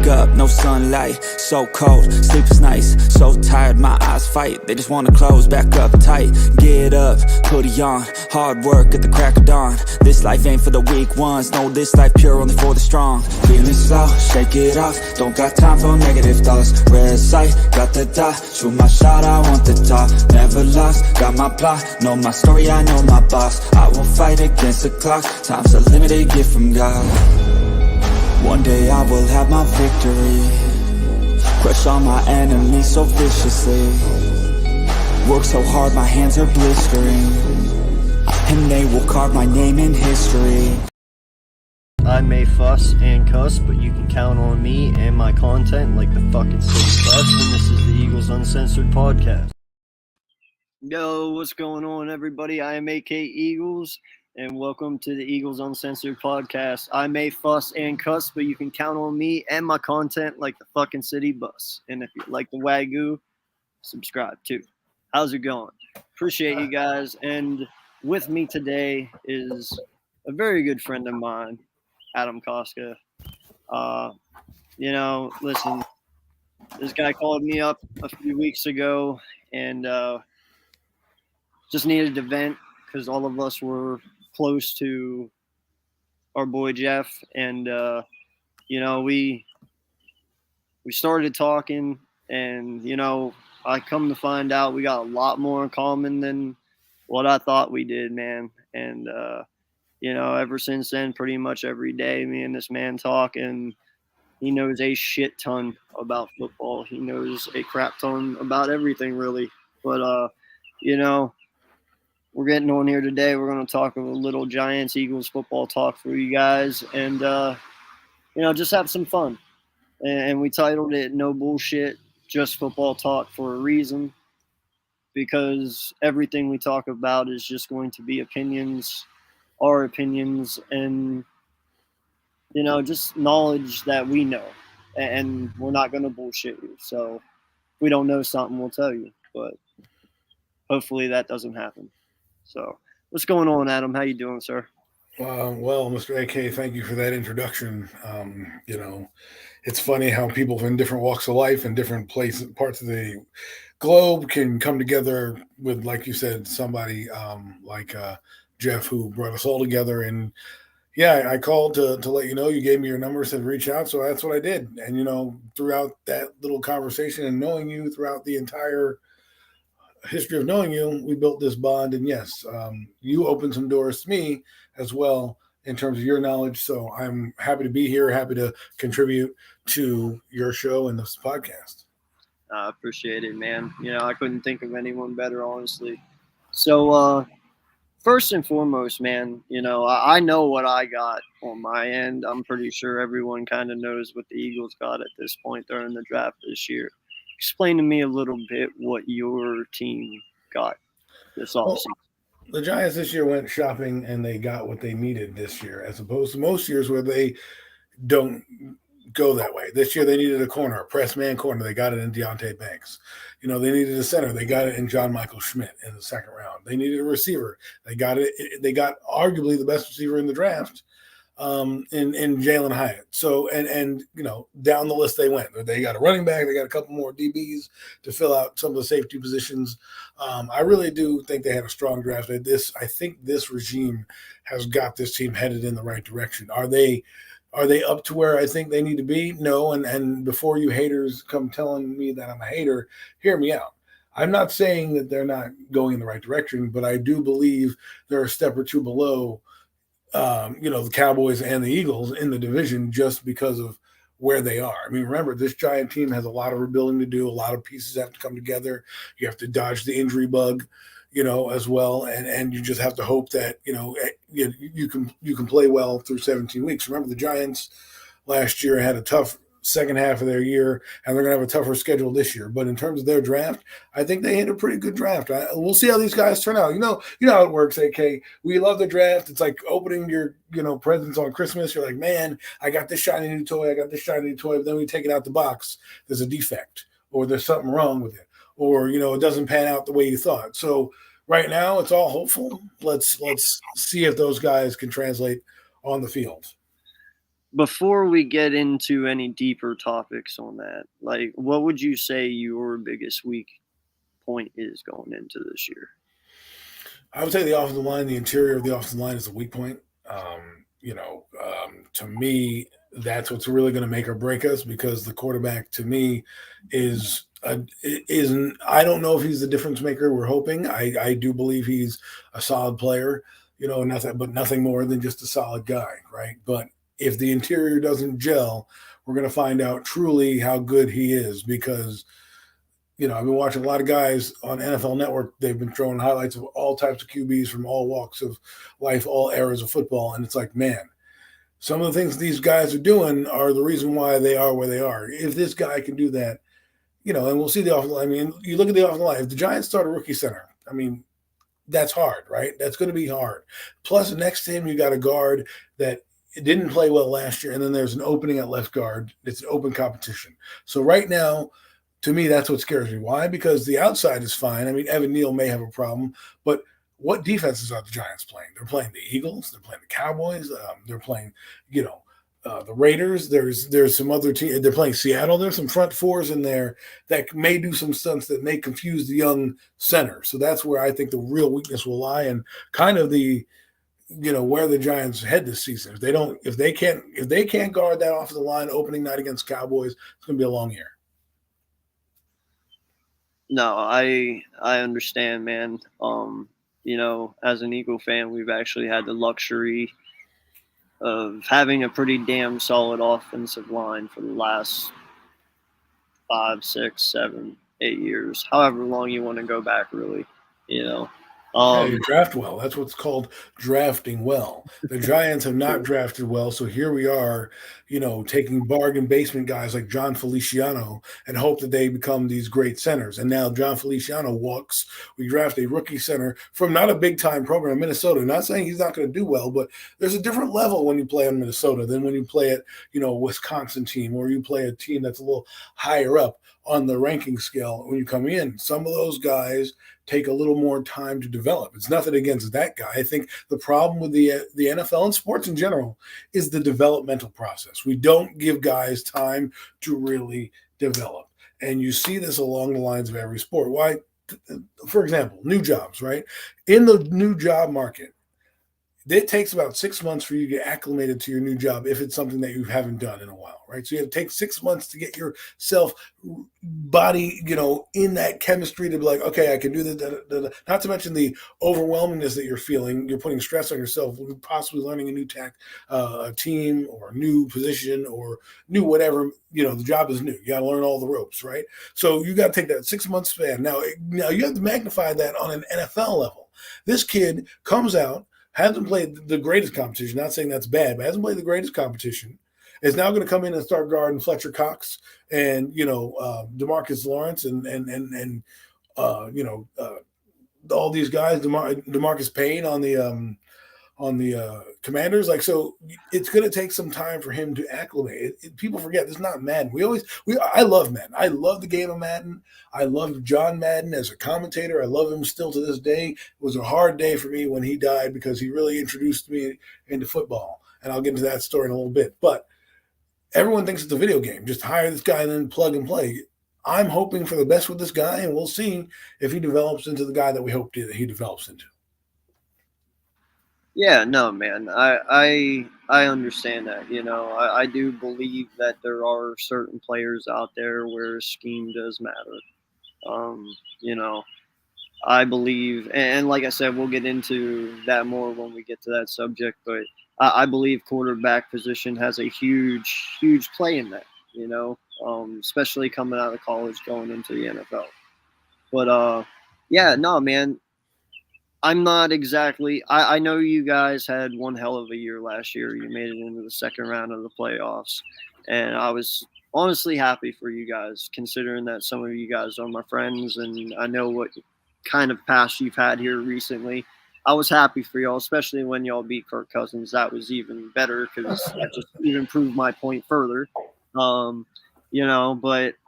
Wake up, no sunlight, so cold, sleep is nice, so tired, my eyes fight, they just wanna close back up tight. Get up, hoodie on, hard work at the crack of dawn. This life ain't for the weak ones, no, this life pure only for the strong. Feeling slow, shake it off, don't got time for negative thoughts. Red sight, got the dot, shoot my shot, I want the top. Never lost, got my plot, know my story, I know my boss. I will fight against the clock, time's a limited gift from God. One day I will have my victory, crush all my enemies so viciously. Work so hard my hands are blistering, and they will carve my name in history. I may fuss and cuss, but you can count on me and my content like the fucking city bus, and this is the Eagles Uncensored Podcast. Yo, what's going on, everybody? I am AK Eagles, and welcome to the Eagles Uncensored Podcast. I may fuss and cuss, but you can count on me and my content like the fucking city bus. And if you like the Wagyu, subscribe too. How's it going? Appreciate you guys. And with me today is a very good friend of mine, Adam Koska. Listen, this guy called me up a few weeks ago and just needed to vent because all of us were close to our boy Jeff. And, we started talking and, I come to find out we got a lot more in common than what I thought we did, man. And, ever since then, pretty much every day, me and this man talk, and he knows a shit ton about football. He knows a crap ton about everything, really. But, we're getting on here today. We're going to talk a little Giants, Eagles football talk for you guys and, just have some fun. And we titled it No Bullshit, Just Football Talk for a reason, because everything we talk about is just going to be opinions, our opinions, and, just knowledge that we know. And we're not going to bullshit you. So if we don't know something, we'll tell you. But hopefully that doesn't happen. So what's going on, Adam? How you doing, sir? Well, Mr. AK, thank you for that introduction. It's funny how people in different walks of life and different parts of the globe can come together with, like you said, somebody like Jeff, who brought us all together. And yeah, I called to let you know. You gave me your number, said reach out, so that's what I did. And throughout that little conversation and knowing you throughout the entire history of knowing you, we built this bond. And yes, you opened some doors to me as well in terms of your knowledge. So I'm happy to be here, happy to contribute to your show and this podcast. I appreciate it, man. I couldn't think of anyone better, honestly. So first and foremost, man, I know what I got on my end. I'm pretty sure everyone kind of knows what the Eagles got at this point during the draft this year. Explain to me a little bit what your team got this offseason. The Giants this year went shopping and they got what they needed this year, as opposed to most years where they don't go that way. This year they needed a corner, a press man corner. They got it in Deonte Banks. They needed a center. They got it in John Michael Schmidt in the second round. They needed a receiver. They got it. They got arguably the best receiver in the draft in Jalen Hyatt. So, and down the list they went. They got a running back. They got a couple more DBs to fill out some of the safety positions. I really do think they had a strong draft. I think this regime has got this team headed in the right direction. Are they up to where I think they need to be? No. And before you haters come telling me that I'm a hater, hear me out. I'm not saying that they're not going in the right direction, but I do believe they're a step or two below the Cowboys and the Eagles in the division just because of where they are. I mean, remember, this Giant team has a lot of rebuilding to do. A lot of pieces have to come together. You have to dodge the injury bug, as well. And you just have to hope that, you can play well through 17 weeks. Remember, the Giants last year had a tough second half of their year, and they're going to have a tougher schedule this year. But in terms of their draft, I think they hit a pretty good draft. We'll see how these guys turn out. You know how it works, AK. We love the draft. It's like opening your, presents on Christmas. You're like, man, I got this shiny new toy. But then we take it out the box. There's a defect, or there's something wrong with it, or, it doesn't pan out the way you thought. So right now it's all hopeful. Let's see if those guys can translate on the field. before we get into any deeper topics on that, like, what would you say your biggest weak point is going into this year? I would say the offensive line, the interior of the offensive line is a weak point. To me, that's what's really going to make or break us because the quarterback, to me, isn't. I don't know if he's the difference maker. We're hoping. I do believe he's a solid player, nothing more than just a solid guy, right? But if the interior doesn't gel, we're going to find out truly how good he is because I've been watching a lot of guys on NFL Network. They've been throwing highlights of all types of QBs from all walks of life, all eras of football. And it's like, man, some of the things these guys are doing are the reason why they are where they are. If this guy can do that, and we'll see the offensive line. I mean, you look at the offensive line. If the Giants start a rookie center, I mean, that's hard, right? That's going to be hard. Plus, next to him, you got a guard that didn't play well last year, and then there's an opening at left guard. It's an open competition. So right now, to me, that's what scares me. Why? Because the outside is fine. I mean, Evan Neal may have a problem, but what defenses are the Giants playing? They're playing the Eagles. They're playing the Cowboys. They're playing, the Raiders. There's some other team. They're playing Seattle. There's some front fours in there that may do some stunts that may confuse the young center. So that's where I think the real weakness will lie, and kind of where the Giants head this season. If they can't guard that offensive line opening night against Cowboys, it's going to be a long year. No, I understand, man. As an Eagle fan, we've actually had the luxury of having a pretty damn solid offensive line for the last 5, 6, 7, 8 years, however long you want to go back, really. You draft well. That's what's called drafting well. The Giants have not drafted well, so here we are, taking bargain basement guys like John Feliciano and hope that they become these great centers. And now John Feliciano walks. We draft a rookie center from not a big-time program in Minnesota. Not saying he's not going to do well, but there's a different level when you play in Minnesota than when you play at, a Wisconsin team or you play a team that's a little higher up on the ranking scale when you come in. Some of those guys take a little more time to develop. It's nothing against that guy. I think the problem with the NFL and sports in general is the developmental process. We don't give guys time to really develop. And you see this along the lines of every sport. Why? For example, new jobs, right? In the new job market, it takes about 6 months for you to get acclimated to your new job if it's something that you haven't done in a while, right? So you have to take 6 months to get yourself body, in that chemistry to be like, okay, I can do this. Not to mention the overwhelmingness that you're feeling. You're putting stress on yourself, possibly learning a new team or a new position or new whatever. The job is new. You got to learn all the ropes, right? So you got to take that 6 month span. Now you have to magnify that on an NFL level. This kid comes out, hasn't played the greatest competition, not saying that's bad, but hasn't played the greatest competition, is now going to come in and start guarding Fletcher Cox and, DeMarcus Lawrence and all these guys, DeMarcus Payne on the Commanders. Like, so it's going to take some time for him to acclimate. People forget this is not Madden. I love Madden. I love the game of Madden. I love John Madden as a commentator. I love him still to this day. It was a hard day for me when he died because he really introduced me into football. And I'll get into that story in a little bit. But everyone thinks it's a video game. Just hire this guy and then plug and play. I'm hoping for the best with this guy, and we'll see if he develops into the guy that we hope he develops into. Yeah, no, man. I understand that. I do believe that there are certain players out there where scheme does matter. I believe, and like I said, we'll get into that more when we get to that subject, but I believe quarterback position has a huge, huge play in that, especially coming out of college going into the NFL. But, yeah, no, man. I'm not exactly – I know you guys had one hell of a year last year. You made it into the second round of the playoffs, and I was honestly happy for you guys considering that some of you guys are my friends, and I know what kind of past you've had here recently. I was happy for y'all, especially when y'all beat Kirk Cousins. That was even better because that just even proved my point further. But –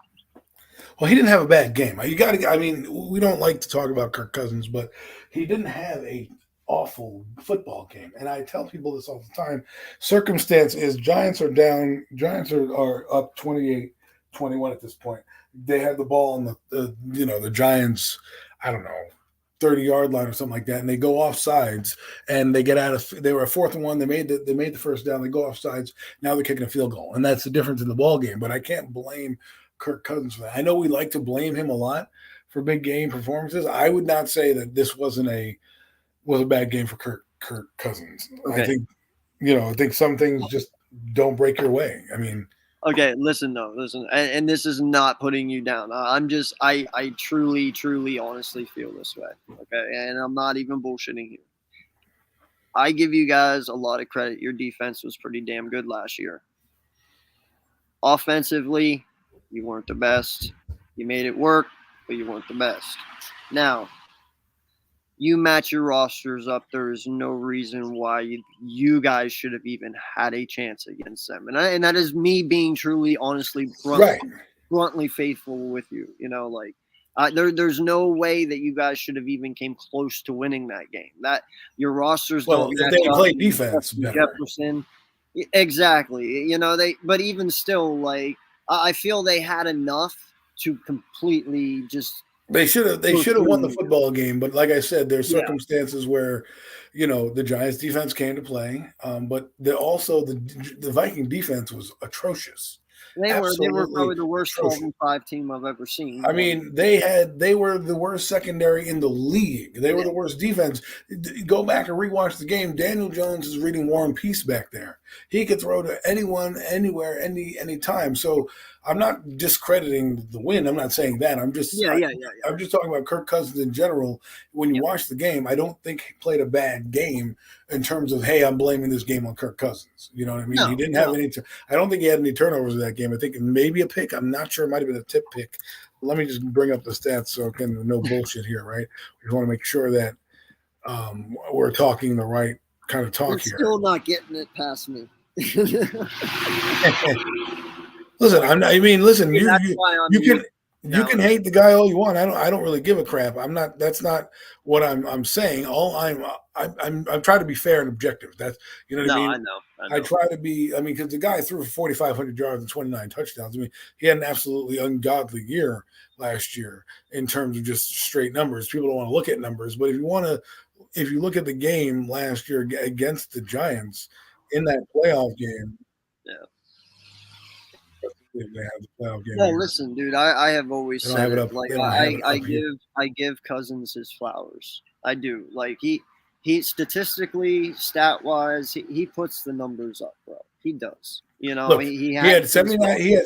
well, he didn't have a bad game. We don't like to talk about Kirk Cousins, but he didn't have a awful football game. And I tell people this all the time. Circumstance is Giants are down. Giants are up 28-21 at this point. They have the ball on the Giants, I don't know, 30-yard line or something like that, and they go off sides, and they get out of. They were a 4th and 1. They made the first down. They go off sides. Now they're kicking a field goal, and that's the difference in the ball game. But I can't blame Kirk Cousins for that. I know we like to blame him a lot for big game performances. I would not say that this was a bad game for Kirk Cousins. Okay. I think some things just don't break your way. I mean. Okay, listen, and this is not putting you down. I truly, truly, honestly feel this way. Okay, and I'm not even bullshitting here. I give you guys a lot of credit. Your defense was pretty damn good last year. Offensively, you weren't the best. You made it work, but you weren't the best. Now, you match your rosters up. There is no reason why you guys should have even had a chance against them. And that is me being truly, honestly, bluntly faithful with you. There's no way that you guys should have even came close to winning that game. That your rosters don't. Well, they play defense better. Jefferson, exactly. But even still, I feel they had enough to completely just. They should have won the football game, but like I said, there's circumstances where, the Giants defense came to play, but the Viking defense was atrocious. They were probably the worst 12-5 team I've ever seen. I mean, they were the worst secondary in the league. They were the worst defense. Go back and rewatch the game. Daniel Jones is reading War and Peace back there. He could throw to anyone, anywhere, any time. So I'm not discrediting the win. I'm not saying that. I'm just I'm just talking about Kirk Cousins in general. When you watch the game, I don't think he played a bad game in terms of, hey, I'm blaming this game on Kirk Cousins. You know what I mean? No, he didn't have any. I don't think he had any turnovers in that game. I think maybe a pick. I'm not sure. It might have been a tip pick. Let me just bring up the stats so I can no bullshit here, right? We just want to make sure that we're talking the right kind of talk here. Still not getting it past me. Listen, listen. You can hate the guy all you want. I don't really give a crap. I'm not. That's not what I'm saying. All I'm trying to be fair and objective. That's what I mean. I know. I try to be. Because the guy threw for 4,500 yards and 29 touchdowns. He had an absolutely ungodly year last year in terms of just straight numbers. People don't want to look at numbers, but if you look at the game last year against the Giants in that playoff game, Well, listen, dude. I have always said I give Cousins his flowers. I do. He statistically, stat wise, he puts the numbers up, bro. He does. Look, he had 79%. He had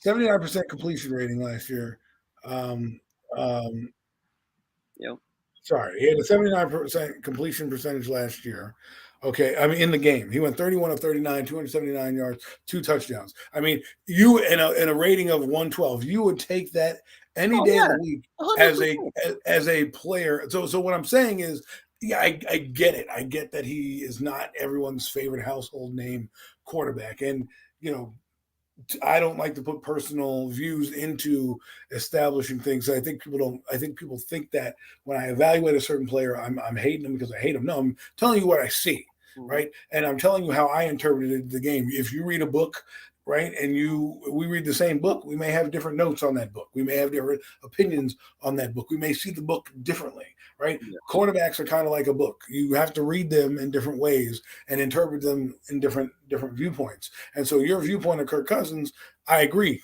79% completion rating last year. Sorry, he had a 79% completion percentage last year. Okay, in the game, he went 31 of 39, 279 yards, 2 touchdowns. You in a rating of 112, you would take that any day of the week 100%. as a player. So what I'm saying is, I get it. I get that he is not everyone's favorite household name quarterback, and I don't like to put personal views into establishing things. I think people think that when I evaluate a certain player, I'm hating him because I hate him. No, I'm telling you what I see, right? And I'm telling you how I interpreted the game. If you read a book, right, and we read the same book, we may have different notes on that book. We may have different opinions on that book. We may see the book differently, right? Yeah. Quarterbacks are kind of like a book. You have to read them in different ways and interpret them in different viewpoints. And so your viewpoint of Kirk Cousins, I agree.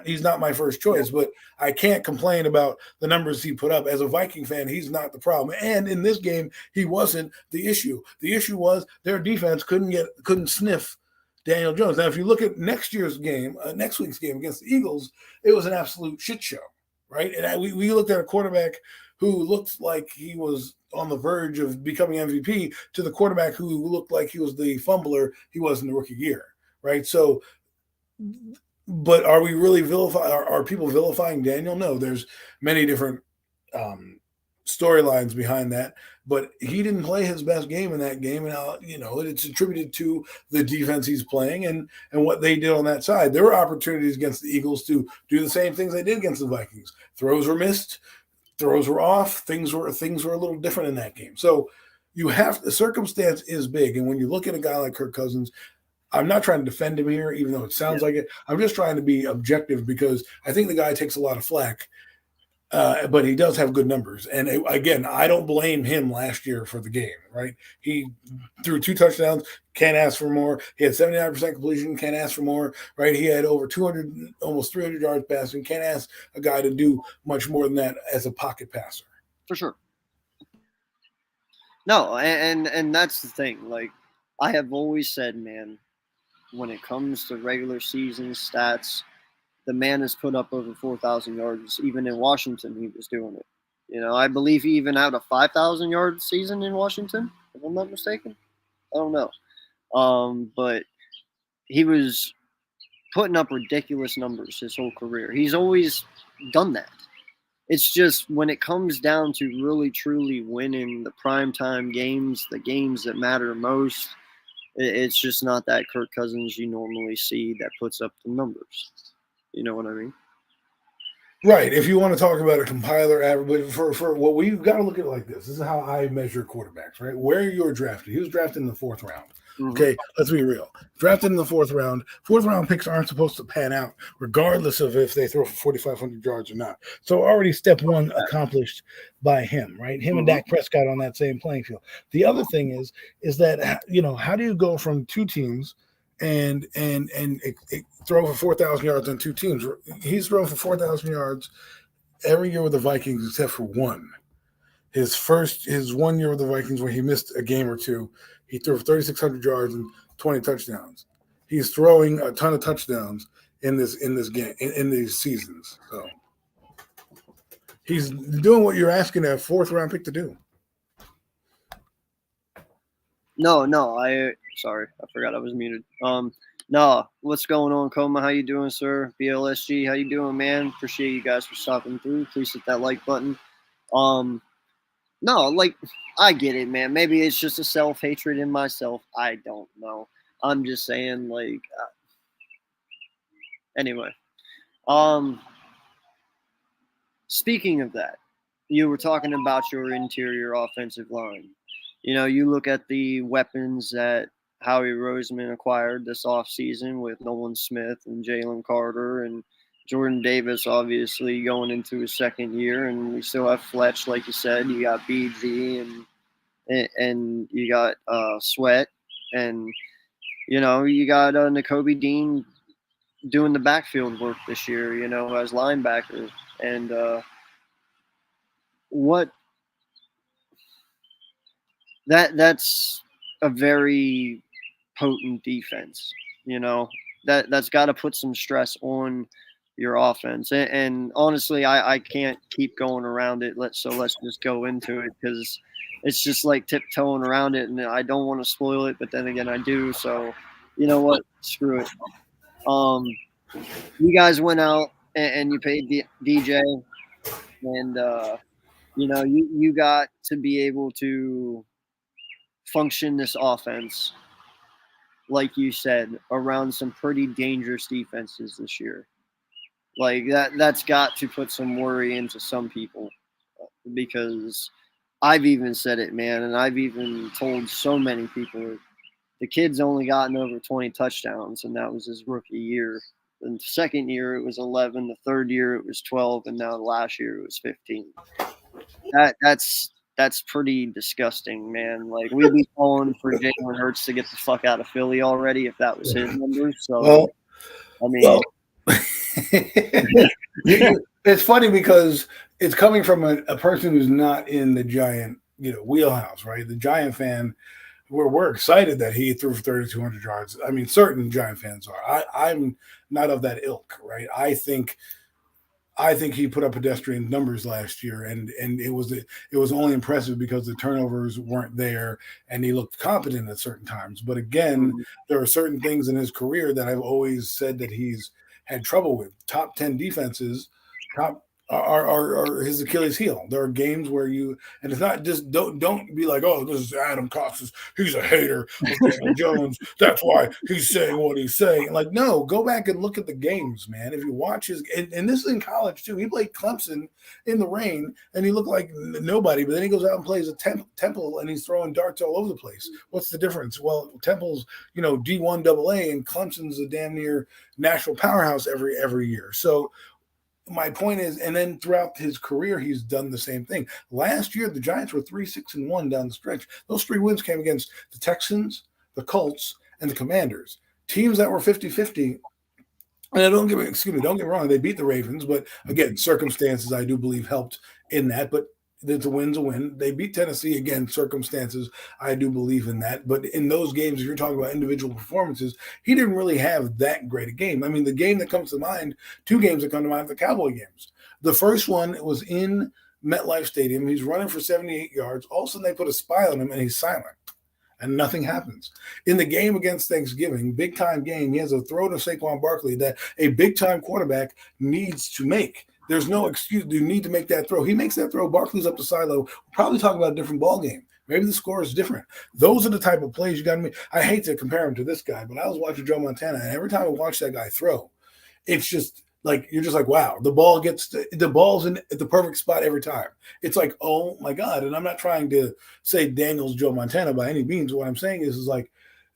He's not my first choice, but I can't complain about the numbers he put up. As a Viking fan, he's not the problem. And in this game, he wasn't the issue. The issue was their defense couldn't sniff Daniel Jones. Now, if you look at next week's game against the Eagles, it was an absolute shit show, right? And we looked at a quarterback who looked like he was on the verge of becoming MVP to the quarterback who looked like he was the fumbler he was in the rookie year, right? So, but are we really are people vilifying Daniel? No, there's many different storylines behind that, but he didn't play his best game in that game, and it's attributed to the defense he's playing and what they did on that side. There were opportunities against the Eagles to do the same things they did against the Vikings. Throws were missed, throws were off. Things were a little different in that game. So the circumstance is big. And when you look at a guy like Kirk Cousins, I'm not trying to defend him here, even though it sounds like it. I'm just trying to be objective because I think the guy takes a lot of flack, but he does have good numbers. And again, I don't blame him last year for the game, right? He threw 2 touchdowns, can't ask for more. He had 79% completion, can't ask for more, right? He had over 200, almost 300 yards passing, can't ask a guy to do much more than that as a pocket passer. For sure. No, and that's the thing. Like, I have always said, man, when it comes to regular season stats, the man has put up over 4,000 yards. Even in Washington, he was doing it. You know, I believe he even had a 5,000 yard season in Washington, if I'm not mistaken. I don't know. But he was putting up ridiculous numbers his whole career. He's always done that. It's just when it comes down to really, truly winning the primetime games, the games that matter most, it's just not that Kirk Cousins you normally see that puts up the numbers. You know what I mean? Right. If you want to talk about a compiler average, for what we've got to look at it like this. This is how I measure quarterbacks, right? Where you're drafted. He was drafted in the 4th round. Okay, let's be real. Drafted in the 4th round. 4th round picks aren't supposed to pan out, regardless of if they throw for 4,500 yards or not. So already step one accomplished by him, right? Him and Dak Prescott on that same playing field. The other thing is that, you know, how do you go from 2 teams and throw for 4,000 yards on 2 teams? He's thrown for 4,000 yards every year with the Vikings except for one. His 1 year with the Vikings where he missed a game or 2. He threw for 3,600 yards and 20 touchdowns. He's throwing a ton of touchdowns in this game in these seasons. So he's doing what you're asking a 4th round pick to do. No, sorry, I forgot I was muted. No, what's going on, Coma? How you doing, sir? BLSG, how you doing, man? Appreciate you guys for stopping through. Please hit that like button. No, like, I get it, man. Maybe it's just a self-hatred in myself. I don't know. I'm just saying, like, anyway. Speaking of that, you were talking about your interior offensive line. You know, you look at the weapons that Howie Roseman acquired this offseason with Nolan Smith and Jalen Carter and Jordan Davis, obviously, going into his 2nd year, and we still have Fletch, like you said. You got BG and you got Sweat, and you know you got Nakobe Dean doing the backfield work this year, you know, as linebacker, and that's a very potent defense, you know, that's got to put some stress on your offense. And honestly, I can't keep going around it. Let's just go into it because it's just like tiptoeing around it, and I don't want to spoil it, but then again, I do. So, you know what? Screw it. You guys went out and you paid DJ, and you know you got to be able to function this offense, like you said, around some pretty dangerous defenses this year. Like that's got to put some worry into some people, because I've even said it, man, and I've even told so many people the kid's only gotten over 20 touchdowns, and that was his rookie year. The 2nd year it was 11, the 3rd year it was 12, and now the last year it was 15. That's pretty disgusting, man. Like, we'd be calling for Jalen Hurts to get the fuck out of Philly already if that was his numbers. So, I mean. It's funny because it's coming from a person who's not in the Giant, you know, wheelhouse, right? The Giant fan, we're excited that he threw for 3,200 yards. I mean, certain Giant fans are. I'm not of that ilk, right? I think he put up pedestrian numbers last year, and it was only impressive because the turnovers weren't there, and he looked competent at certain times. But again, there are certain things in his career that I've always said that he's had trouble with. Top 10 defenses, top are his Achilles heel. There are games where and it's not just don't be like, oh, this is Adam Costas. He's a hater of Daniel Jones. That's why he's saying what he's saying. Like, no, go back and look at the games, man. If you watch and this is in college too. He played Clemson in the rain, and he looked like nobody. But then he goes out and plays at Temple, and he's throwing darts all over the place. What's the difference? Well, Temple's D1 AA, and Clemson's a damn near national powerhouse every year. So my point is, and then throughout his career, he's done the same thing. Last year, the Giants were 3-6-1 down the stretch. Those 3 wins came against the Texans, the Colts, and the Commanders. Teams that were 50-50. And don't get me wrong, they beat the Ravens, but again, circumstances I do believe helped in that. But the win's a win. They beat Tennessee, again, circumstances. I do believe in that. But in those games, if you're talking about individual performances, he didn't really have that great a game. I mean, the game that comes to mind, 2 games that come to mind, the Cowboy games. The first one was in MetLife Stadium. He's running for 78 yards. All of a sudden, they put a spy on him, and he's silent. And nothing happens. In the game against Thanksgiving, big-time game, he has a throw to Saquon Barkley that a big-time quarterback needs to make. There's no excuse. You need to make that throw. He makes that throw. Barkley's up the sideline. We'll probably talk about a different ball game. Maybe the score is different. Those are the type of plays you got to make. I hate to compare him to this guy, but I was watching Joe Montana, and every time I watch that guy throw, it's just like you're just like, wow, the ball's in at the perfect spot every time. It's like, oh my God. And I'm not trying to say Daniel's Joe Montana by any means. What I'm saying is like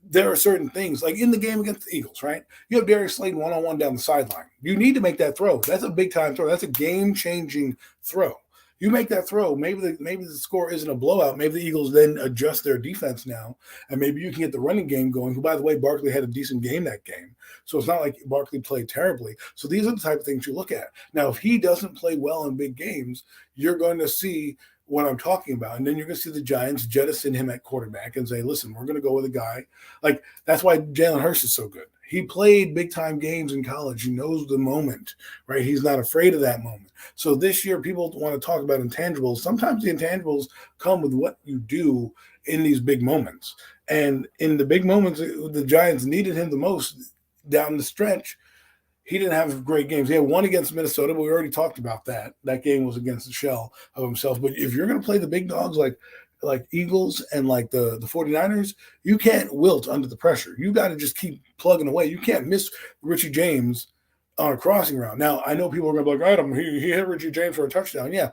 there are certain things, like in the game against the Eagles, right? You have Darius Slayton one-on-one down the sideline. You need to make that throw. That's a big-time throw. That's a game-changing throw. You make that throw, maybe the score isn't a blowout. Maybe the Eagles then adjust their defense now, and maybe you can get the running game going. Who, by the way, Barkley had a decent game that game. So it's not like Barkley played terribly. So these are the type of things you look at. Now, if he doesn't play well in big games, you're going to see what I'm talking about. And then you're going to see the Giants jettison him at quarterback and say, listen, we're going to go with a guy. Like, that's why Jalen Hurts is so good. He played big-time games in college. He knows the moment, right? He's not afraid of that moment. So this year, people want to talk about intangibles. Sometimes the intangibles come with what you do in these big moments. And in the big moments, the Giants needed him the most down the stretch. He didn't have great games. He had one against Minnesota, but we already talked about that. That game was against the shell of himself. But if you're going to play the big dogs like Eagles and like the 49ers, you can't wilt under the pressure. You got to just keep plugging away. You can't miss Richie James on a crossing route. Now, I know people are going to be like, Adam, he hit Richie James for a touchdown. Yeah,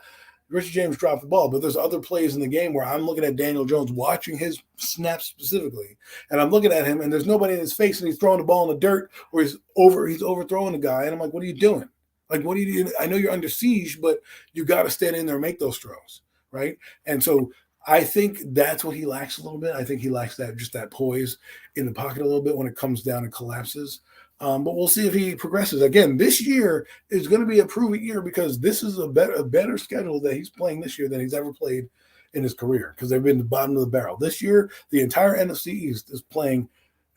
Richie James dropped the ball, but there's other plays in the game where I'm looking at Daniel Jones, watching his snaps specifically, and I'm looking at him, and there's nobody in his face, and he's throwing the ball in the dirt, or he's overthrowing the guy, and I'm like, what are you doing? Like, what are you doing? I know you're under siege, but you got to stand in there and make those throws, right? And so I think that's what he lacks a little bit. I think he lacks that poise in the pocket a little bit when it comes down and collapses. But we'll see if he progresses. Again, this year is going to be a prove-it year because this is a better schedule that he's playing this year than he's ever played in his career because they've been the bottom of the barrel. This year, the entire NFC East is playing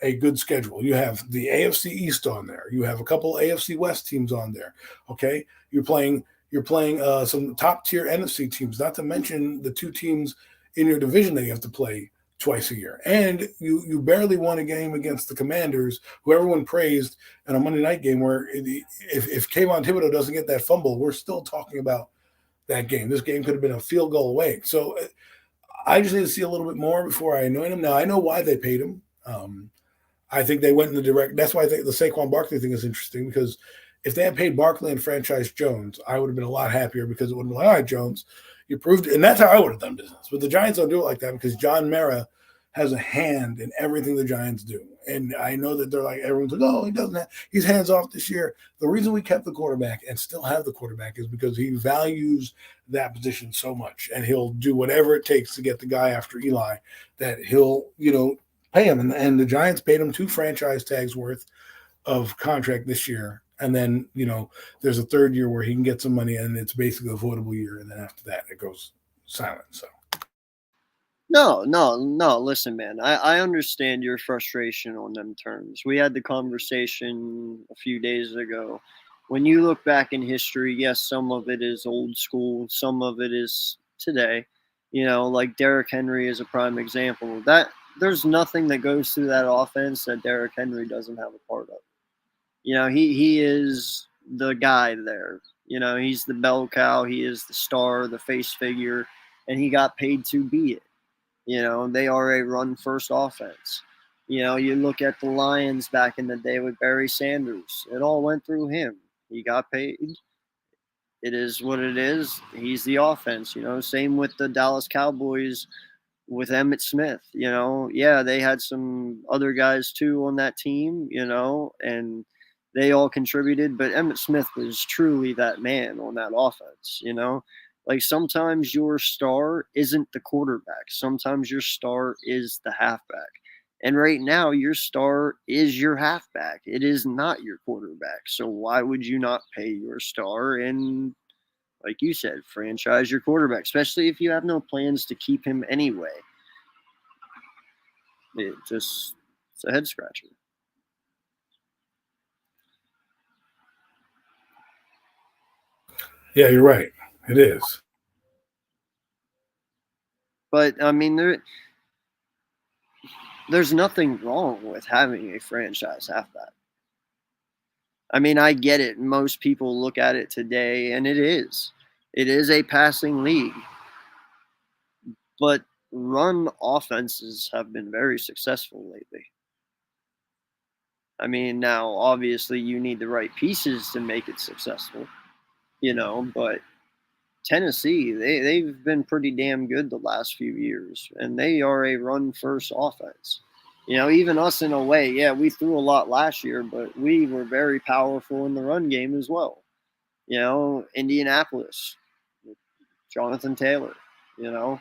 a good schedule. You have the AFC East on there. You have a couple AFC West teams on there. Okay, you're playing some top-tier NFC teams, not to mention the 2 teams in your division that you have to play twice a year. And you barely won a game against the Commanders, who everyone praised in a Monday night game where if Kayvon Thibodeau doesn't get that fumble, we're still talking about that game. This game could have been a field goal away. So I just need to see a little bit more before I anoint him. Now, I know why they paid him. I think they went in the direct. That's why I think the Saquon Barkley thing is interesting because if they had paid Barkley and franchised Jones, I would have been a lot happier because it would have been like, all right, Jones, you proved it. And that's how I would have done business. But the Giants don't do it like that because John Mara has a hand in everything the Giants do. And I know that they're like, everyone's like, oh, he doesn't have, he's hands off this year. The reason we kept the quarterback and still have the quarterback is because he values that position so much. And he'll do whatever it takes to get the guy after Eli that he'll, pay him. And the Giants paid him 2 franchise tags worth of contract this year. And then, there's a third year where he can get some money and it's basically a voidable year. And then after that, it goes silent. So. No. Listen, man, I understand your frustration on them terms. We had the conversation a few days ago. When you look back in history, yes, some of it is old school. Some of it is today. Like Derrick Henry is a prime example. That there's nothing that goes through that offense that Derrick Henry doesn't have a part of. He is the guy there. You know, he's the bell cow. He is the star, the face figure, and he got paid to be it. You know, they are a run-first offense. You know, you look at the Lions back in the day with Barry Sanders. It all went through him. He got paid. It is what it is. He's the offense, you know. Same with the Dallas Cowboys with Emmitt Smith, you know. Yeah, they had some other guys too on that team, you know, and they all contributed, but Emmitt Smith was truly that man on that offense, you know. Like sometimes your star isn't the quarterback. Sometimes your star is the halfback. And right now, your star is your halfback. It is not your quarterback. So why would you not pay your star and, like you said, franchise your quarterback, especially if you have no plans to keep him anyway? It's a head scratcher. Yeah, you're right. It is. But I mean, there's nothing wrong with having a franchise halfback. I mean, I get it. Most people look at it today, and it is a passing league. But run offenses have been very successful lately. I mean, now obviously you need the right pieces to make it successful, you know, but Tennessee, they've been pretty damn good the last few years, and they are a run-first offense. You know, even us in a way, yeah, we threw a lot last year, but we were very powerful in the run game as well. You know, Indianapolis, Jonathan Taylor, you know,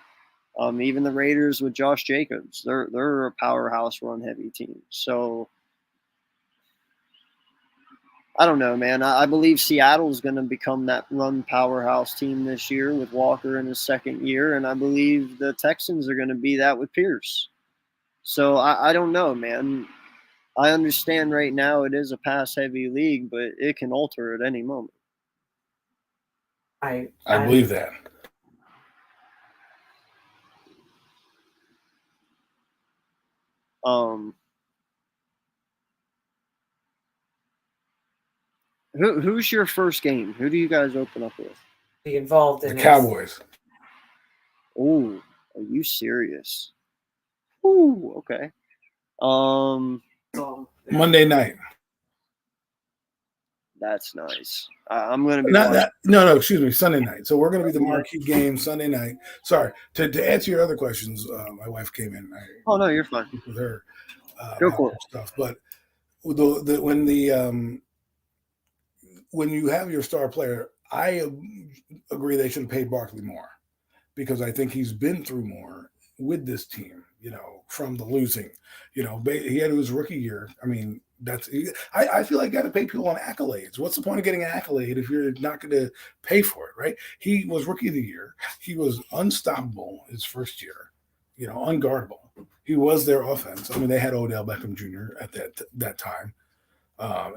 even the Raiders with Josh Jacobs, they're a powerhouse run-heavy team. So I don't know, man. I believe Seattle's going to become that run powerhouse team this year with Walker in his second year, and I believe the Texans are going to be that with Pierce. So I don't know, man. I understand right now it is a pass-heavy league, but it can alter at any moment. I believe that. Who's your first game? Who do you guys open up with? Be involved in the Cowboys. Oh, are you serious? Ooh, okay. Monday night. That's nice. I'm going to be no, excuse me, Sunday night. So we're going to be the marquee game Sunday night. Sorry, to answer your other questions, my wife came in. Oh no, you're fine. With her, go for it. Stuff, but when you have your star player, I agree they should have paid Barkley more because I think he's been through more with this team. You know, from the losing. You know, he had his rookie year. I mean. I feel like you got to pay people on accolades. What's the point of getting an accolade if you're not going to pay for it, right? He was rookie of the year. He was unstoppable his first year, you know, unguardable. He was their offense. I mean, they had Odell Beckham Jr. at that time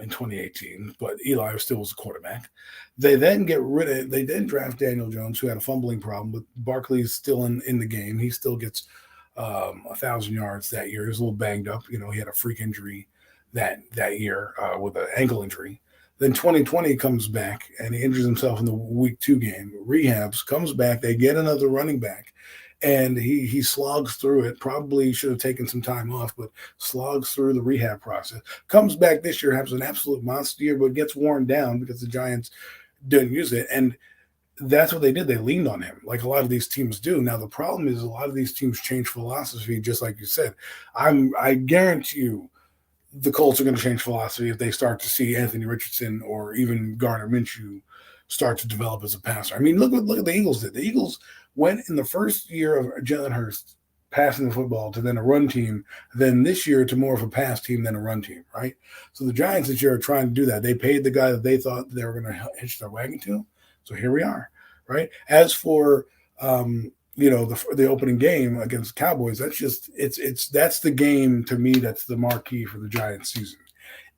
in 2018, but Eli still was the quarterback. They then they then draft Daniel Jones, who had a fumbling problem, but Barkley's still in the game. He still gets 1,000 yards that year. He was a little banged up. You know, he had a freak injury that year with an ankle injury. Then 2020 comes back and he injures himself in the week 2 game. Rehabs, comes back. They get another running back, and he slogs through it. Probably should have taken some time off, but slogs through the rehab process. Comes back this year, has an absolute monster year, but gets worn down because the Giants didn't use it. And that's what they did. They leaned on him like a lot of these teams do. Now, the problem is a lot of these teams change philosophy, just like you said. I guarantee you, the Colts are going to change philosophy if they start to see Anthony Richardson or even Gardner Minshew start to develop as a passer. I mean, look what the Eagles did. The Eagles went in the first year of Jalen Hurts passing the football to then a run team, then this year to more of a pass team than a run team, right? So the Giants this year are trying to do that. They paid the guy that they thought they were going to hitch their wagon to. So here we are, right? As for you know, the opening game against the Cowboys, that's the game to me that's the marquee for the Giants season.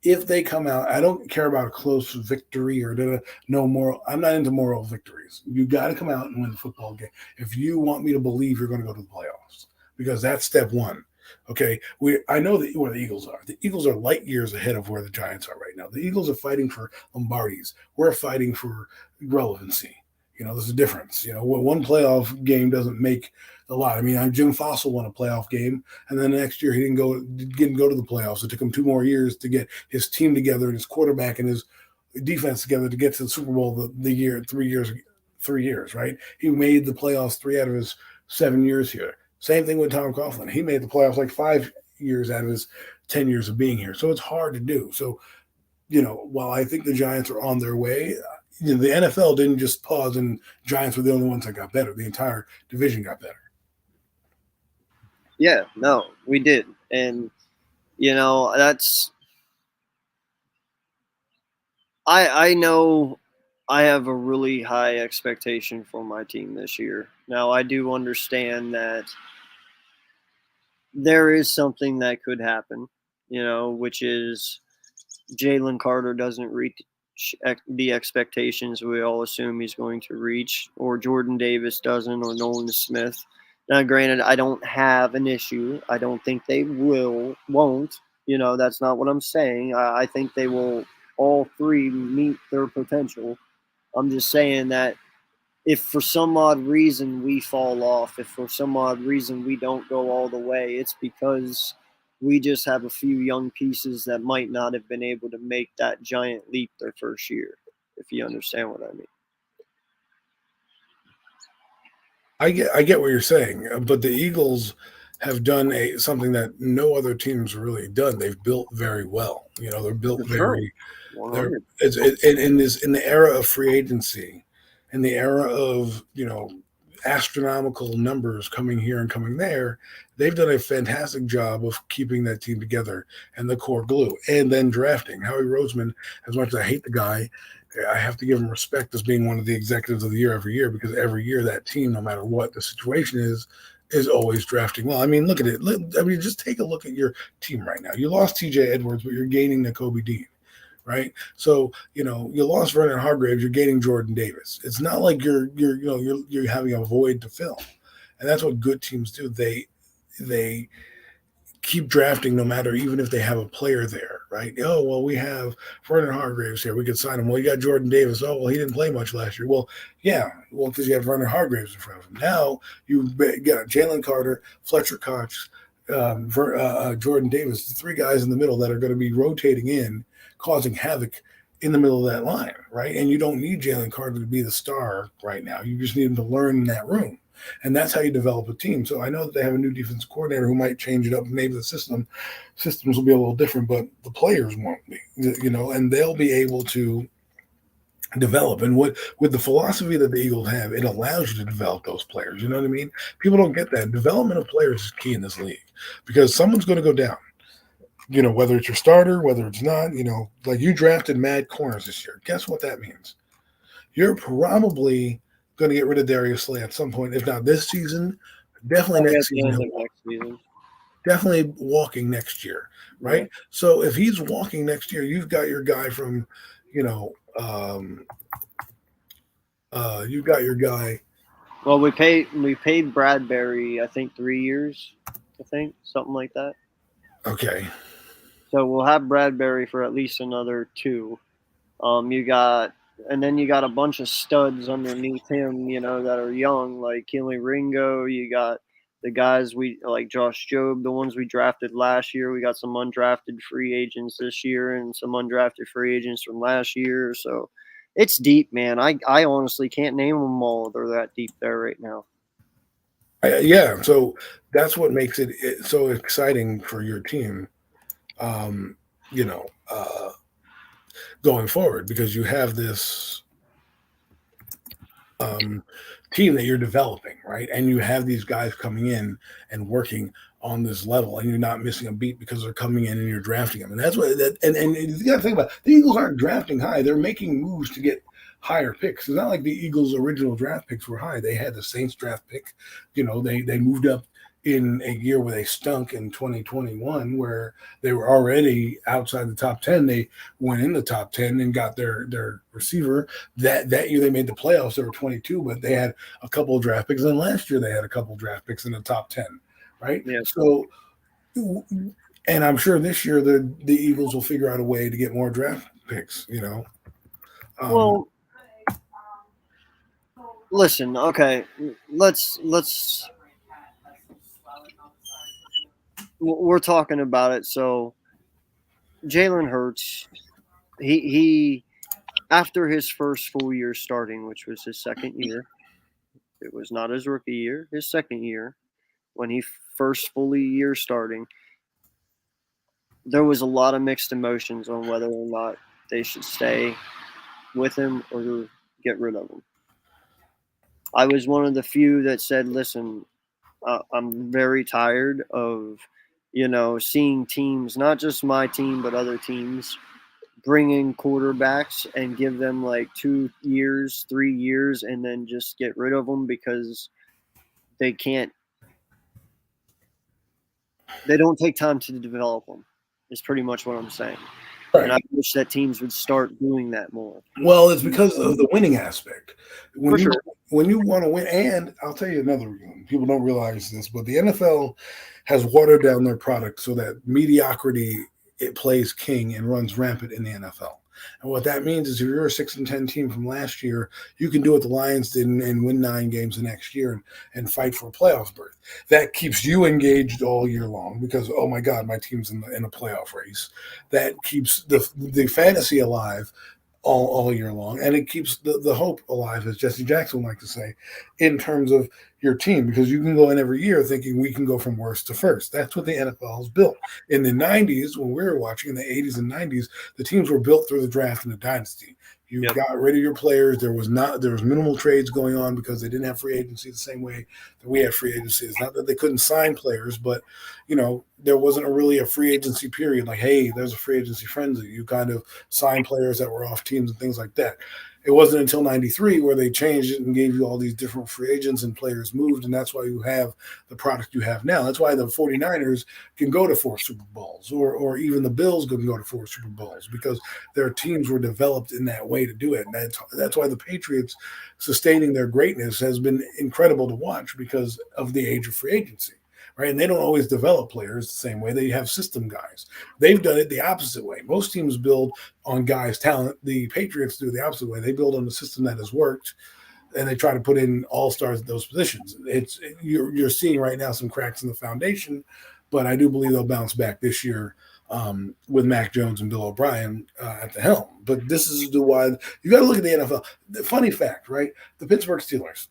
If they come out, I don't care about a close victory or no moral. I'm not into moral victories. You got to come out and win the football game if you want me to believe you're going to go to the playoffs, because that's step one. Okay, I know where the Eagles are. The Eagles are light years ahead of where the Giants are right now. The Eagles are fighting for Lombardis. We're fighting for relevancy. There's a difference. One playoff game doesn't make a lot. I mean, Jim Fossil won a playoff game, and then the next year he didn't go to the playoffs. It took him 2 more years to get his team together and his quarterback and his defense together to get to the Super Bowl the year 3 years, right? He made the playoffs 3 out of his 7 years here. Same thing with Tom Coughlin. He made the playoffs like 5 years out of his 10 years of being here. So it's hard to do. So, while I think the Giants are on their way, the NFL didn't just pause and Giants were the only ones that got better. The entire division got better. Yeah, no, we did. And, that's – I know I have a really high expectation for my team this year. Now, I do understand that there is something that could happen, which is Jalen Carter doesn't reach the expectations we all assume he's going to reach, or Jordan Davis doesn't, or Nolan Smith. Now, granted, I don't have an issue. I don't think they won't. That's not what I'm saying. I think they will all three meet their potential. I'm just saying that if for some odd reason we fall off, if for some odd reason we don't go all the way, it's because we just have a few young pieces that might not have been able to make that giant leap their first year, if you understand what I mean. I get what you're saying, but the Eagles have done something that no other team's really done. They've built very well. They're built very. In the era of free agency, in the era of astronomical numbers coming here and coming there, they've done a fantastic job of keeping that team together and the core glue, and then drafting Howie Roseman. As much as I hate the guy, I have to give him respect as being one of the executives of the year every year, because every year that team, no matter what the situation is always drafting well. I mean, look at it. Just take a look at your team right now. You lost TJ Edwards, but you're gaining Nakobe Dean, right? So, you lost Vernon Hargreaves, you're gaining Jordan Davis. It's not like you're having a void to fill. And that's what good teams do. They keep drafting no matter, even if they have a player there, right? Oh, well, we have Vernon Hargreaves here. We could sign him. Well, you got Jordan Davis. Oh, well, he didn't play much last year. Well, yeah. Well, because you have Vernon Hargreaves in front of him. Now you got Jalen Carter, Fletcher Cox, Jordan Davis, the 3 guys in the middle that are going to be rotating in, causing havoc in the middle of that line, right? And you don't need Jalen Carter to be the star right now. You just need him to learn in that room. And that's how you develop a team. So I know that they have a new defensive coordinator who might change it up. Maybe the systems will be a little different, but the players won't be, and they'll be able to develop. And with the philosophy that the Eagles have, it allows you to develop those players. You know what I mean? People don't get that. Development of players is key in this league, because someone's going to go down. Whether it's your starter, whether it's not, like you drafted mad corners this year. Guess what that means? You're probably going to get rid of Darius Slay at some point, if not this season, definitely next season. Definitely walking next year, right? Yeah. So if he's walking next year, you've got your guy from, you've got your guy. Well, we paid Bradbury, I think 3 years, something like that. Okay. So we'll have Bradbury for at least another 2. And then you got a bunch of studs underneath him, that are young, like Kelee Ringo. You got the guys like Josh Jobe, the ones we drafted last year. We got some undrafted free agents this year and some undrafted free agents from last year. So it's deep, man. I honestly can't name them all. They're that deep there right now. Yeah, so that's what makes it so exciting for your team, going forward, because you have this team that you're developing, right? And you have these guys coming in and working on this level, and you're not missing a beat because they're coming in and you're drafting them. And that's what and you got to think about it. The Eagles aren't drafting high; they're making moves to get higher picks. It's not like the Eagles' original draft picks were high. They had the Saints draft pick. They moved up in a year where they stunk in 2021, where they were already outside the top 10. They went in the top 10 and got their receiver. That year they made the playoffs. They were 22, but they had a couple of draft picks. And last year they had a couple of draft picks in the top 10, right? Yeah. So And I'm sure this year the Eagles will figure out a way to get more draft picks. Well, listen. Okay, let's. We're talking about it. So Jalen Hurts, he after his first full year starting, which was his second year. It was not his rookie year, his second year, when he first fully year starting. There was a lot of mixed emotions on whether or not they should stay with him or get rid of him. I was one of the few that said, listen, I'm very tired of, seeing teams, not just my team, but other teams, bring in quarterbacks and give them like 2 years, 3 years, and then just get rid of them because they don't take time to develop them. Is pretty much what I'm saying. Right. And I wish that teams would start doing that more. Well, it's because of the winning aspect. When For you sure. when you want to win, and I'll tell you another reason. People don't realize this, but the NFL has watered down their product so that mediocrity it plays king and runs rampant in the NFL. And what that means is if you're a 6-10 team from last year, you can do what the Lions did and win 9 games the next year and fight for a playoff berth. That keeps you engaged all year long because, oh my God, my team's in a playoff race. That keeps the fantasy alive all year long, and it keeps the hope alive, as Jesse Jackson would like to say, in terms of your team, because you can go in every year thinking we can go from worst to first. That's what the NFL has built. In the 90s, when we were watching, in the 80s and 90s, the teams were built through the draft and the dynasty. You got rid of your players. There was minimal trades going on because they didn't have free agency the same way that we had free agency. It's not that they couldn't sign players, but there wasn't really a free agency period. Like, hey, there's a free agency frenzy. You kind of sign players that were off teams and things like that. It wasn't until 93 where they changed it and gave you all these different free agents and players moved, and that's why you have the product you have now. That's why the 49ers can go to 4 Super Bowls, or even the Bills can go to 4 Super Bowls, because their teams were developed in that way to do it. And that's why the Patriots sustaining their greatness has been incredible to watch because of the age of free agency. Right? And they don't always develop players the same way. They have system guys. They've done it the opposite way. Most teams build on guys' talent. The Patriots do it the opposite way. They build on the system that has worked, and they try to put in all-stars at those positions. You're seeing right now some cracks in the foundation, but I do believe they'll bounce back this year with Mac Jones and Bill O'Brien at the helm. But this is why you got to look at the NFL. The funny fact, right? The Pittsburgh Steelers.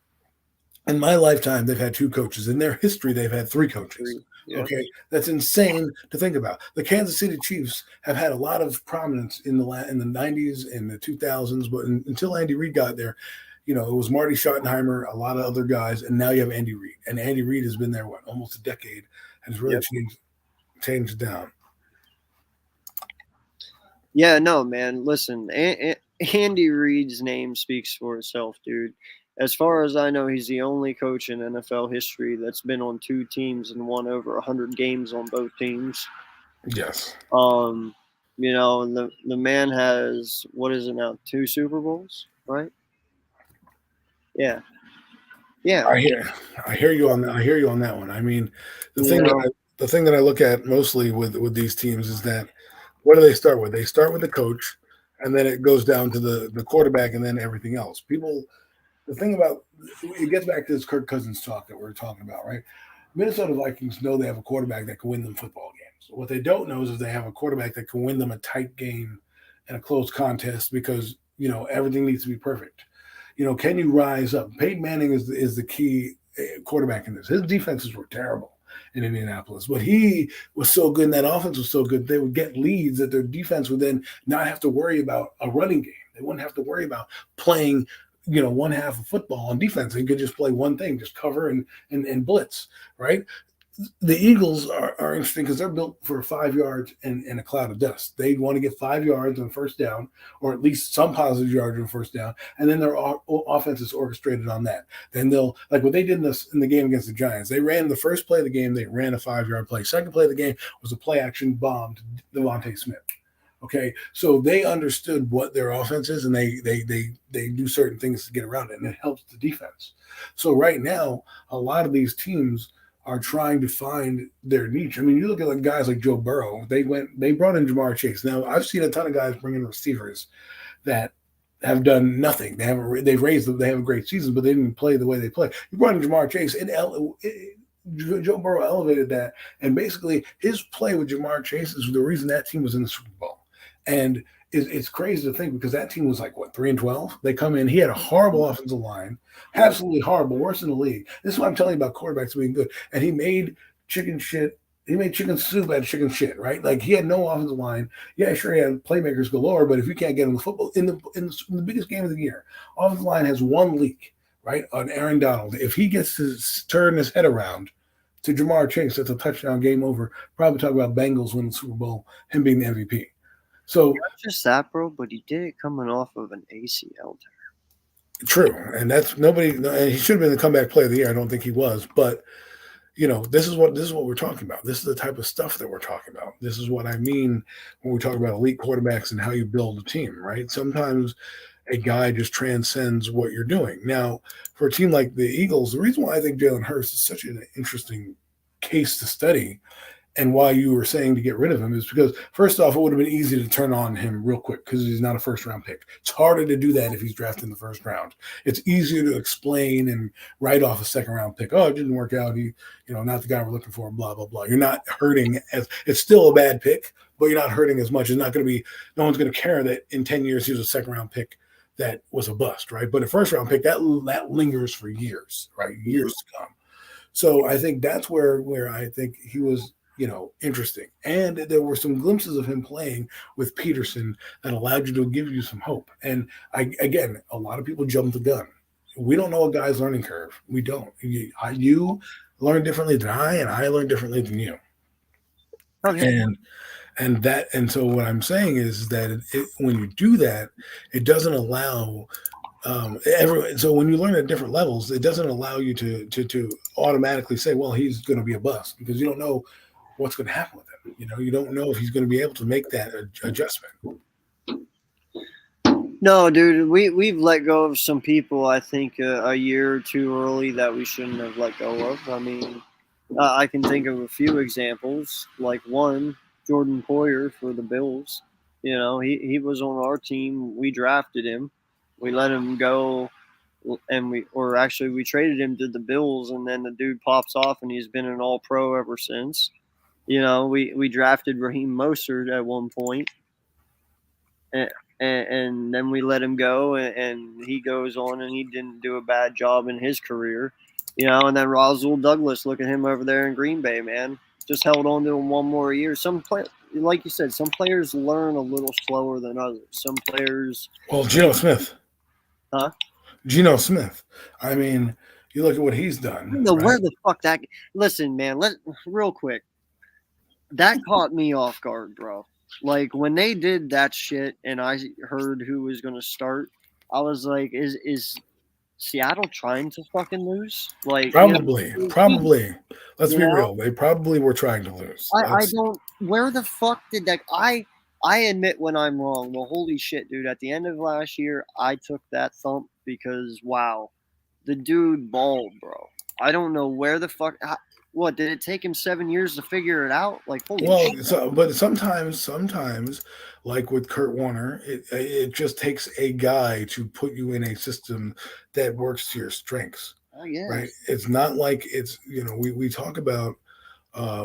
In my lifetime, they've had 2 coaches. In their history, they've had 3 coaches. Yeah. Okay, that's insane to think about. The Kansas City Chiefs have had a lot of prominence in the 90s and the 2000s, but until Andy Reid got there, it was Marty Schottenheimer, a lot of other guys, and now you have Andy Reid. And Andy Reid has been there almost a decade, and has really changed down. Yeah, no, man. Listen, Andy Reid's name speaks for itself, dude. As far as I know, he's the only coach in NFL history that's been on 2 teams and won over 100 games on both teams. Yes. The man has, what is it now, 2 Super Bowls, right? Yeah. Yeah. I hear you on that. I hear you on that one. I mean, the thing that I look at mostly with these teams is that what do they start with? They start with the coach, and then it goes down to the quarterback, and then everything else. The thing about it gets back to this Kirk Cousins talk that we're talking about, right? Minnesota Vikings know they have a quarterback that can win them football games. What they don't know is they have a quarterback that can win them a tight game and a close contest because, everything needs to be perfect. Can you rise up? Peyton Manning is the key quarterback in this. His defenses were terrible in Indianapolis, but he was so good and that offense was so good, they would get leads that their defense would then not have to worry about a running game. They wouldn't have to worry about playing one half of football on defense. They could just play one thing, just cover and blitz, right? The Eagles are interesting because they're built for 5 yards and a cloud of dust. They want to get 5 yards on first down, or at least some positive yards on first down, and then their offense is orchestrated on that. Then they'll, like what they did in the game against the Giants, they ran the first play of the game, they ran a 5-yard play. Second play of the game was a play action bomb to Devontae Smith. Okay, so they understood what their offense is, and they do certain things to get around it, and it helps the defense. So right now, a lot of these teams are trying to find their niche. I mean, you look at like guys like Joe Burrow. They brought in Jamar Chase. Now I've seen a ton of guys bring in receivers that have done nothing. They have a great season, but they didn't play the way they play. You brought in Jamar Chase. Joe Burrow elevated that, and basically his play with Jamar Chase is the reason that team was in the Super Bowl. And it's crazy to think because that team was like, what, 3-12? They come in. He had a horrible offensive line, absolutely horrible, worse in the league. This is what I'm telling you about quarterbacks being good. And he made chicken shit. He made chicken soup out of chicken shit, right? Like he had no offensive line. Yeah, sure, he had playmakers galore, but if you can't get him the football in the biggest game of the year, offensive line has one leak, right? On Aaron Donald. If he gets to turn his head around to Jamar Chase, that's a touchdown, game over. Probably talk about Bengals winning the Super Bowl, him being the MVP. So not just that, bro, but he did it coming off of an ACL tear. True, and that's nobody. And he should have been the comeback player of the year. I don't think he was, but this is what we're talking about. This is the type of stuff that we're talking about. This is what I mean when we talk about elite quarterbacks and how you build a team. Right? Sometimes a guy just transcends what you're doing. Now, for a team like the Eagles, the reason why I think Jalen Hurts is such an interesting case to study and why you were saying to get rid of him is because, first off, it would have been easy to turn on him real quick because he's not a first-round pick. It's harder to do that if he's drafted in the first round. It's easier to explain and write off a second-round pick. Oh, it didn't work out. He, not the guy we're looking for, blah, blah, blah. You're not hurting. It's still a bad pick, but you're not hurting as much. It's not going to be – no one's going to care that in 10 years he was a second-round pick that was a bust, right? But a first-round pick, that lingers for years, right? Years to come. So I think that's where I think he was – interesting. And there were some glimpses of him playing with Peterson that allowed you to give you some hope. And again, a lot of people jump the gun. We don't know a guy's learning curve. We don't. You learn differently than and I learn differently than you. Okay. And so what I'm saying is that when you do that, it doesn't allow so when you learn at different levels, it doesn't allow you to automatically say, well, he's going to be a bust because you don't know what's going to happen with him. You don't know if he's going to be able to make that adjustment. No, dude, we've let go of some people, I think, a year or two early that we shouldn't have let go of. I mean, I can think of a few examples, like one, Jordan Poyer for the Bills. He was on our team. We drafted him. We let him go, and we traded him to the Bills, and then the dude pops off, and he's been an all-pro ever since. We drafted Raheem Mostert at one point, and then we let him go, and he goes on, and he didn't do a bad job in his career, and then Rasul Douglas, look at him over there in Green Bay, man, just held on to him one more year. Like you said, some players learn a little slower than others. Some players. Well, Geno Smith. Huh? Geno Smith. I mean, you look at what he's done. Where the fuck that? Listen, man. Real quick. That caught me off guard, bro. Like when they did that shit, and I heard who was going to start, I was like, "Is Seattle trying to fucking lose?" Like probably. Let's be real. They probably were trying to lose. I don't. Where the fuck did that? I admit when I'm wrong. Well, holy shit, dude. At the end of last year, I took that thump because wow, the dude balled, bro. I don't know where the fuck. What did it take him 7 years to figure it out? Like, holy shit. But sometimes, like with Kurt Warner, it just takes a guy to put you in a system that works to your strengths. Oh yeah. Right. It's not like it's we talk about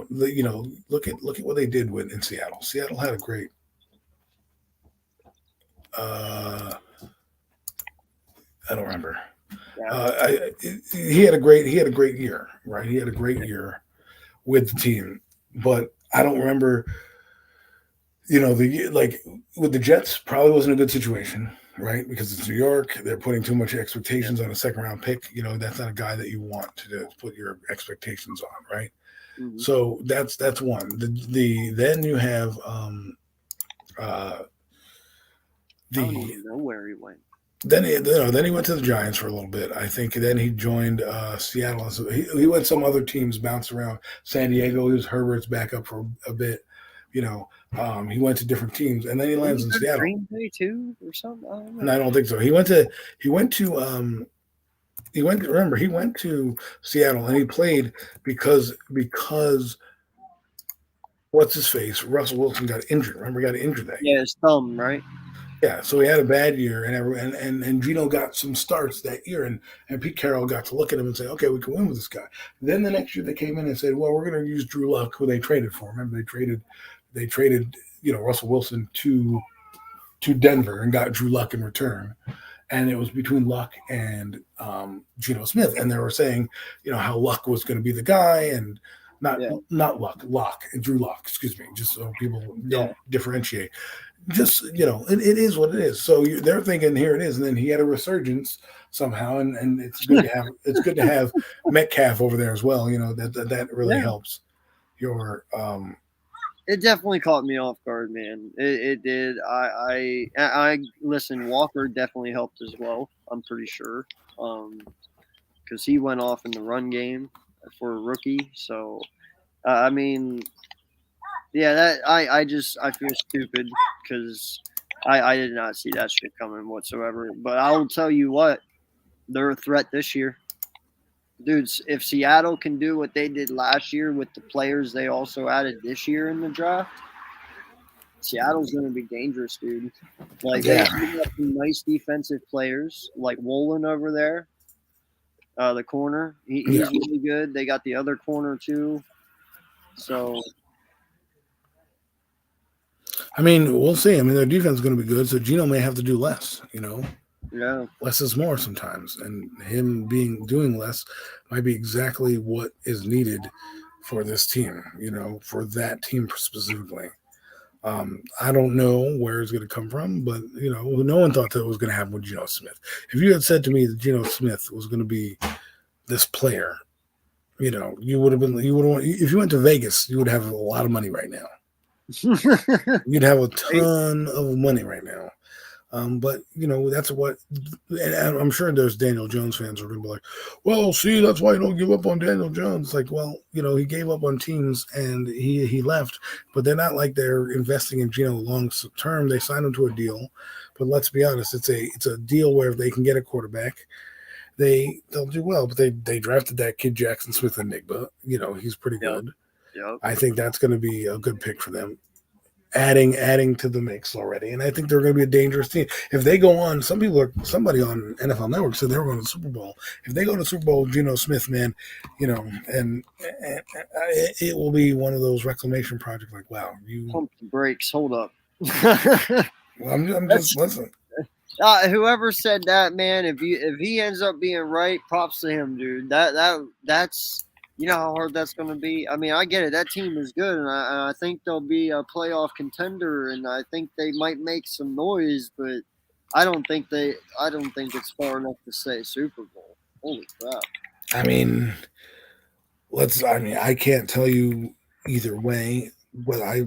look at what they did in Seattle. Seattle had a great. I don't remember. Yeah. He had a great year, right? He had a great year with the team, but I don't remember. With the Jets, probably wasn't a good situation, right? Because it's New York, they're putting too much expectations on a second-round pick. That's not a guy that you want to put your expectations on, right? Mm-hmm. So that's one. Then you have I don't even know where he went. Then he went to the Giants for a little bit. I think then he joined Seattle. So he went some other teams, bounced around. San Diego, he was Herbert's backup for a bit. He went to different teams, and then he lands in Seattle. Green Bay too, or something. No, I don't think so. He went to He went. Remember, he went to Seattle and he played because what's his face? Russell Wilson got injured. Remember, he got injured that year. Yeah, his thumb, right? Yeah, so he had a bad year, and Gino got some starts that year, and Pete Carroll got to look at him and say, okay, we can win with this guy. Then the next year they came in and said, well, we're going to use Drew Luck, who they traded for. Remember, they traded Russell Wilson to Denver and got Drew Luck in return, and it was between Luck and Geno Smith, and they were saying, how Luck was going to be the guy, and not Luck, Drew Luck, excuse me, just so people don't differentiate. Just it is what it is. So they're thinking here it is, and then he had a resurgence somehow, and it's good to have Metcalf over there as well. That really helps your. It definitely caught me off guard, man. It did. I listen. Walker definitely helped as well. I'm pretty sure, because he went off in the run game for a rookie. So, I mean. Yeah, that I feel stupid because I did not see that shit coming whatsoever. But I'll tell you what, they're a threat this year. Dudes, if Seattle can do what they did last year with the players they also added this year in the draft, Seattle's going to be dangerous, dude. They have some nice defensive players, like Wolin over there, the corner. He's really good. They got the other corner too. So... I mean, we'll see. I mean, their defense is going to be good, so Gino may have to do less, Yeah. Less is more sometimes, and him doing less might be exactly what is needed for this team, for that team specifically. I don't know where it's going to come from, but, no one thought that was going to happen with Geno Smith. If you had said to me that Geno Smith was going to be this player, you would have if you went to Vegas, you would have a lot of money right now. You'd have a ton of money right now. But that's what, and I'm sure there's Daniel Jones fans who are going to be like, well, see, that's why you don't give up on Daniel Jones. Like, well, he gave up on teams and he left, but they're not like they're investing in Geno long term. They signed him to a deal, but let's be honest, it's a deal where if they can get a quarterback, they'll do well. But they drafted that kid Jackson Smith Enigma. He's pretty good. Yep. I think that's going to be a good pick for them. Adding to the mix already, and I think they're going to be a dangerous team if they go on. Somebody on NFL Network said they were going to the Super Bowl. If they go to the Super Bowl, Geno Smith, man, and it will be one of those reclamation projects. Like, wow, you pump the brakes. Hold up. Well, I'm just listen. Whoever said that, man, if he ends up being right, props to him, dude. That's. You know how hard that's going to be? I mean, I get it. That team is good, and I think they'll be a playoff contender, and I think they might make some noise, but I don't think it's far enough to say Super Bowl. Holy crap. I mean, I can't tell you either way, but I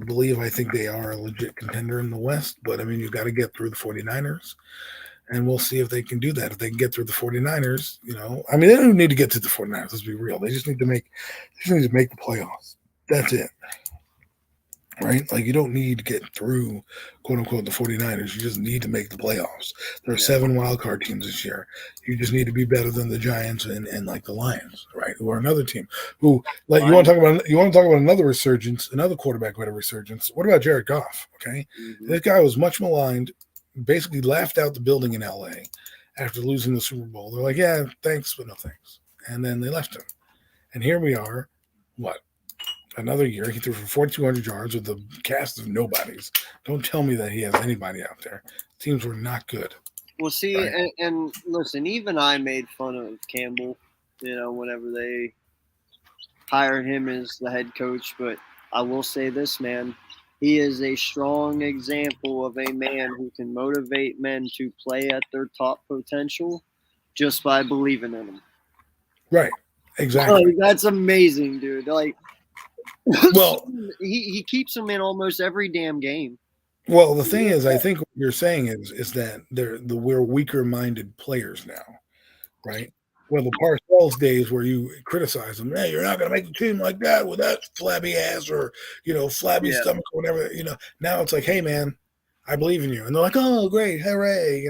think they are a legit contender in the West, but I mean, you've got to get through the 49ers. And we'll see if they can do that. If they can get through the 49ers, I mean, they don't need to get to the 49ers. Let's be real. They just need to make the playoffs. That's it. Right? Like, you don't need to get through, quote unquote, the 49ers. You just need to make the playoffs. There are 7 wild card teams this year. You just need to be better than the Giants and like the Lions, right? Who are another team who, like, you want to talk about another resurgence, another quarterback who had a resurgence. What about Jared Goff? Okay. Mm-hmm. This guy was much maligned. Basically laughed out the building in LA after losing the Super Bowl. They're like, yeah, thanks, but no thanks. And then they left him. And here we are, another year. He threw for 4,200 yards with a cast of nobodies. Don't tell me that he has anybody out there. Teams were not good. Well, see, right? and listen, even I made fun of Campbell, whenever they hired him as the head coach. But I will say this, man. He is a strong example of a man who can motivate men to play at their top potential just by believing in them. Right. Exactly. Like, that's amazing, dude. Like, well, he keeps them in almost every damn game. Well, the thing is, I think what you're saying is that we're weaker-minded players now, right? Well, the Parcells days where you criticize them, hey, you're not going to make a team like that with that flabby ass or, flabby stomach or whatever, now it's like, hey, man, I believe in you. And they're like, oh, great, hooray,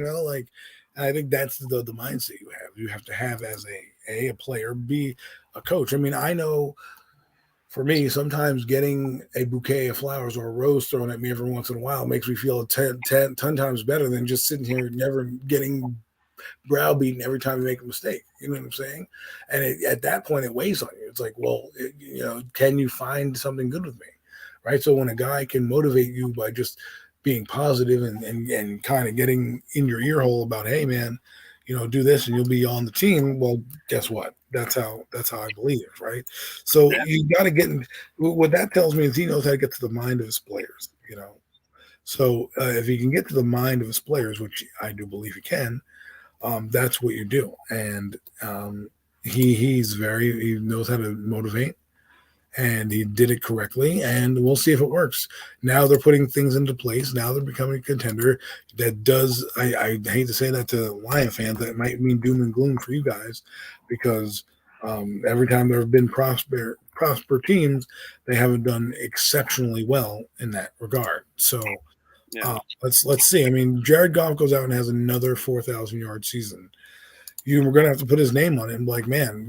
And I think that's the mindset you have. You have to have as a player, B, a coach. I mean, I know for me, sometimes getting a bouquet of flowers or a rose thrown at me every once in a while makes me feel 10 times better than just sitting here never getting browbeaten every time you make a mistake. You know what I'm saying? And at that point, it weighs on you. It's like, well, can you find something good with me? Right. So when a guy can motivate you by just being positive and kind of getting in your ear hole about, hey, man, do this and you'll be on the team. Well, guess what? That's how I believe it, right? So you got to get in. What that tells me is he knows how to get to the mind of his players, So if he can get to the mind of his players, which I do believe he can, that's what you do. And he knows how to motivate, and he did it correctly, and we'll see if it works. Now they're putting things into place. Now they're becoming a contender. That does, I hate to say that to Lion fans, that might mean doom and gloom for you guys, because every time there have been prosper teams, they haven't done exceptionally well in that regard. So let's see. I mean, Jared Goff goes out and has another 4,000-yard season. You were going to have to put his name on it and be like, man,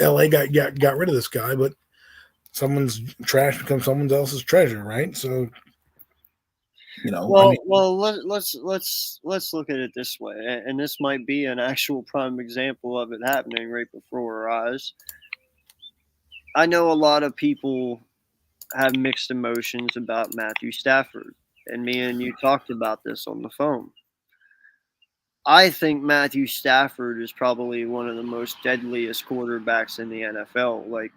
LA got rid of this guy, but someone's trash becomes someone else's treasure, right? So, let's look at it this way, and this might be an actual prime example of it happening right before our eyes. I know a lot of people have mixed emotions about Matthew Stafford, and me and you talked about this on the phone. I think Matthew Stafford is probably one of the most deadliest quarterbacks in the NFL. Like,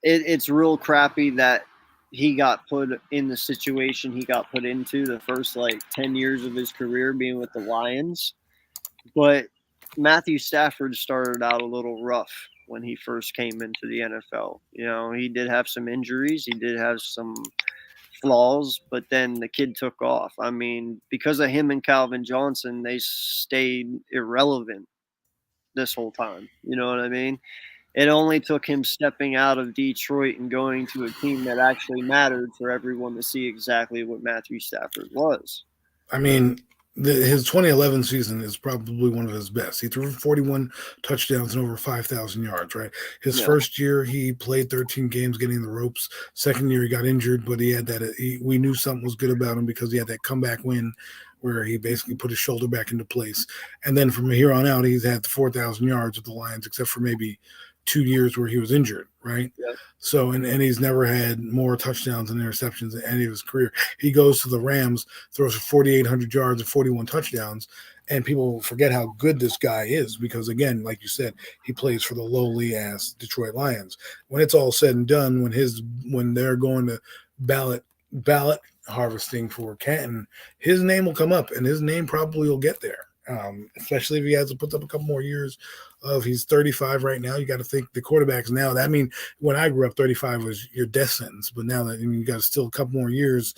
it's real crappy that he got put in the situation he got put into the first 10 years of his career being with the Lions. But Matthew Stafford started out a little rough when he first came into the NFL. He did have some injuries. He did have some flaws, but then the kid took off. I mean, because of him and Calvin Johnson, they stayed irrelevant this whole time. You know what I mean? It only took him stepping out of Detroit and going to a team that actually mattered for everyone to see exactly what Matthew Stafford was. I mean, his 2011 season is probably one of his best. He threw 41 touchdowns and over 5,000 yards, right? His first year, he played 13 games getting the ropes. Second year, he got injured, but he had that. We knew something was good about him because he had that comeback win where he basically put his shoulder back into place. And then from here on out, he's had 4,000 yards with the Lions, except for maybe 2 years where he was injured, right? Yep. So, and he's never had more touchdowns and interceptions in any of his career. He goes to the Rams, throws for 4,800 yards and 41 touchdowns, and people forget how good this guy is because, again, like you said, he plays for the lowly-ass Detroit Lions. When it's all said and done, when they're going to ballot harvesting for Canton, his name will come up, and his name probably will get there. Especially if he has to put up a couple more years he's 35 right now. You got to think the quarterbacks now. I mean, when I grew up, 35 was your death sentence, but now that you got still a couple more years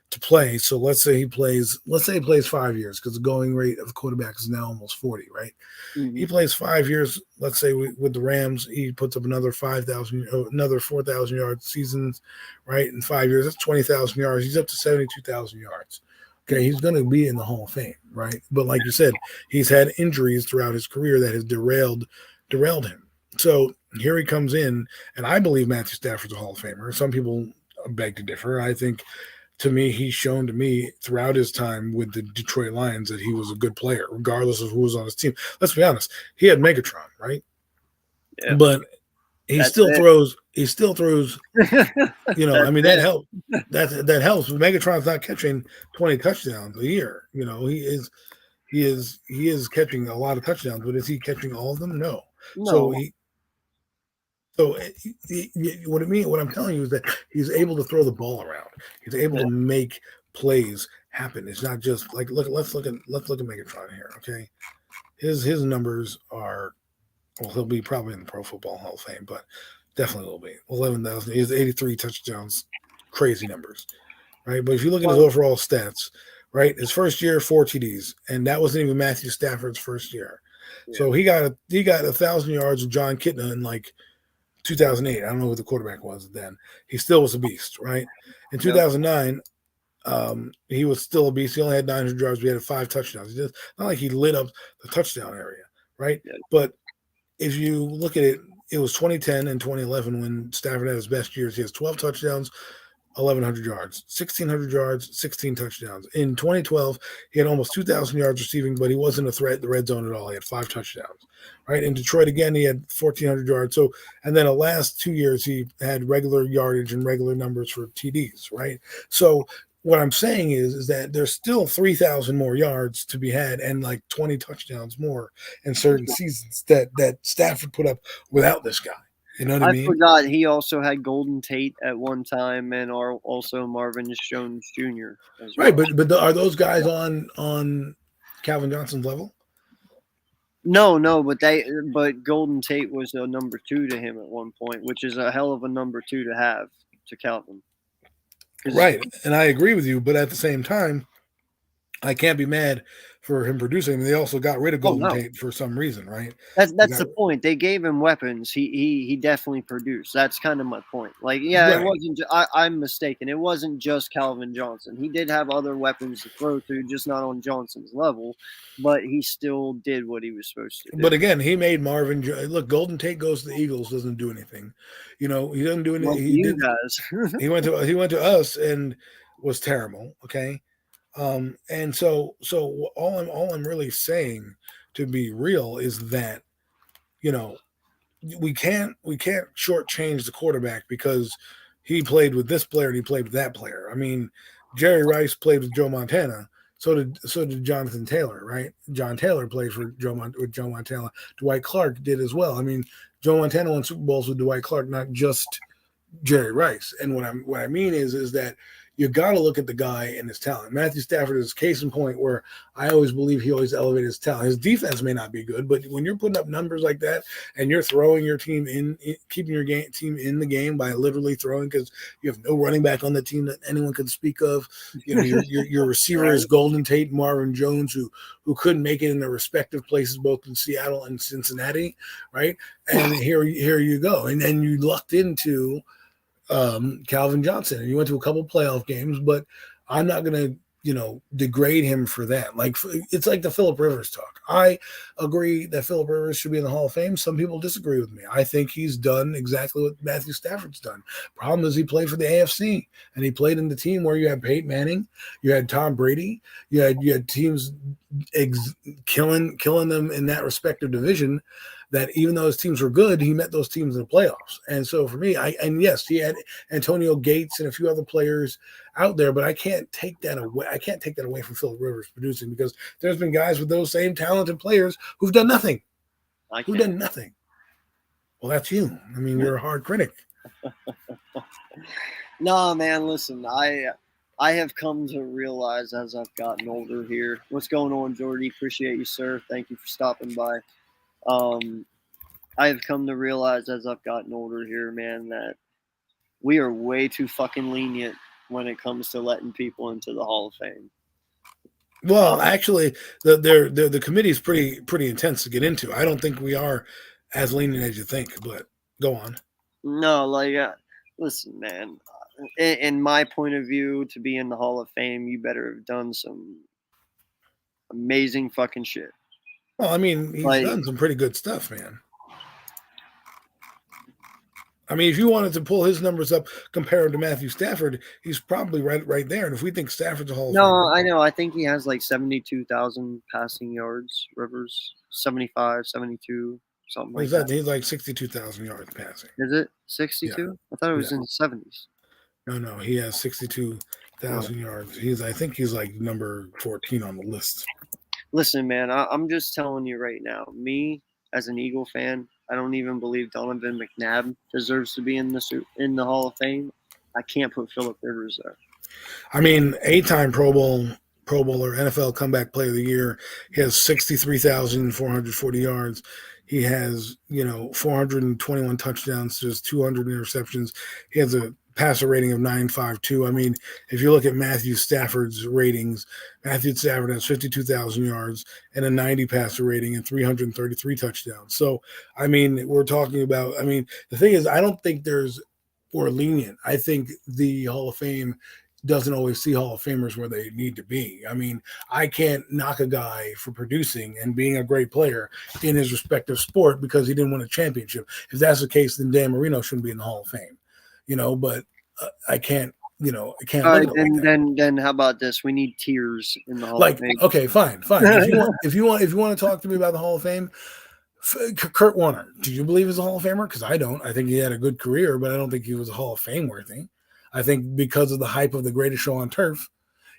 to play. So let's say he plays 5 years because the going rate of quarterbacks is now almost 40, right? Mm-hmm. He plays 5 years. Let's say with the Rams, he puts up another 4,000 yard seasons, right? In 5 years, that's 20,000 yards. He's up to 72,000 yards. Okay, he's going to be in the Hall of Fame, right? But like you said, he's had injuries throughout his career that has derailed him. So here he comes in, and I believe Matthew Stafford's a Hall of Famer. Some people beg to differ. I think, to me, he's shown to me throughout his time with the Detroit Lions that he was a good player, regardless of who was on his team. Let's be honest. He had Megatron, right? Yeah. But he still throws. I mean, that helps. That helps. Megatron's not catching 20 touchdowns a year. He is catching a lot of touchdowns, but is he catching all of them? No. So what I'm telling you is that he's able to throw the ball around. He's able to make plays happen. It's not just like let's look at Megatron here. Okay, his numbers are. Well, he'll be probably in the Pro Football Hall of Fame, but definitely will be 11,000. He has 83 touchdowns, crazy numbers, right? But if you look at his overall stats, right, his first year 4 TDs, and that wasn't even Matthew Stafford's first year. Yeah. So he got 1,000 yards with John Kitna in 2008. I don't know who the quarterback was then. He still was a beast, right? In 2009, He was still a beast. He only had 900 yards. We had 5 touchdowns. It's not like he lit up the touchdown area, right? Yeah. But if you look at it, it was 2010 and 2011 when Stafford had his best years. He has 12 touchdowns, 1,100 yards, 1,600 yards, 16 touchdowns. In 2012, he had almost 2,000 yards receiving, but he wasn't a threat in the red zone at all. He had 5 touchdowns, right? In Detroit, again, he had 1,400 yards. So, and then the last 2 years, he had regular yardage and regular numbers for TDs, right? So, what I'm saying is that there's still 3,000 more yards to be had and like 20 touchdowns more in certain seasons that Stafford put up without this guy. You know what I mean? forgot he also had Golden Tate at one time and also Marvin Jones Jr. as well. Right, but are those guys on Calvin Johnson's level? No, but Golden Tate was a number 2 to him at one point, which is a hell of a number 2 to have to Calvin. Right, and I agree with you, but at the same time, I can't be mad for him producing. I mean, they also got rid of Golden Tate for some reason, right? That's the point. They gave him weapons. He definitely produced. That's kind of my point. Like, yeah, Right. it wasn't. I'm mistaken. It wasn't just Calvin Johnson. He did have other weapons to throw to, just not on Johnson's level. But he still did what he was supposed to do. But again, he made Marvin. Look, Golden Tate goes to the Eagles, doesn't do anything. You know, he doesn't do anything. Well, He you did. guys. He went to us and was terrible. Okay. And so all I'm really saying, to be real, is that, you know, we can't shortchange the quarterback because he played with this player and he played with that player. I mean, Jerry Rice played with Joe Montana. So did Jonathan Taylor, right? John Taylor played with Joe Montana. Dwight Clark did as well. I mean, Joe Montana won Super Bowls with Dwight Clark, not just Jerry Rice. And what I mean is that you got to look at the guy and his talent. Matthew Stafford is case in point where I always believe he always elevated his talent. His defense may not be good, but when you're putting up numbers like that and you're throwing your team keeping your team in the game by literally throwing, because you have no running back on the team that anyone can speak of. You know, your receiver is Golden Tate and Marvin Jones, who couldn't make it in their respective places, both in Seattle and Cincinnati, right? And here you go. And then you lucked into Calvin Johnson, and you went to a couple playoff games, but I'm not going to, degrade him for that. Like, it's like the Phillip Rivers talk. I agree that Phillip Rivers should be in the Hall of Fame. Some people disagree with me. I think he's done exactly what Matthew Stafford's done. Problem is, he played for the AFC, and he played in the team where you had Peyton Manning, you had Tom Brady, you had teams killing them in that respective division. That even though his teams were good, he met those teams in the playoffs. And so for me, yes, he had Antonio Gates and a few other players out there, but I can't take that away. I can't take that away from Phillip Rivers producing, because there's been guys with those same talented players who've done nothing. Who've done nothing. Well, that's you. I mean, you're a hard critic. No, man, listen, I have come to realize as I've gotten older here. What's going on, Jordy? Appreciate you, sir. Thank you for stopping by. I have come to realize as I've gotten older here, man, that we are way too fucking lenient when it comes to letting people into the Hall of Fame. Well, actually, the committee is pretty intense to get into. I don't think we are as lenient as you think, but go on. No, like, listen, man, in my point of view, to be in the Hall of Fame, you better have done some amazing fucking shit. Well, I mean, he's done some pretty good stuff, man. I mean, if you wanted to pull his numbers up compared to Matthew Stafford, he's probably right there. And if we think Stafford's a Hall of Famer. No, I know. I think he has like 72,000 passing yards, Rivers. 75, 72, something like that. He's like 62,000 yards passing. Is it 62? Yeah. I thought it was in the 70s. No, he has 62,000 yards. I think he's like number 14 on the list. Listen, man, I'm just telling you right now, me as an Eagle fan, I don't even believe Donovan McNabb deserves to be in the Hall of Fame. I can't put Phillip Rivers there. I mean, 8-time Pro Bowler, NFL Comeback Player of the Year. He has 63,440 yards. He has, 421 touchdowns, just 200 interceptions. He has a passer rating of 9.52. I mean, if you look at Matthew Stafford's ratings, Matthew Stafford has 52,000 yards and a 90 passer rating and 333 touchdowns. So, I mean, we're talking about, the thing is, I don't think we're lenient. I think the Hall of Fame doesn't always see Hall of Famers where they need to be. I mean, I can't knock a guy for producing and being a great player in his respective sport because he didn't win a championship. If that's the case, then Dan Marino shouldn't be in the Hall of Fame, but I can't, I can't All look right, at it like that. then how about this? We need tiers in the Hall Like, of Fame. okay, fine. If you want to talk to me about the Hall of Fame, Kurt Warner, do you believe he's a Hall of Famer? Because I don't. I think he had a good career, but I don't think he was a Hall of Fame worthy. I think because of the hype of the greatest show on turf,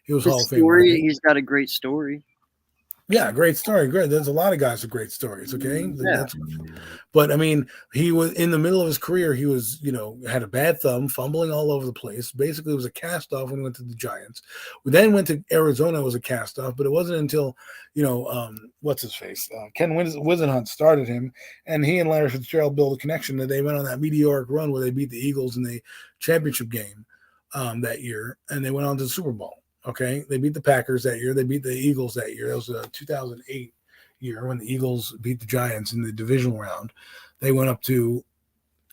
he was Hall of Fame worthy. He's got a great story. Yeah, great story. Great. There's a lot of guys with great stories. Okay. Yeah. But I mean, he was in the middle of his career. He was, had a bad thumb, fumbling all over the place. Basically, was a cast off when he went to the Giants. We then went to Arizona, was a cast off, but it wasn't until, what's his face? Ken Wisenhunt started him, and he and Larry Fitzgerald built a connection that they went on that meteoric run where they beat the Eagles in the championship game that year, and they went on to the Super Bowl. Okay, they beat the Packers that year. They beat the Eagles that year. It was a 2008 year when the Eagles beat the Giants in the divisional round. They went up to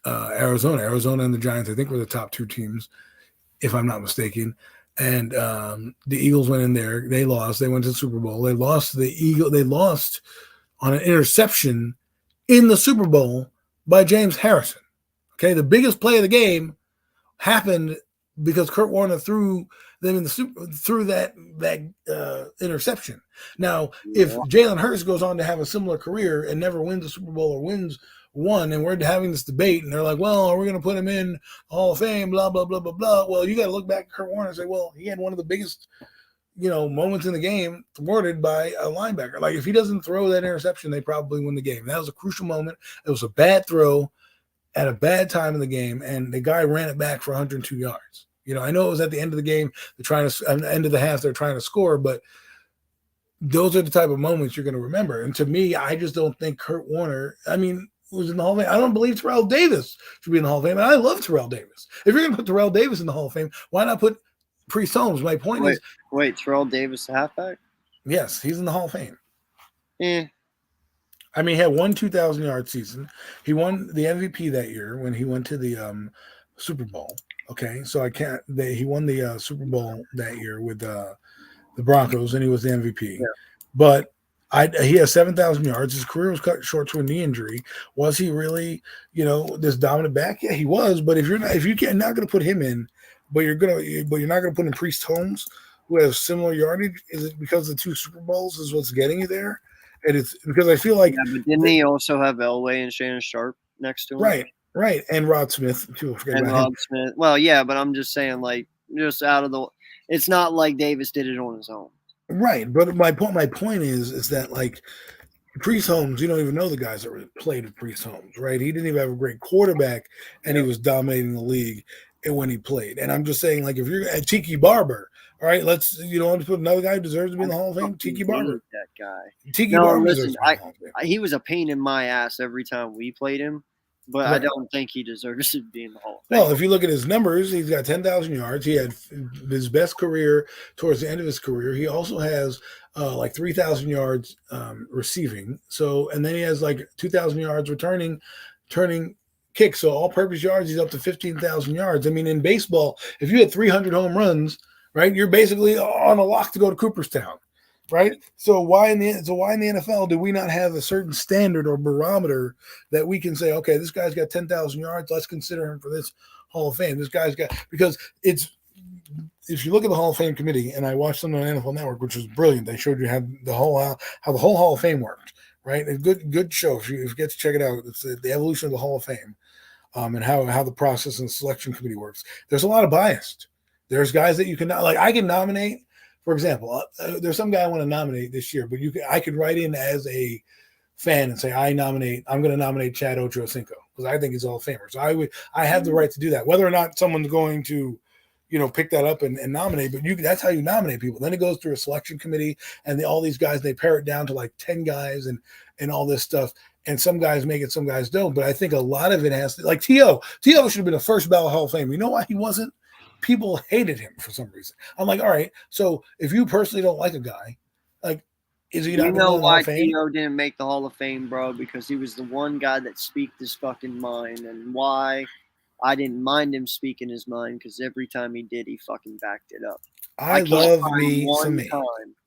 Arizona. Arizona and the Giants, I think, were the top two teams, if I'm not mistaken. And the Eagles went in there. They lost. They went to the Super Bowl. They lost to the Eagles. They lost on an interception in the Super Bowl by James Harrison. Okay, the biggest play of the game happened because Kurt Warner threw them in through that interception. Now, if Jalen Hurts goes on to have a similar career and never wins a Super Bowl or wins one, and we're having this debate, and they're like, well, are we going to put him in Hall of Fame, blah, blah, blah, blah, blah. Well, you got to look back at Kurt Warner and say, well, he had one of the biggest, moments in the game thwarted by a linebacker. Like, if he doesn't throw that interception, they probably win the game. That was a crucial moment. It was a bad throw at a bad time in the game, and the guy ran it back for 102 yards. I know it was at the end of the game. At the end of the half, they're trying to score, but those are the type of moments you're going to remember. And to me, I just don't think Kurt Warner, was in the Hall of Fame. I don't believe Terrell Davis should be in the Hall of Fame. And I love Terrell Davis. If you're going to put Terrell Davis in the Hall of Fame, why not put Priest Holmes? My point is. Wait, Terrell Davis, the halfback? Yes, he's in the Hall of Fame. Yeah. He had one 2,000-yard season. He won the MVP that year when he went to the Super Bowl. Okay, so he won the Super Bowl that year with the Broncos, and he was the MVP. Yeah. But he has 7,000 yards. His career was cut short to a knee injury. Was he really, this dominant back? Yeah, he was. But if you're not going to put him in, but you're not going to put in Priest Holmes, who has similar yardage, is it because the two Super Bowls is what's getting you there? And it's because I feel like. Yeah, but didn't he also have Elway and Shannon Sharp next to him? Right, and Rod Smith. Smith. Well, yeah, but I'm just saying, just out of the. It's not like Davis did it on his own. Right, but my point is that Priest Holmes, you don't even know the guys that played with Priest Holmes, right? He didn't even have a great quarterback, and he was dominating the league when he played. And I'm just saying, if you're at Tiki Barber, all right, let's put another guy who deserves to be in the Hall of Fame. Tiki Barber, that guy. Tiki Barber. Listen, he was a pain in my ass every time we played him. But right. I don't think he deserves to be in the Hall of Fame. Well, if you look at his numbers, he's got 10,000 yards. He had his best career towards the end of his career. He also has 3,000 yards receiving. So, and then he has 2,000 yards turning kicks. So all-purpose yards, he's up to 15,000 yards. In baseball, if you had 300 home runs, right, you're basically on a lock to go to Cooperstown. Right. So why in the NFL do we not have a certain standard or barometer that we can say, okay, this guy's got 10,000 yards. Let's consider him for this Hall of Fame. This guy's got, because if you look at the Hall of Fame committee, and I watched them on NFL Network, which was brilliant. They showed you how the whole Hall of Fame worked. Right. A good show. If you get to check it out, it's the evolution of the Hall of Fame, and how the process and selection committee works. There's a lot of bias. There's guys that you can I can nominate. For example, there's some guy I want to nominate this year, but I could write in as a fan and say I'm going to nominate Chad Ochocinco because I think he's Hall of Famer. So I have the right to do that. Whether or not someone's going to, pick that up and nominate, but that's how you nominate people. Then it goes through a selection committee, and all these guys, they pare it down to 10 guys and all this stuff. And some guys make it, some guys don't. But I think a lot of it has to, T.O. should have been a first ballot Hall of Fame. You know why he wasn't? People hated him for some reason. I'm like, all right, so if you personally don't like a guy, is he not going to the Hall of Fame? T.O. didn't make the Hall of Fame, bro? Because he was the one guy that speak his fucking mind. And why I didn't mind him speaking his mind because every time he did, he fucking backed it up. I can't love find me one some me. time.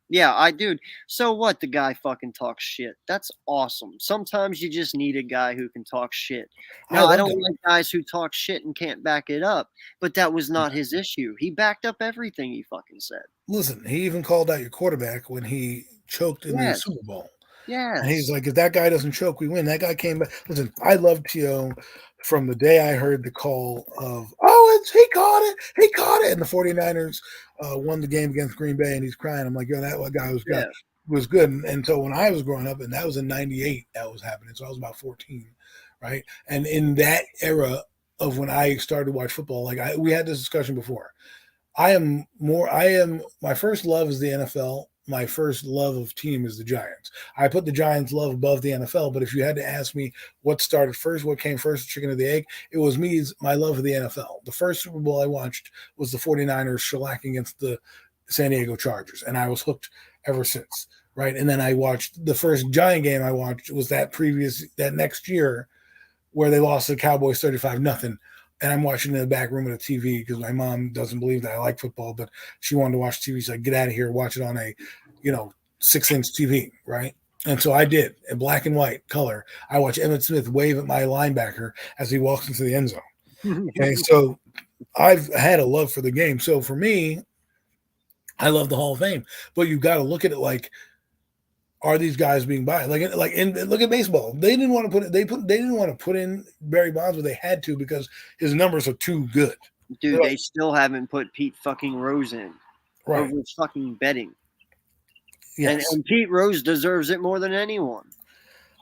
Yeah, I dude. So what? The guy fucking talks shit. That's awesome. Sometimes you just need a guy who can talk shit. Now, I love don't that. like guys who talk shit and can't back it up, but that was not his issue. He backed up everything he fucking said. Listen, he even called out your quarterback when he choked in the Yes. Super Bowl. Yes. And he's like, if that guy doesn't choke, we win. That guy came back. Listen, I love T.O. from the day I heard the call of, he caught it. He caught it. And the 49ers won the game against Green Bay, and he's crying. I'm like, yo, that guy Yeah. was good. And so when I was growing up, and that was in 98, that was happening. So I was about 14, right? And in that era of when I started to watch football, like we had this discussion before. My first love is the NFL. My first love of team is the Giants. I put the Giants love above the NFL, but if you had to ask me what started first, what came first, the chicken or the egg, it was my love of the NFL. The first Super Bowl I watched was the 49ers shellacking against the San Diego Chargers, and I was hooked ever since, right? And then I watched the first Giant game I watched was that next year where they lost to the Cowboys 35-0. And I'm watching in the back room of the TV because my mom doesn't believe that I like football, but she wanted to watch TV. She's like, get out of here, watch it on a, 6-inch TV, right? And so I did, in black and white color. I watched Emmitt Smith wave at my linebacker as he walks into the end zone. Okay, so I've had a love for the game. So for me, I love the Hall of Fame, but you've got to look at it like, are these guys being biased? Look at baseball. They didn't want to put in Barry Bonds, but they had to because his numbers are too good. Dude, they still haven't put Pete fucking Rose in. Right. Over fucking betting. Yes. And Pete Rose deserves it more than anyone.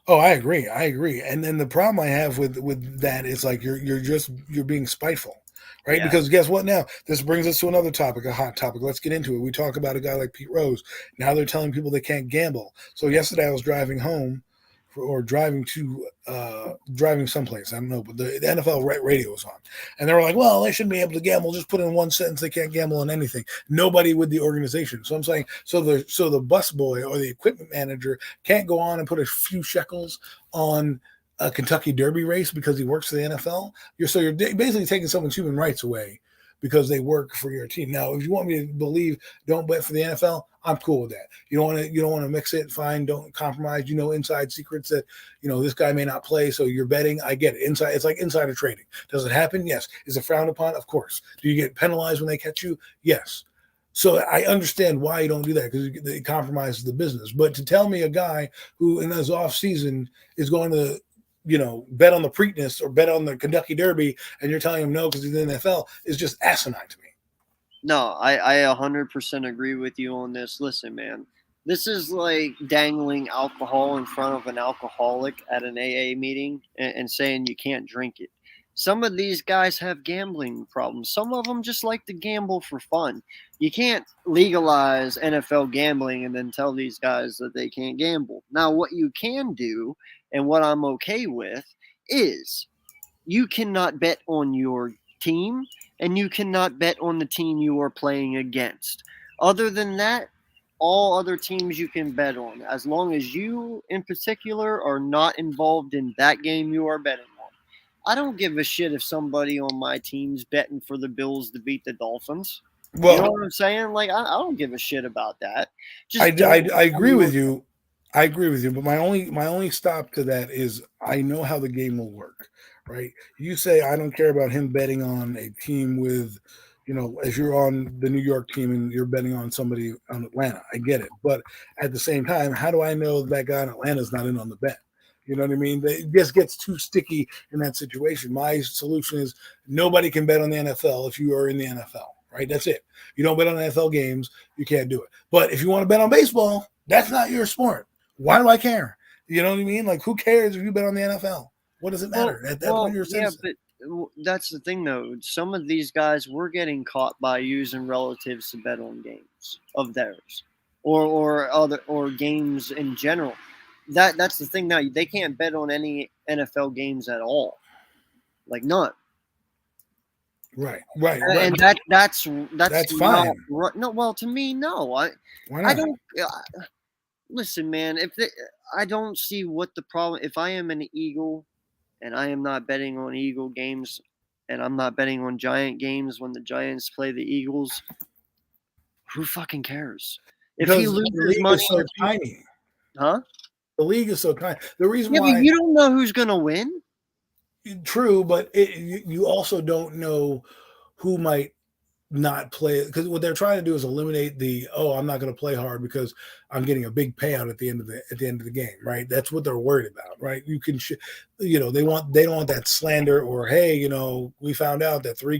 Oh, I agree. And then the problem I have with that is like you're being spiteful. Right? Yeah. Because guess what now? This brings us to another topic, a hot topic. Let's get into it. We talk about a guy like Pete Rose. Now they're telling people they can't gamble. So yesterday I was driving home driving someplace. I don't know, but the NFL radio was on. And they were like, well, they shouldn't be able to gamble. Just put in one sentence. They can't gamble on anything. Nobody with the organization. So I'm saying, so the bus boy or the equipment manager can't go on and put a few shekels on a Kentucky Derby race because he works for the NFL. You're basically taking someone's human rights away because they work for your team. Now, if you want me to believe don't bet for the NFL, I'm cool with that. You don't want to mix it, fine, don't compromise. Inside secrets that this guy may not play, so you're betting. I get it. It's like insider trading. Does it happen? Yes. Is it frowned upon? Of course. Do you get penalized when they catch you? Yes. So I understand why you don't do that because it compromises the business. But to tell me a guy who in his off season is going to bet on the Preakness or bet on the Kentucky Derby, and you're telling him no because he's in the NFL is just asinine to me. No, I 100% agree with you on this. Listen, man, this is like dangling alcohol in front of an alcoholic at an AA meeting and saying you can't drink it. Some of these guys have gambling problems. Some of them just like to gamble for fun. You can't legalize NFL gambling and then tell these guys that they can't gamble. Now, what you can do, and what I'm okay with, is you cannot bet on your team and you cannot bet on the team you are playing against. Other than that, all other teams you can bet on, as long as you in particular are not involved in that game you are betting on. I don't give a shit if somebody on my team's betting for the Bills to beat the Dolphins. Well, you know what I'm saying? Like, I don't give a shit about that. I agree with you. I agree with you, but my only stop to that is I know how the game will work, right? You say I don't care about him betting on a team with, if you're on the New York team and you're betting on somebody on Atlanta, I get it. But at the same time, how do I know that guy in Atlanta is not in on the bet? You know what I mean? It just gets too sticky in that situation. My solution is nobody can bet on the NFL if you are in the NFL, right? That's it. You don't bet on NFL games, you can't do it. But if you want to bet on baseball, that's not your sport. Why do I care? You know what I mean? Like, who cares if you bet on the NFL? What does it matter? At that point, you're a citizen. But that's the thing, though. Some of these guys were getting caught by using relatives to bet on games of theirs, or games in general. That's the thing. Now they can't bet on any NFL games at all, like none. Right. And that's fine. No, well, to me, no. Why not? I don't. Listen, man. I don't see what the problem. If I am an Eagle, and I am not betting on Eagle games, and I'm not betting on Giant games when the Giants play the Eagles, who fucking cares? If he Because the loses league money, is so tiny. huh? The league is so tiny. The reason Yeah, why but you don't know who's gonna win. true, but you also don't know who might not play, because what they're trying to do is eliminate I'm not going to play hard because I'm getting a big payout at the end of the game, right? That's what they're worried about, right? You can they don't want that slander, or hey, we found out that three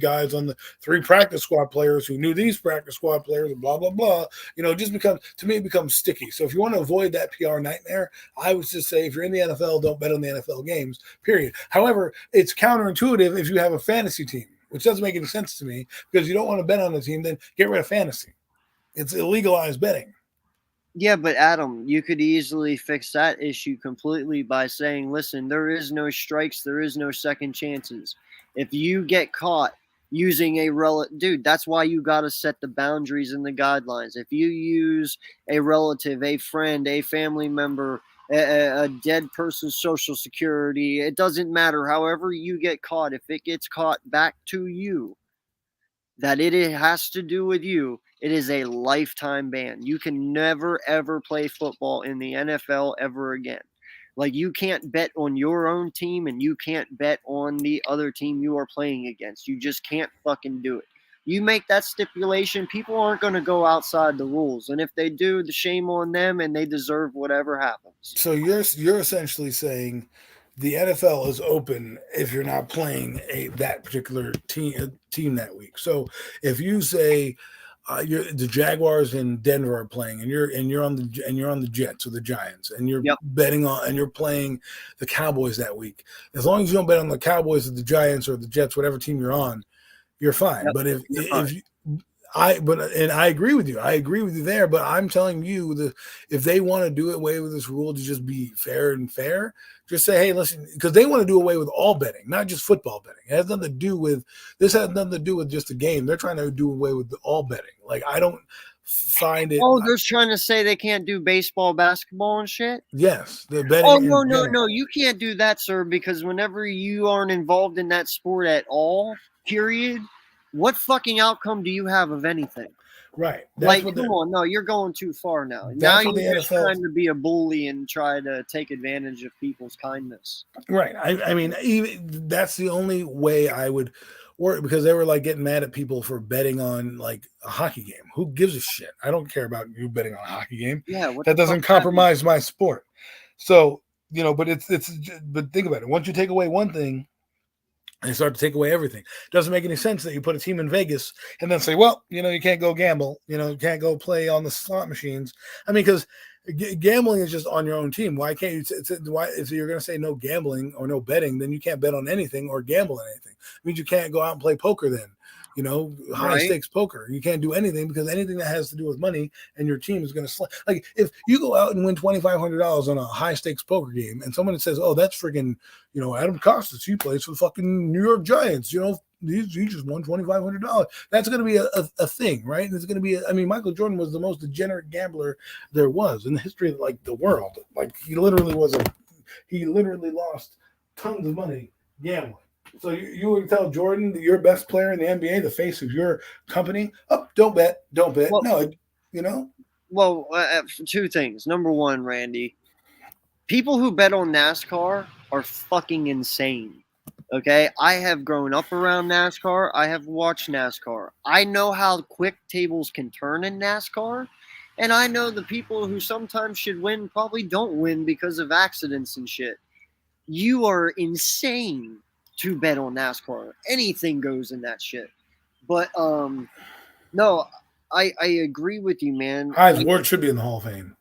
practice squad players who knew these practice squad players and blah blah blah, it becomes sticky. So if you want to avoid that PR nightmare, I would just say if you're in the NFL, don't bet on the NFL games, period. However, it's counterintuitive if you have a fantasy team, which doesn't make any sense to me, because you don't want to bet on the team, then get rid of fantasy. It's illegalized betting. Yeah, but Adam, you could easily fix that issue completely by saying, listen, there is no strikes, there is no second chances. If you get caught using dude, that's why you got to set the boundaries and the guidelines. If you use a relative, a friend, a family member, a dead person's social security, it doesn't matter. However you get caught, if it gets caught back to you, that it has to do with you, it is a lifetime ban. You can never, ever play football in the NFL ever again. Like, you can't bet on your own team, and you can't bet on the other team you are playing against. You just can't fucking do it. You make that stipulation, people aren't going to go outside the rules. And if they do, the shame on them, and they deserve whatever happens. So you're essentially saying the NFL is open if you're not playing that particular team that week. So if you say the Jaguars in Denver are playing, and you're on the Jets or the Giants, and you're betting on, and you're playing the Cowboys that week, as long as you don't bet on the Cowboys or the Giants or the Jets, whatever team you're on, you're fine. But I agree with you. I agree with you there. But I'm telling you, if they want to do away with this rule to just be fair, just say, hey, listen, because they want to do away with all betting, not just football betting. It has nothing to do with just the game. They're trying to do away with all betting. Like, I don't find it. Oh, they're trying to say they can't do baseball, basketball, and shit? Yes, they're betting. Oh, no, you can't do that, sir, because whenever you aren't involved in that sport at all, period, what fucking outcome do you have of anything? Right. Come on. No, you're going too far now. Now you're just trying to be a bully and try to take advantage of people's kindness. Right. I mean, even that's the only way I would work, because they were like getting mad at people for betting on like a hockey game. Who gives a shit? I don't care about you betting on a hockey game. Yeah. That doesn't compromise my sport. So, but but think about it. Once you take away one thing, they start to take away everything. It doesn't make any sense that you put a team in Vegas and then say, well, you can't go gamble. You can't go play on the slot machines. I mean, because gambling is just on your own team. Why can't you? If you're going to say no gambling or no betting, then you can't bet on anything or gamble on anything. It means you can't go out and play poker then. High stakes poker. You can't do anything, because anything that has to do with money and your team is going to like, if you go out and win $2,500 on a high stakes poker game, and someone says, "Oh, that's freaking, Adam Costas, he plays for the fucking New York Giants. He just won $2,500." That's going to be a thing, right? It's going to be. Michael Jordan was the most degenerate gambler there was in the history of the world. Like, he literally lost tons of money gambling. So you would tell Jordan, your best player in the NBA, the face of your company, don't bet. Well, no, Well, two things. Number one, Randy, people who bet on NASCAR are fucking insane. Okay? I have grown up around NASCAR. I have watched NASCAR. I know how quick tables can turn in NASCAR. And I know the people who sometimes should win probably don't win because of accidents and shit. You are insane to bet on NASCAR. Anything goes in that shit. But no, I agree with you, man. Hines Ward should be in the Hall of Fame.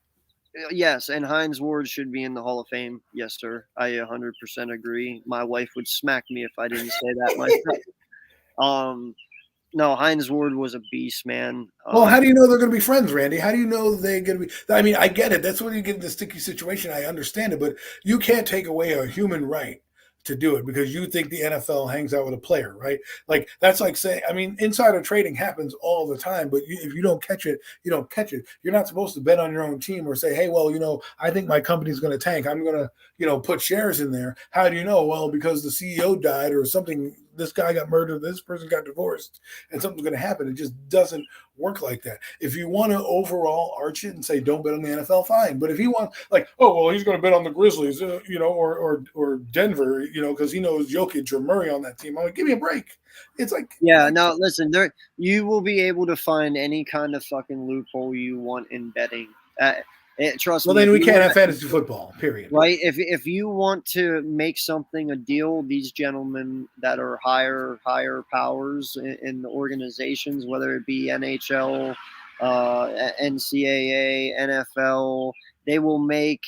Yes, and Hines Ward should be in the Hall of Fame. Yes, sir. I 100% agree. My wife would smack me if I didn't say that myself. No, Hines Ward was a beast, man. Well, how do you know they're going to be friends, Randy? How do you know they're going to be? I mean, I get it. That's when you get in the sticky situation. I understand it, but you can't take away a human right to do it because you think the NFL hangs out with a player, right? Like, that's like saying, insider trading happens all the time, but if you don't catch it, you don't catch it. You're not supposed to bet on your own team or say, hey, well, I think my company's going to tank. I'm going to, put shares in there. How do you know? Well, because the CEO died or something this guy got murdered, this person got divorced, and something's going to happen. It just doesn't work like that. If you want to overall arch it and say don't bet on the NFL, fine. But if you want, like, oh well, he's going to bet on the Grizzlies, or Denver, because he knows Jokic or Murray on that team, I'm like, give me a break. It's like, yeah, no, listen, you will be able to find any kind of fucking loophole you want in betting. Trust me. Well, then we can't have fantasy football, period. Right? If you want to make something a deal, these gentlemen that are higher powers in the organizations, whether it be NHL, NCAA, NFL, they will make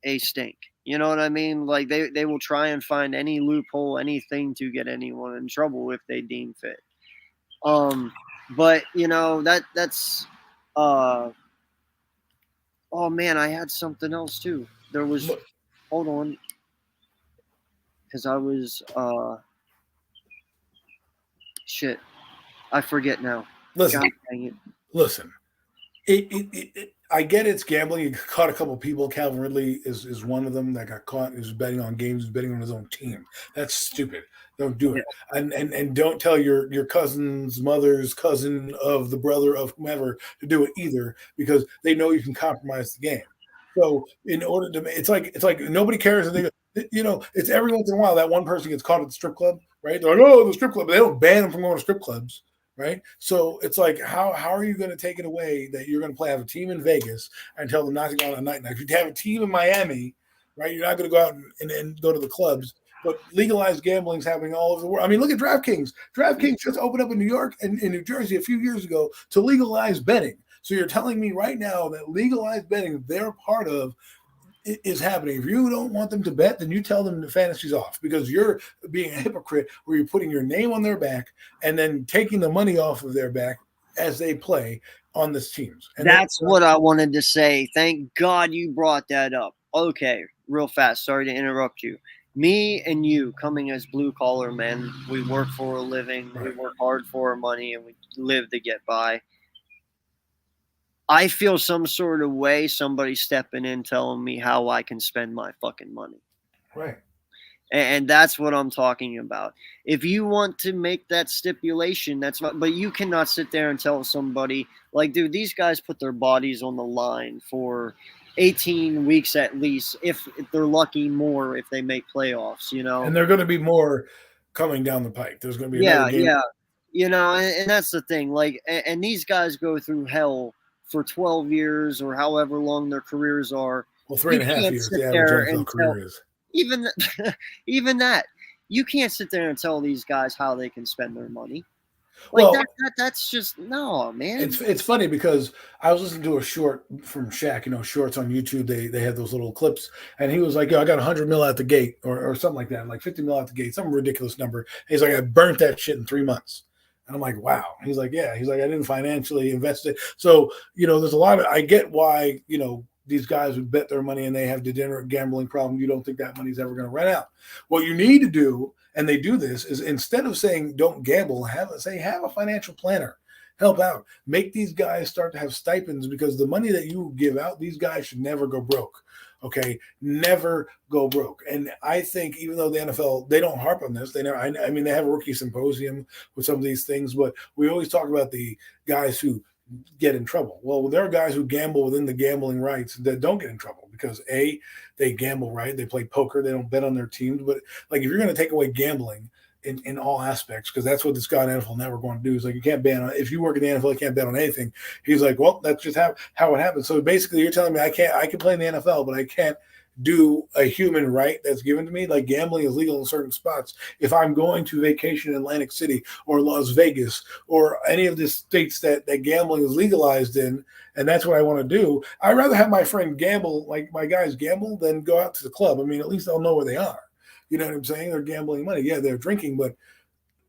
a stink. You know what I mean? Like they will try and find any loophole, anything to get anyone in trouble if they deem fit. But that's oh man, I had something else too. There was, hold on, because I was shit. I forget now. Listen, God dang it. Listen. I get it's gambling. You caught a couple people. Calvin Ridley is one of them that got caught. He was betting on games, betting on his own team. That's stupid. Don't do it. And don't tell your cousin's mother's cousin of the brother of whomever to do it either, because they know you can compromise the game. So in order to, it's like nobody cares. It's every once in a while that one person gets caught at the strip club, right? They're like, oh, the strip club. But they don't ban them from going to strip clubs. Right. So it's like, how are you going to take it away that you're going to have a team in Vegas and tell them not to go on a night? If you have a team in Miami, right, you're not going to go out and go to the clubs. But legalized gambling is happening all over the world. I mean, look at DraftKings. DraftKings just opened up in New York and in New Jersey a few years ago to legalize betting. So you're telling me right now that legalized betting they're part of is happening. If you don't want them to bet, then you tell them the fantasy's off, because you're being a hypocrite where you're putting your name on their back and then taking the money off of their back as they play on this teams. And that's what I wanted to say. Thank God you brought that up. Okay, real fast. Sorry to interrupt you. Me and you coming as blue collar men, we work for a living, right. We work hard for our money, and we live to get by. I feel some sort of way somebody stepping in telling me how I can spend my fucking money. Right. And that's what I'm talking about. If you want to make that stipulation, that's fine. But you cannot sit there and tell somebody, like, dude, these guys put their bodies on the line for 18 weeks at least, if they're lucky, more if they make playoffs, And they're going to be more coming down the pike. There's going to be another game. And that's the thing. Like, and these guys go through hell for 12 years or however long their careers are. Well, 3.5 years the average NFL career is. Even that, you can't sit there and tell these guys how they can spend their money. Like, well, that's just, no, man. It's funny because I was listening to a short from Shaq, shorts on YouTube. They have those little clips, and he was like, I got 100 mil at the gate or something like that, like 50 mil at the gate, some ridiculous number. And he's like, I burnt that shit in 3 months. And I'm like, wow. He's like, yeah. He's like, I didn't financially invest it. So, there's a lot of, I get why, these guys would bet their money and they have degenerate gambling problem. You don't think that money's ever going to run out. What you need to do, and they do this, is instead of saying don't gamble, have a financial planner. Help out. Make these guys start to have stipends, because the money that you give out, these guys should never go broke. Okay, never go broke. And I think even though the NFL, they don't harp on this, they never. I mean, they have a rookie symposium with some of these things, but we always talk about the guys who get in trouble. Well, there are guys who gamble within the gambling rights that don't get in trouble because A, they gamble right, they play poker, they don't bet on their teams. But like, if you're going to take away gambling in all aspects, because that's what this guy on NFL Network want to do, is like, you can't ban on, if you work in the NFL, you can't bet on anything. He's like, well, that's just how it happens. So basically, you're telling me I can play in the NFL, but I can't do a human right that's given to me. Like, gambling is legal in certain spots. If I'm going to vacation in Atlantic City or Las Vegas or any of the states that gambling is legalized in, and that's what I want to do, I'd rather have my friend gamble, like my guys gamble, than go out to the club. I mean, at least they'll know where they are. You know what I'm saying? They're gambling money. Yeah, they're drinking, but,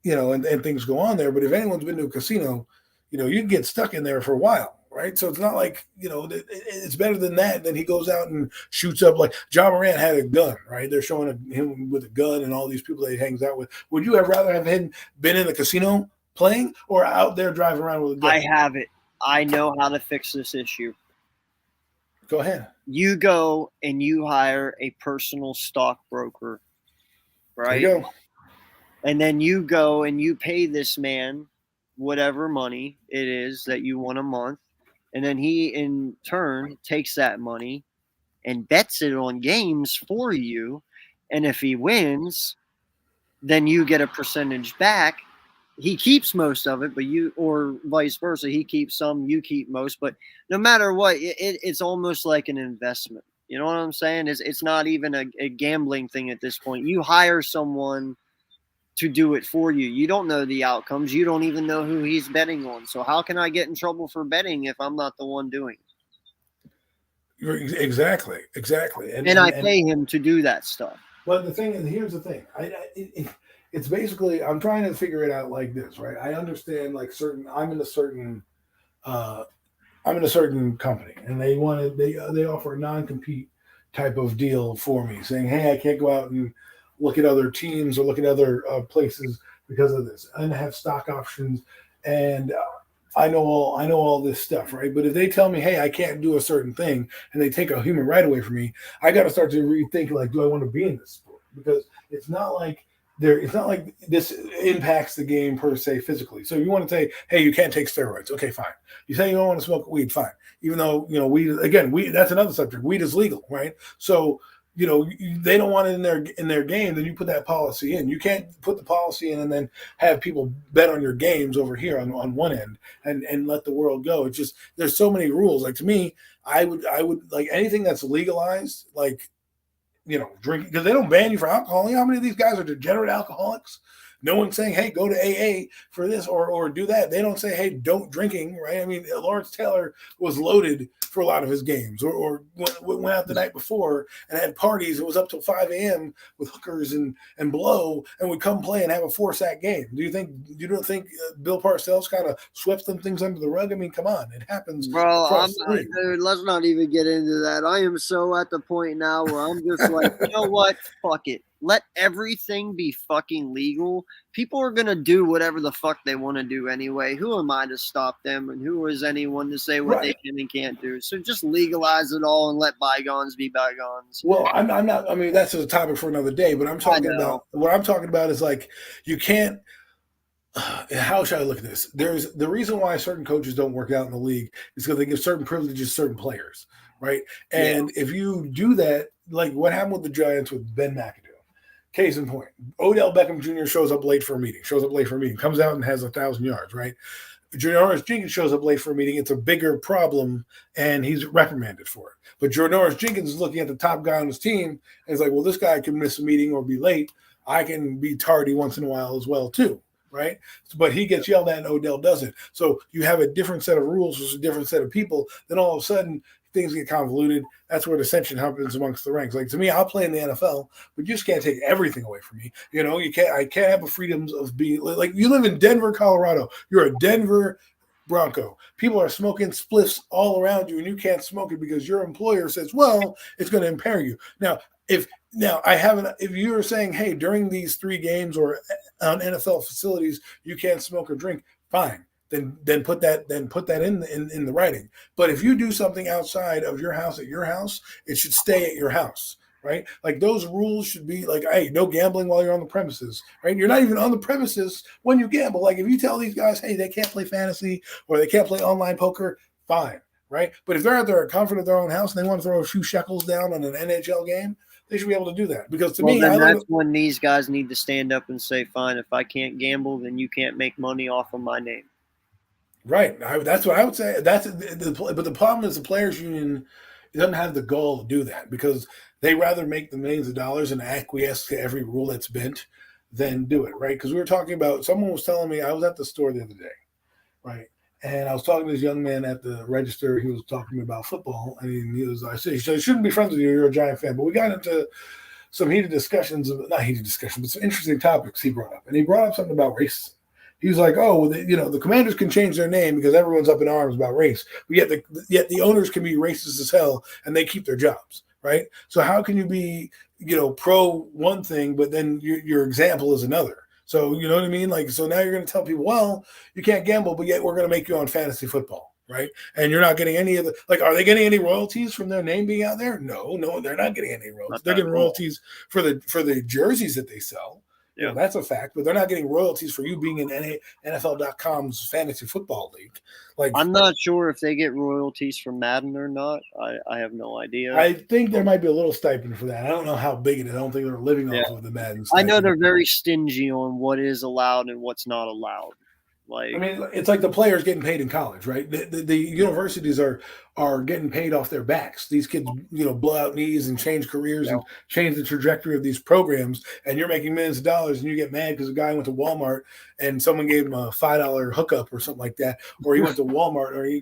and things go on there. But if anyone's been to a casino, you can get stuck in there for a while. Right. So it's not like, it's better than that. Then he goes out and shoots up, like Ja Morant had a gun. Right. They're showing him with a gun and all these people that he hangs out with. Would you have rather have him been in the casino playing or out there driving around with a gun? I have it. I know how to fix this issue. Go ahead. You go and you hire a personal stockbroker. Right. There you go. And then you go and you pay this man whatever money it is that you want a month. And then he in turn takes that money and bets it on games for you. And if he wins, then you get a percentage back. He keeps most of it, but you, or vice versa, he keeps some, you keep most. But no matter what, it's almost like an investment. You know what I'm saying? It's not even a gambling thing at this point. You hire someone to do it for you. You don't know the outcomes. You don't even know who he's betting on. So how can I get in trouble for betting if I'm not the one doing it? Exactly. And I pay him to do that stuff. But the thing is, here's the thing. It's basically, I'm trying to figure it out like this, right? I understand like I'm in a certain company, and they offer a non-compete type of deal for me, saying, hey, I can't go out and look at other teams or look at other places because of this, and have stock options, and I know all this stuff, right? But if they tell me, hey, I can't do a certain thing, and they take a human right away from me, I got to start to rethink, like, do I want to be in this sport? Because it's not like this impacts the game per se physically. So you want to say, hey, you can't take steroids. Okay, fine. You say you don't want to smoke weed, fine. Even though, weed, that's another subject. Weed is legal, right? So, they don't want it in their game, then you put that policy in. You can't put the policy in and then have people bet on your games over here on one end and let the world go. It's just, there's so many rules. Like, to me, I would like anything that's legalized, like, drinking, because they don't ban you for alcohol. You know how many of these guys are degenerate alcoholics? No one's saying, hey, go to AA for this or do that. They don't say, hey, don't drinking, right? I mean, Lawrence Taylor was loaded for a lot of his games, or went out the night before and had parties. It was up till 5 a.m. with hookers and blow, and would come play and have a 4-sack game. You don't think Bill Parcells kind of swept them things under the rug? I mean, come on, it happens. Bro, dude, let's not even get into that. I am so at the point now where I'm just like, you know what? Fuck it. Let everything be fucking legal. People are going to do whatever the fuck they want to do anyway. Who am I to stop them? And who is anyone to say what they can and can't do? So just legalize it all and let bygones be bygones. Well, I'm not, I mean, that's a topic for another day, but what I'm talking about is like, you can't, how should I look at this? There's the reason why certain coaches don't work out in the league is because they give certain privileges to certain players, right? And if you do that, like what happened with the Giants with Ben McAdoo, case in point, Odell Beckham Jr. shows up late for a meeting, comes out and has 1,000 yards, right? Janoris Jenkins shows up late for a meeting. It's a bigger problem, and he's reprimanded for it. But Janoris Jenkins is looking at the top guy on his team, and he's like, well, this guy can miss a meeting or be late. I can be tardy once in a while as well, too, right? But he gets yelled at, and Odell doesn't. So you have a different set of rules with a different set of people. Then all of a sudden, things get convoluted. That's where dissension happens amongst the ranks. Like, to me, I'll play in the NFL, but you just can't take everything away from me. I can't have the freedoms of being like, you live in Denver, Colorado. You're a Denver Bronco. People are smoking spliffs all around you, and you can't smoke it because your employer says, well, it's going to impair you. Now, if you're saying, hey, during these 3 games or on NFL facilities, you can't smoke or drink, fine. Then put that in the writing. But if you do something outside of your house at your house, it should stay at your house, right? Like, those rules should be like, hey, no gambling while you're on the premises, right? You're not even on the premises when you gamble. Like, if you tell these guys, hey, they can't play fantasy or they can't play online poker, fine, right? But if they're out there at comfort of their own house and they want to throw a few shekels down on an NHL game, they should be able to do that. Because to me, that's when these guys need to stand up and say, fine, if I can't gamble, then you can't make money off of my name. Right. That's what I would say. But the problem is the players' union doesn't have the goal to do that, because they rather make the millions of dollars and acquiesce to every rule that's bent than do it, right? Because we were talking about, someone was telling me, I was at the store the other day, right? And I was talking to this young man at the register. He was talking to me about football. I mean, I said, he shouldn't be friends with you. You're a Giant fan. But we got into some not heated discussions, but some interesting topics he brought up. And he brought up something about racism. He was like, oh, the Commanders can change their name because everyone's up in arms about race. But yet the owners can be racist as hell and they keep their jobs, right? So how can you be, pro one thing, but then your example is another? So, you know what I mean? Like, so now you're going to tell people, well, you can't gamble, but yet we're going to make you on fantasy football, right? And you're not getting any of the, like, are they getting any royalties from their name being out there? No, they're not getting any royalties. They're getting royalties for the jerseys that they sell. You know, that's a fact, but they're not getting royalties for you being in NFL.com's fantasy football league. Like, I'm not sure if they get royalties from Madden or not. I have no idea. I think there might be a little stipend for that. I don't know how big it is. I don't think they're living off of the Madden I know stipend. they're very stingy on what is allowed and what's not allowed. Like, I mean, it's like the players getting paid in college, right? The universities are getting paid off their backs. These kids, you know, blow out knees and change careers and change the trajectory of these programs. And you're making millions of dollars, and you get mad because a guy went to Walmart and someone gave him a $5 hookup or something like that, or he went to Walmart or he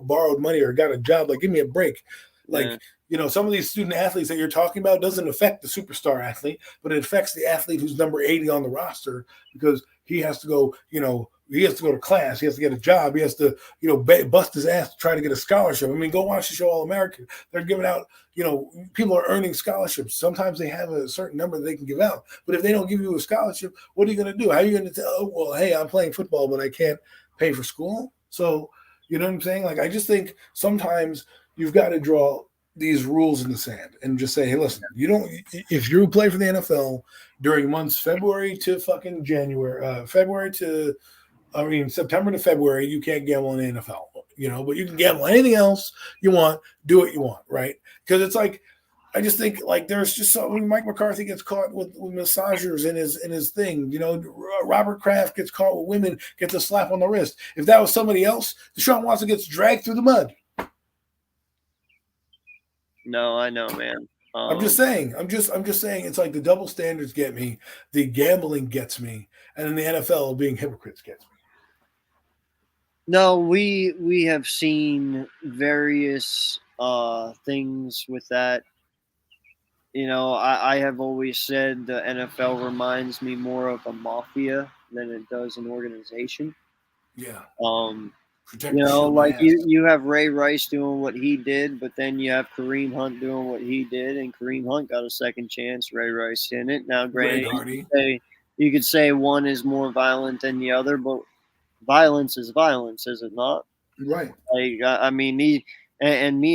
borrowed money or got a job. Like, give me a break. Like, you know, some of these student athletes that you're talking about doesn't affect the superstar athlete, but it affects the athlete who's number 80 on the roster because he has to go, you know, he has to go to class. He has to get a job. He has to, you know, bust his ass to try to get a scholarship. I mean, go watch the show All American. They're giving out, you know, people are earning scholarships. Sometimes they have a certain number that they can give out. But if they don't give you a scholarship, what are you going to do? How are you going to tell, oh, well, hey, I'm playing football, but I can't pay for school? So, you know what I'm saying? Like, I just think sometimes you've got to draw these rules in the sand and just say, hey, listen, you don't, if you play for the NFL during months February to fucking January, September to February, you can't gamble in the NFL, you know, but you can gamble anything else you want, do what you want, right? Because it's like, I just think like there's just something. Mike McCarthy gets caught with massagers in his thing, you know. Robert Kraft gets caught with women, gets a slap on the wrist. If that was somebody else, Deshaun Watson gets dragged through the mud. No, I know, man. I'm just saying. It's like the double standards get me, the gambling gets me, and then the NFL being hypocrites gets me. No, we have seen various things with that. You know, I have always said the NFL reminds me more of a mafia than it does an organization. Yeah. You know, like you have Ray Rice doing what he did, but then you have Kareem Hunt doing what he did, and Kareem Hunt got a second chance. Ray Rice didn't. Now, granted, you could say one is more violent than the other, but violence is violence, is it not? Right. Like, I mean, me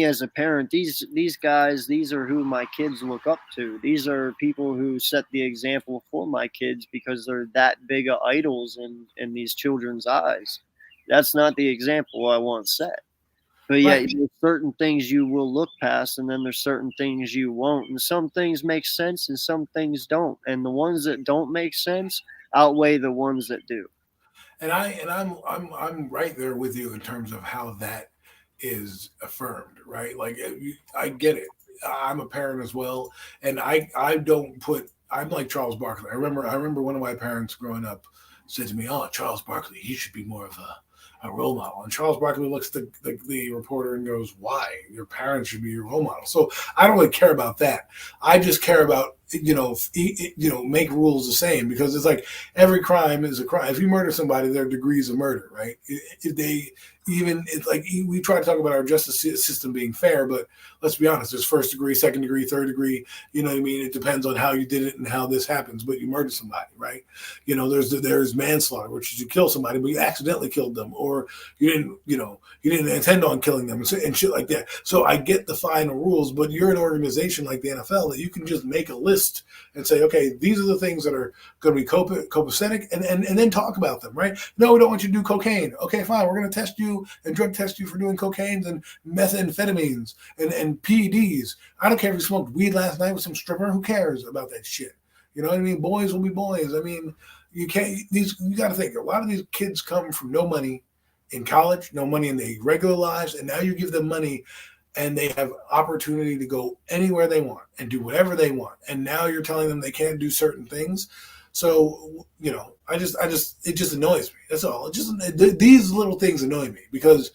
as a parent, these guys, these are who my kids look up to. These are people who set the example for my kids because they're that big of idols in these children's eyes. That's not the example I want set. But yeah, there's certain things you will look past, and then there's certain things you won't. And some things make sense, and some things don't. And the ones that don't make sense outweigh the ones that do. And I'm right there with you in terms of how that is affirmed, right? Like, I get it. I'm a parent as well, and I'm like Charles Barkley. I remember one of my parents growing up said to me, "Oh, Charles Barkley, he should be more of a role model." And Charles Barkley looks at the reporter and goes, "Why? Your parents should be your role model." So I don't really care about that. I just care about, make rules the same, because it's like every crime is a crime. If you murder somebody, there are degrees of murder, right? It's like we try to talk about our justice system being fair, but let's be honest, there's first degree, second degree, third degree. You know what I mean? It depends on how you did it and how this happens, but you murdered somebody, right? You know, there's manslaughter, which is you kill somebody, but you accidentally killed them, or you didn't intend on killing them and shit like that. So I get the final rules, but you're an organization like the NFL that you can just make a list and say, okay, these are the things that are going to be copacetic, and then talk about them, right? No, we don't want you to do cocaine. Okay, fine. We're going to test you and drug test you for doing cocaines and methamphetamines and PEDs. I don't care if you smoked weed last night with some stripper. Who cares about that shit? You know what I mean? Boys will be boys. I mean, you got to think, a lot of these kids come from no money in college, no money in their regular lives, and now you give them money and they have opportunity to go anywhere they want and do whatever they want. And now you're telling them they can't do certain things. So, it just annoys me. That's all. These little things annoy me, because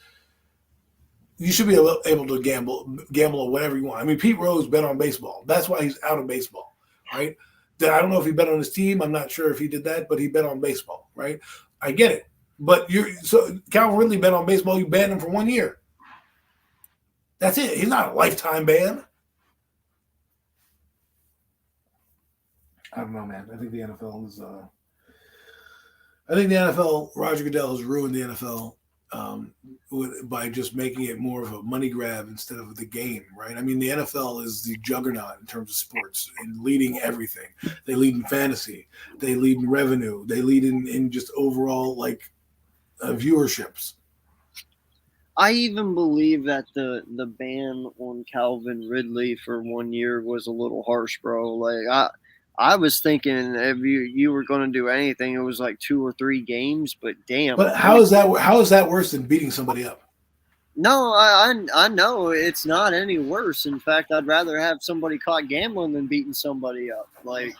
you should be able to gamble at whatever you want. I mean, Pete Rose bet on baseball. That's why he's out of baseball, right? I don't know if he bet on his team. I'm not sure if he did that, but he bet on baseball, right? I get it. But Calvin Ridley bet on baseball. You banned him for 1 year. That's it. He's not a lifetime ban. I don't know, man. I think the NFL, Roger Goodell has ruined the NFL by just making it more of a money grab instead of the game, right? I mean, the NFL is the juggernaut in terms of sports and leading everything. They lead in fantasy, they lead in revenue, they lead in just overall like viewerships. I even believe that the ban on Calvin Ridley for 1 year was a little harsh, bro. Like I was thinking if you were going to do anything, it was like 2 or 3 games. But damn, But how is that worse than beating somebody up? no, I know it's not any worse. In fact, I'd rather have somebody caught gambling than beating somebody up. Like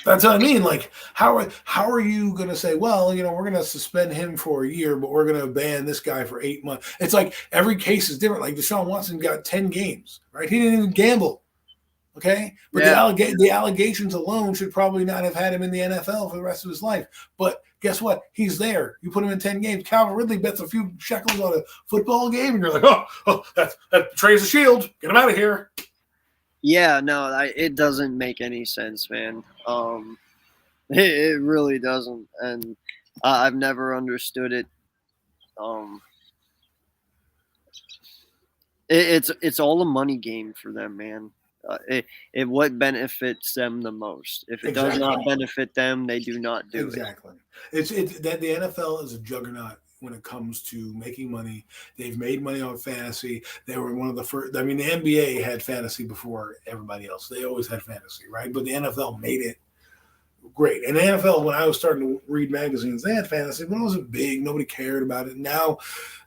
that's what I mean. Like, how are you going to say, well, we're going to suspend him for a year, but we're going to ban this guy for 8 months? It's like every case is different. Like Deshaun Watson got 10 games, right? He didn't even gamble. Okay, but yeah. the allegations alone should probably not have had him in the NFL for the rest of his life. But guess what? He's there. You put him in 10 games. Calvin Ridley bets a few shekels on a football game, and you're like, oh, that betrays the shield. Get him out of here. Yeah, no, it doesn't make any sense, man. It really doesn't, and I've never understood it. It's all a money game for them, man. It what benefits them the most. If it does not benefit them, they do not do it. Exactly. It's that the NFL is a juggernaut when it comes to making money. They've made money on fantasy. They were one of the first. I mean, the NBA had fantasy before everybody else. They always had fantasy, right? But the NFL made it great. And the NFL, when I was starting to read magazines, they had fantasy, but it wasn't big. Nobody cared about it. Now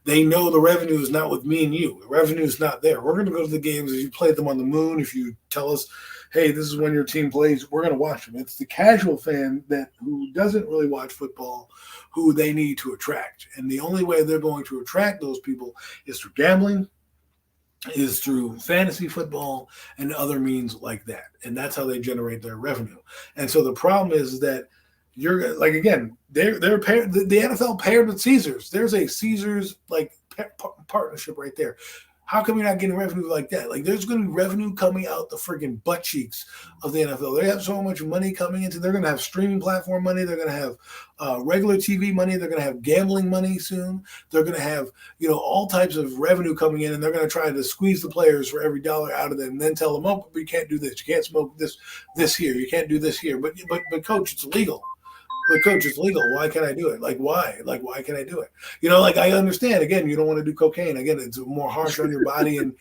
they know the revenue is not with me and you. The revenue is not there. We're going to go to the games. If you play them on the moon, if you tell us, hey, this is when your team plays, we're going to watch them. It's the casual fan who doesn't really watch football who they need to attract. And the only way they're going to attract those people is through gambling, is through fantasy football and other means like that. And that's how they generate their revenue. And so the problem is that you're like, again, they're paired, the NFL paired with Caesars. There's a Caesars like partnership right there. How come you're not getting revenue like that? Like there's going to be revenue coming out the freaking butt cheeks of the NFL. They have so much money coming into. They're going to have streaming platform money. They're going to have regular TV money. They're going to have gambling money soon. They're going to have all types of revenue coming in, and they're going to try to squeeze the players for every dollar out of them, and then tell them, oh, but you can't do this. You can't smoke this here. You can't do this here. But coach, it's legal. But coach, it's legal. Why can't I do it? Like, why? Like, why can't I do it? Like I understand. Again, you don't want to do cocaine. Again, it's more harsh on your body and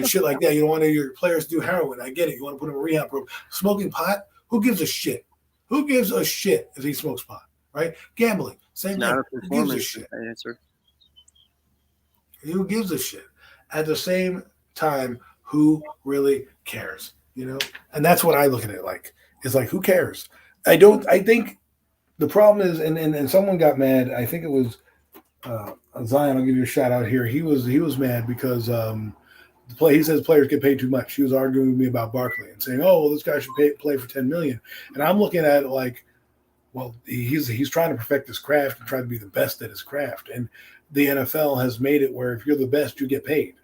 shit like that. You don't want your players to do heroin. I get it. You want to put them in a rehab program. Smoking pot? Who gives a shit? Who gives a shit if he smokes pot? Right? Gambling. Same thing. Who gives a shit? Answer. Who gives a shit? At the same time, who really cares? And that's what I look at it like. It's like, who cares? I think the problem is, and someone got mad. I think it was Zion. I'll give you a shout out here. He was mad because he says players get paid too much. He was arguing with me about Barkley and saying, "Oh, well, this guy should play for $10 million." And I'm looking at it like, well, he's trying to perfect his craft and try to be the best at his craft. And the NFL has made it where if you're the best, you get paid.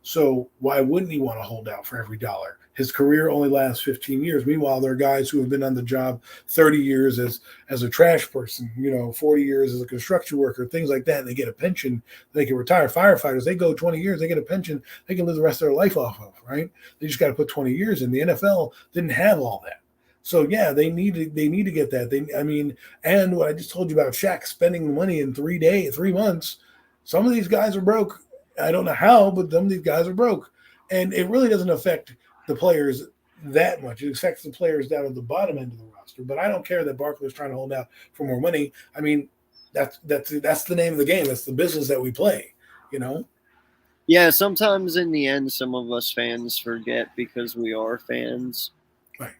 So why wouldn't he want to hold out for every dollar? His career only lasts 15 years. Meanwhile, there are guys who have been on the job 30 years as a trash person, 40 years as a construction worker, things like that. And they get a pension. They can retire. Firefighters, they go 20 years. They get a pension. They can live the rest of their life off of, right? They just got to put 20 years in. The NFL didn't have all that. So, yeah, they need to get that. And what I just told you about Shaq spending the money in 3 months, some of these guys are broke. I don't know how, but some of these guys are broke. And it really doesn't affect the players that much. It affects the players down at the bottom end of the roster. But I don't care that Barkley is trying to hold out for more money. I mean, that's the name of the game. That's the business that we play, Yeah, sometimes in the end, some of us fans forget because we are fans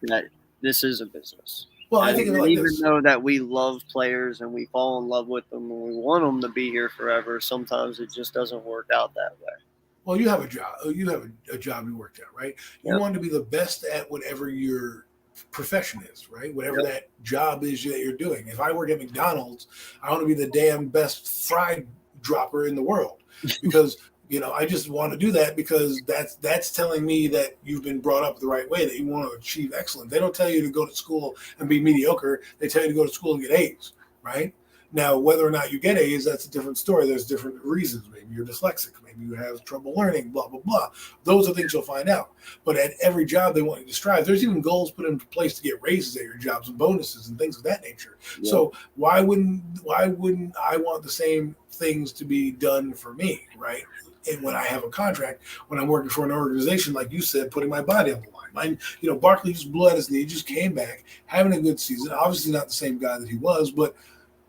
that this is a business. Well, I think even though that we love players and we fall in love with them and we want them to be here forever, sometimes it just doesn't work out that way. Well, you have a job. You have a job you worked at, right? You want to be the best at whatever your profession is, right? Whatever that job is that you're doing. If I work at McDonald's, I want to be the damn best fried dropper in the world because I just want to do that because that's telling me that you've been brought up the right way, that you want to achieve excellence. They don't tell you to go to school and be mediocre. They tell you to go to school and get A's, right? Now, whether or not you get A's, that's a different story. There's different reasons. Maybe you're dyslexic. Maybe you have trouble learning, blah, blah, blah. Those are things you'll find out. But at every job, they want you to strive. There's even goals put into place to get raises at your jobs and bonuses and things of that nature. Yeah. So why wouldn't I want the same things to be done for me, right? And when I have a contract, when I'm working for an organization, like you said, putting my body on the line. Barkley just blew out his knee, just came back, having a good season. Obviously not the same guy that he was, but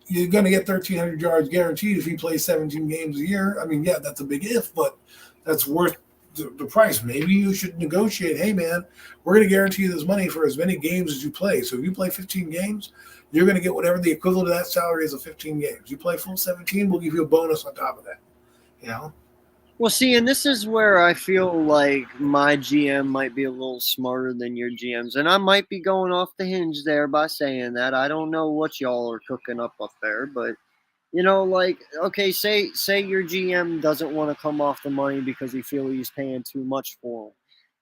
you're going to get 1,300 yards guaranteed if he plays 17 games a year. I mean, yeah, that's a big if, but that's worth the price. Maybe you should negotiate, hey, man, we're going to guarantee you this money for as many games as you play. So if you play 15 games, you're going to get whatever the equivalent of that salary is of 15 games. You play full 17, we'll give you a bonus on top of that, Well, see, and this is where I feel like my GM might be a little smarter than your GMs. And I might be going off the hinge there by saying that. I don't know what y'all are cooking up there. But, okay, say your GM doesn't want to come off the money because he feels he's paying too much for him.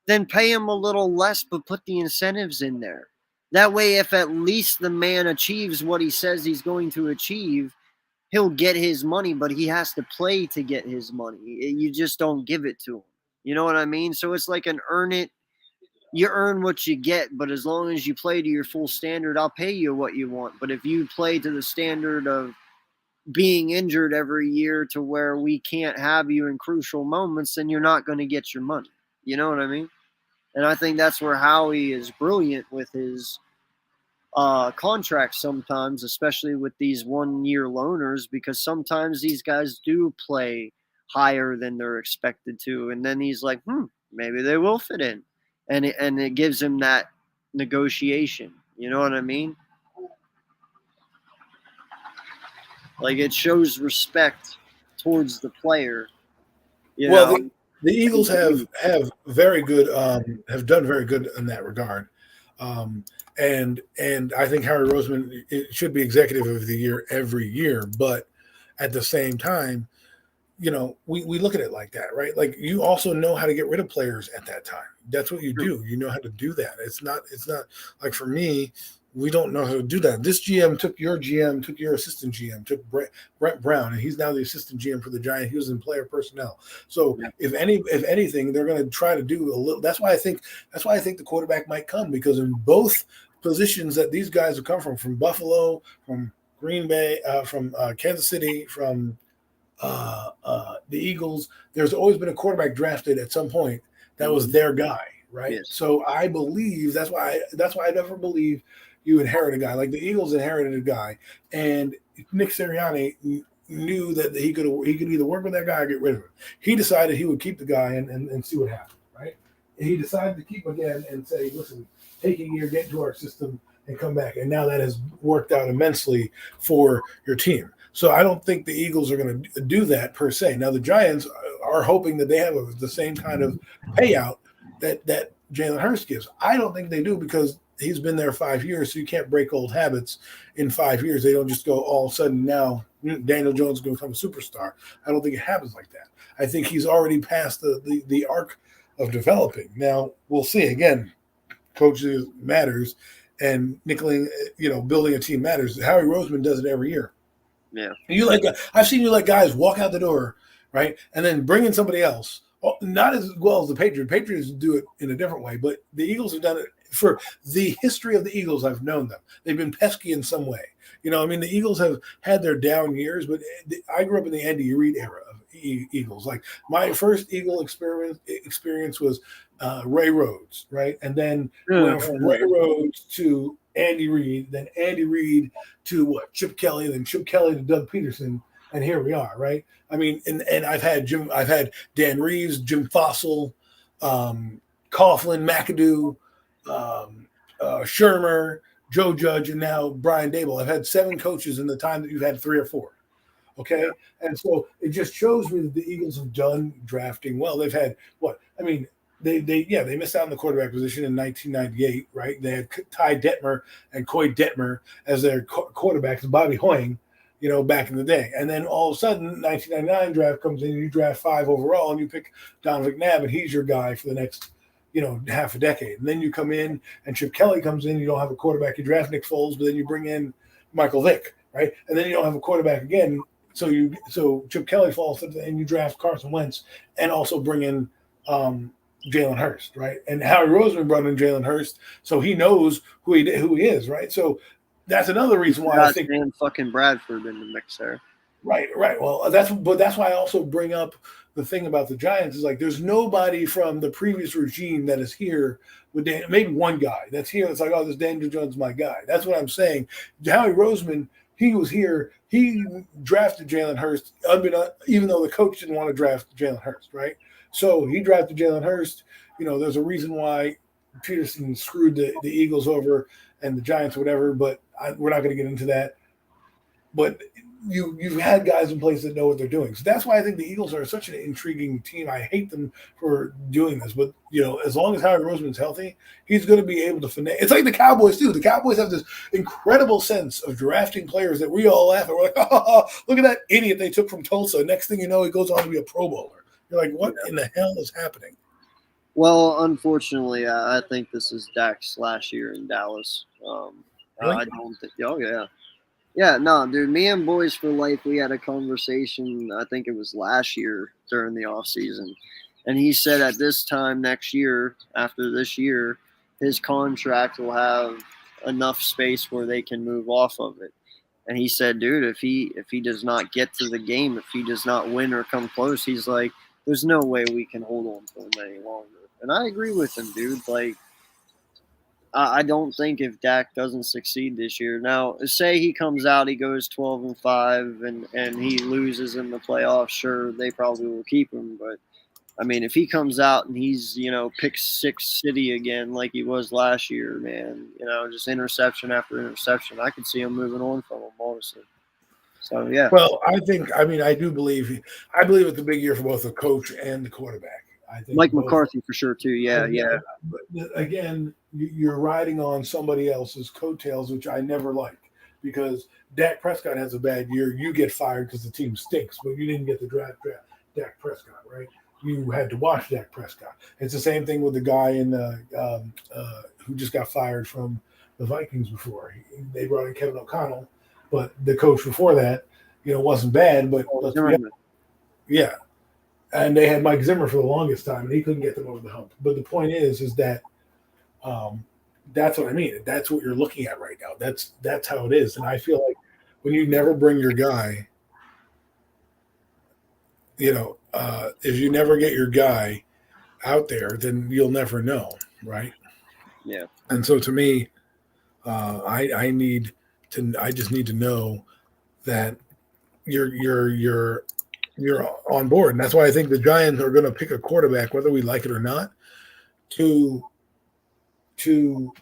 Then pay him a little less, but put the incentives in there. That way, if at least the man achieves what he says he's going to achieve, he'll get his money, but he has to play to get his money. You just don't give it to him. You know what I mean? So it's like an earn it. You earn what you get, but as long as you play to your full standard, I'll pay you what you want. But if you play to the standard of being injured every year to where we can't have you in crucial moments, then you're not going to get your money. You know what I mean? And I think that's where Howie is brilliant with his contracts sometimes, especially with these 1-year loaners, because sometimes these guys do play higher than they're expected to, and then he's like, maybe they will fit in, and it gives him that negotiation. You know what I mean? Like, it shows respect towards the player. The Eagles have very good have done very good in that regard. And I think Howie Roseman should be executive of the year every year. But at the same time, we look at it like that, right? Like, you also know how to get rid of players at that time. That's what you do. You know how to do that. It's not like, for me, we don't know how to do that. This GM took your assistant GM, took Brett Brown, and he's now the assistant GM for the Giants. He was in player personnel. So if anything, they're going to try to do a little. That's why I think the quarterback might come, because in both positions that these guys have come from Buffalo, from Green Bay, from Kansas City, from the Eagles, there's always been a quarterback drafted at some point that was their guy, right? Yes. So I believe that's why I never believe you inherit a guy. Like, the Eagles inherited a guy, and Nick Sirianni knew that he could either work with that guy or get rid of him. He decided he would keep the guy and see what happened, right? And he decided to keep him again and say, listen, take a year, get into our system, and come back. And now that has worked out immensely for your team. So I don't think the Eagles are going to do that per se. Now, the Giants are hoping that they have the same kind of payout that Jalen Hurts gives. I don't think they do, because he's been there 5 years, so you can't break old habits in 5 years. They don't just go all of a sudden, now Daniel Jones is going to become a superstar. I don't think it happens like that. I think he's already past the arc of developing. Now, we'll see. Again, coaches matters, and building a team matters. Howie Roseman does it every year. Yeah. I've seen you let guys walk out the door, right, and then bring in somebody else. Not as well as the Patriots. Patriots do it in a different way, but the Eagles have done it. For the history of the Eagles, I've known them. They've been pesky in some way. The Eagles have had their down years, but I grew up in the Andy Reid era of Eagles. Like, my first Eagle experience was Ray Rhodes, right? And then went from Ray Rhodes to Andy Reid, then Andy Reid to Chip Kelly, then Chip Kelly to Doug Peterson, and here we are, right? I mean, and I've had Dan Reeves, Jim Fossil, Coughlin, McAdoo, Shermer, Joe Judge, and now Brian Dable. I've had 7 coaches in the time that you've had 3 or 4. Okay. And so it just shows me that the Eagles have done drafting well. They've had they missed out on the quarterback position in 1998, right? They had Ty Detmer and Coy Detmer as their quarterbacks, Bobby Hoying, back in the day. And then all of a sudden, 1999 draft comes in, and you draft 5 overall, and you pick Don McNabb, and he's your guy for the next half a decade. And then you come in, and Chip Kelly comes in, you don't have a quarterback, you draft Nick Foles, but then you bring in Michael Vick, right? And then you don't have a quarterback again. So Chip Kelly falls and you draft Carson Wentz and also bring in Jalen Hurst, right? And Howie Roseman brought in Jalen Hurst, so he knows who he is, right? So that's another reason why I think fucking Bradford in the mix there. Right. Well, that's why I also bring up the thing about the Giants is like there's nobody from the previous regime that is here with maybe one guy that's here that's like, oh, this Daniel Jones is my guy. That's what I'm saying. Howie Roseman, he was here. He drafted Jalen Hurst, even though the coach didn't want to draft Jalen Hurst, right? So he drafted Jalen Hurst. There's a reason why Peterson screwed the Eagles over and the Giants or whatever, but we're not going to get into that. But you've had guys in place that know what they're doing. So that's why I think the Eagles are such an intriguing team. I hate them for doing this, but as long as Howie Roseman's healthy, he's going to be able to finesse. It's like the Cowboys too. The Cowboys have this incredible sense of drafting players that we all laugh at. We're like, oh, look at that idiot they took from Tulsa. Next thing you know, he goes on to be a Pro Bowler. You're like, what in the hell is happening? Well, unfortunately, I think this is Dak's last year in Dallas. Really? I don't think. Oh yeah. Yeah, no, dude. Me and Boys for Life, we had a conversation. I think it was last year during the off season, and he said at this time next year, after this year, his contract will have enough space where they can move off of it. And he said, dude, if he does not get to the game, if he does not win or come close, he's like, there's no way we can hold on to him any longer. And I agree with him, dude. Like, I don't think if Dak doesn't succeed this year. Now, say he comes out, he goes 12-5, and he loses in the playoffs. Sure, they probably will keep him. But I mean, if he comes out and he's pick six city again like he was last year, man, just interception after interception, I could see him moving on from him, honestly. So yeah. Well, I do believe it's a big year for both the coach and the quarterback. I think Mike McCarthy for sure too. Yeah. But again, you're riding on somebody else's coattails, which I never like, because Dak Prescott has a bad year. You get fired because the team stinks, but you didn't get the draft Dak Prescott, right? You had to watch Dak Prescott. It's the same thing with the guy who just got fired from the Vikings before. They brought in Kevin O'Connell, but the coach before that, wasn't bad, but yeah. And they had Mike Zimmer for the longest time, and he couldn't get them over the hump. But the point is that that's what I mean. That's what you're looking at right now. That's how it is. And I feel like when you never bring your guy, if you never get your guy out there, then you'll never know, right? Yeah. And so to me, I just need to know that you're on board. And that's why I think the Giants are going to pick a quarterback, whether we like it or not, to in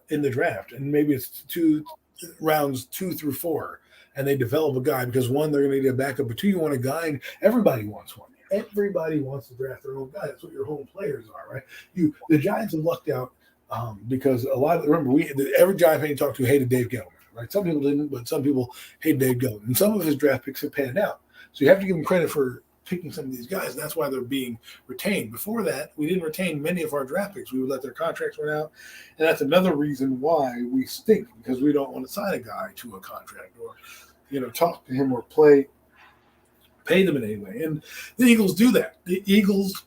the draft. And maybe it's rounds 2 through 4, and they develop a guy because, one, they're going to need a backup, but 2, you want a guy, and everybody wants one. Everybody wants to draft their own guy. That's what your home players are, right? The Giants have lucked out because every Giant fan you talked to hated Dave Gettleman, right? Some people didn't, but some people hated Dave Gettleman. And some of his draft picks have panned out. So you have to give him credit for picking some of these guys, and that's why they're being retained. Before that, we didn't retain many of our draft picks. We would let their contracts run out, and that's another reason why we stink, because we don't want to sign a guy to a contract or, talk to him or pay them in any way. And the Eagles do that. The Eagles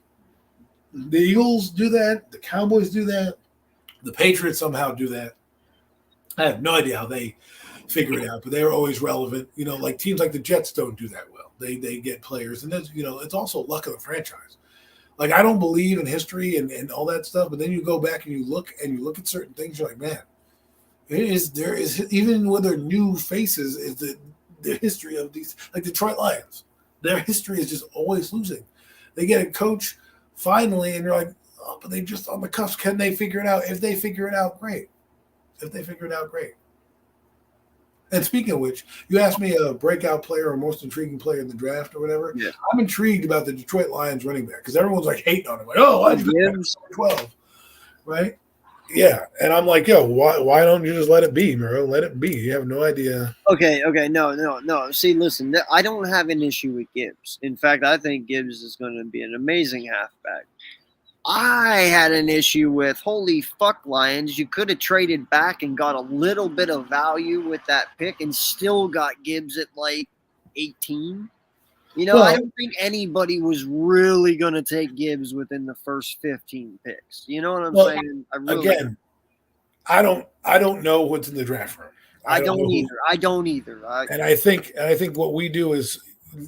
do that. The Cowboys do that. The Patriots somehow do that. I have no idea how they figure it out, but they're always relevant. Like teams like the Jets don't do that well. They get players, and that's, it's also luck of the franchise. Like, I don't believe in history and all that stuff, but then you go back and you look at certain things, you're like, man, there is even with their new faces is the history of these, like Detroit Lions. Their history is just always losing. They get a coach finally, and you're like, oh, but they just on the cusp. Can they figure it out? If they figure it out, great. And speaking of which, you asked me a breakout player or most intriguing player in the draft or whatever. Yeah. I'm intrigued about the Detroit Lions running back because everyone's like hating on him. Like, oh, why'd you get 12? Right? Yeah. And I'm like, yo, why don't you just let it be, bro? Let it be. You have no idea. Okay. No. See, listen, I don't have an issue with Gibbs. In fact, I think Gibbs is going to be an amazing halfback. I had an issue with, holy fuck, Lions, you could have traded back and got a little bit of value with that pick and still got Gibbs at like 18. You know, Well, I don't think anybody was really going to take Gibbs within the first 15 picks. You know what I'm Well, saying? again, I don't know what's in the draft room. I don't know either. I don't either. And I think what we do is,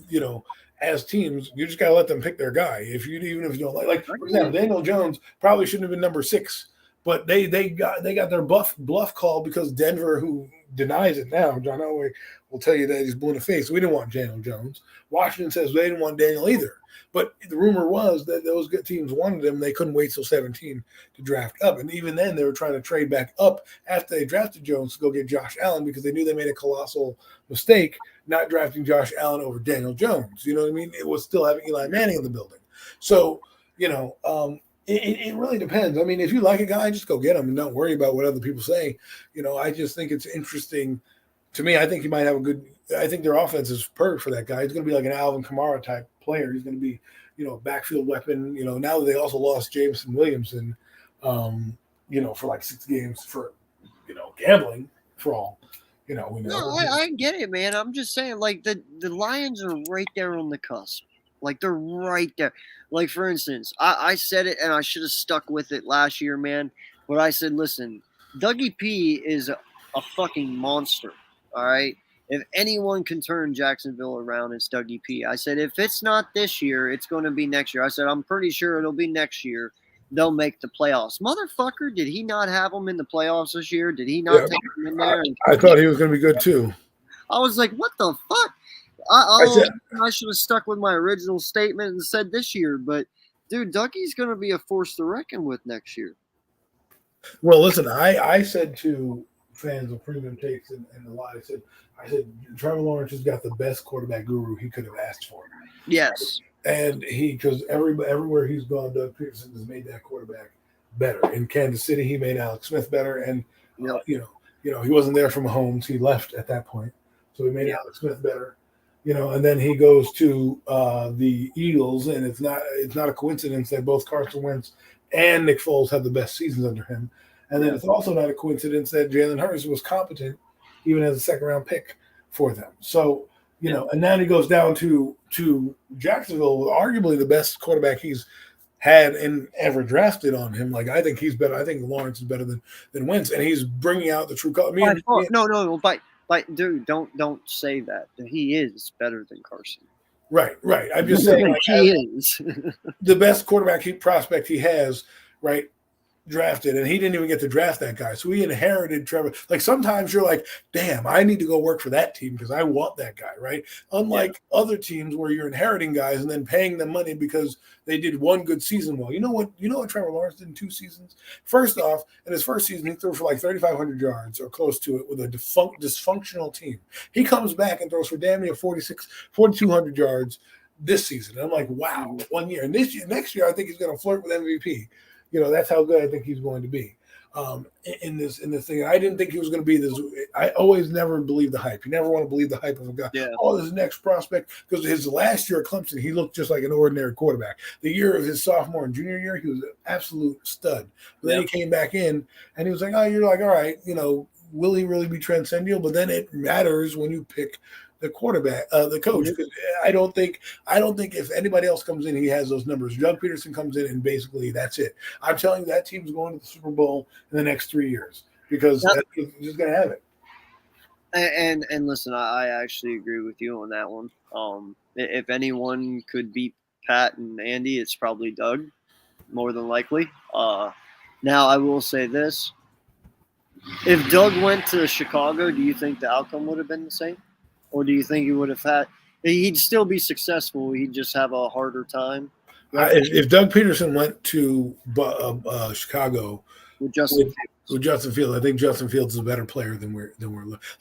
you know, as teams, you just gotta let them pick their guy. Even if you don't like, for example, Daniel Jones probably shouldn't have been number 6, but they got their bluff call because Denver, who denies it now, John Elway will tell you that he's blue in the face. We didn't want Daniel Jones. Washington says they didn't want Daniel either. But the rumor was that those good teams wanted him. They couldn't wait till 17 to draft up. And even then, they were trying to trade back up after they drafted Jones to go get Josh Allen because they knew they made a colossal mistake not drafting Josh Allen over Daniel Jones. You know what I mean? It was still having Eli Manning in the building. So, you know, it really depends. I mean, if you like a guy, just go get him and don't worry about what other people say. You know, I just think it's interesting. To me, I think he might have I think their offense is perfect for that guy. He's going to be like an Alvin Kamara type player. He's going to be, you know, a backfield weapon. You know, now that they also lost Jameson Williamson, you know, for like 6 games for, you know, gambling for all, you know. We know. No, I get it, man. I'm just saying, like, the Lions are right there on the cusp. Like, they're right there. Like, for instance, I said it, and I should have stuck with it last year, man. But I said, listen, Dougie P is a fucking monster, all right? If anyone can turn Jacksonville around, it's Dougie P. I said, if it's not this year, it's going to be next year. I said, I'm pretty sure it'll be next year. They'll make the playoffs. Motherfucker, did he not have them in the playoffs this year? Did he not take them in there? I thought he was going to be good too. I was like, what the fuck? I should have stuck with my original statement and said this year. But, dude, Dougie's going to be a force to reckon with next year. Well, listen, I said to fans of Premium Takes and a lot, I said Trevor Lawrence has got the best quarterback guru he could have asked for. Yes. And because everywhere he's gone, Doug Peterson has made that quarterback better. In Kansas City, he made Alex Smith better. And, you know, he wasn't there from Mahomes. He left at that point. So he made Alex Smith better. You know, and then he goes to the Eagles, and it's not a coincidence that both Carson Wentz and Nick Foles had the best seasons under him. And then it's also not a coincidence that Jalen Hurts was competent even as a second-round pick for them. So, you know, and then he goes down to Jacksonville, arguably the best quarterback he's had and ever drafted on him. Like, I think he's better. I think Lawrence is better than Wentz, and he's bringing out the true color. But dude, don't say that. He is better than Carson. Right. I'm just saying, like, he is the best quarterback prospect he has, right? Drafted, and he didn't even get to draft that guy. So he inherited Trevor. Like, sometimes you're like, damn, I need to go work for that team because I want that guy, right? Unlike other teams where you're inheriting guys and then paying them money because they did one good season well. You know what Trevor Lawrence did in 2 seasons? First off, in his first season, he threw for like 3,500 yards or close to it with a dysfunctional team. He comes back and throws for damn near 4,200 yards this season. And I'm like, wow, 1 year. And next year, I think he's going to flirt with MVP. You know, that's how good I think he's going to be in this thing. I didn't think he was going to be this. I always never believe the hype. You never want to believe the hype of a guy. Yeah. Oh, this next prospect. Because his last year at Clemson, he looked just like an ordinary quarterback. The year of his sophomore and junior year, he was an absolute stud. But then he came back in, and he was like, oh, you're like, all right, you know, will he really be transcendental? But then it matters when you pick the quarterback, the coach. Because I don't think if anybody else comes in, he has those numbers. Doug Peterson comes in, and basically that's it. I'm telling you, that team's going to the Super Bowl in the next 3 years because that's just going to have it. And listen, I actually agree with you on that one. If anyone could beat Pat and Andy, it's probably Doug, more than likely. Now, I will say this. If Doug went to Chicago, do you think the outcome would have been the same? Or do you think he would have he'd still be successful, he'd just have a harder time? If Doug Peterson went to Chicago with Justin Fields, I think Justin Fields is a better player than we're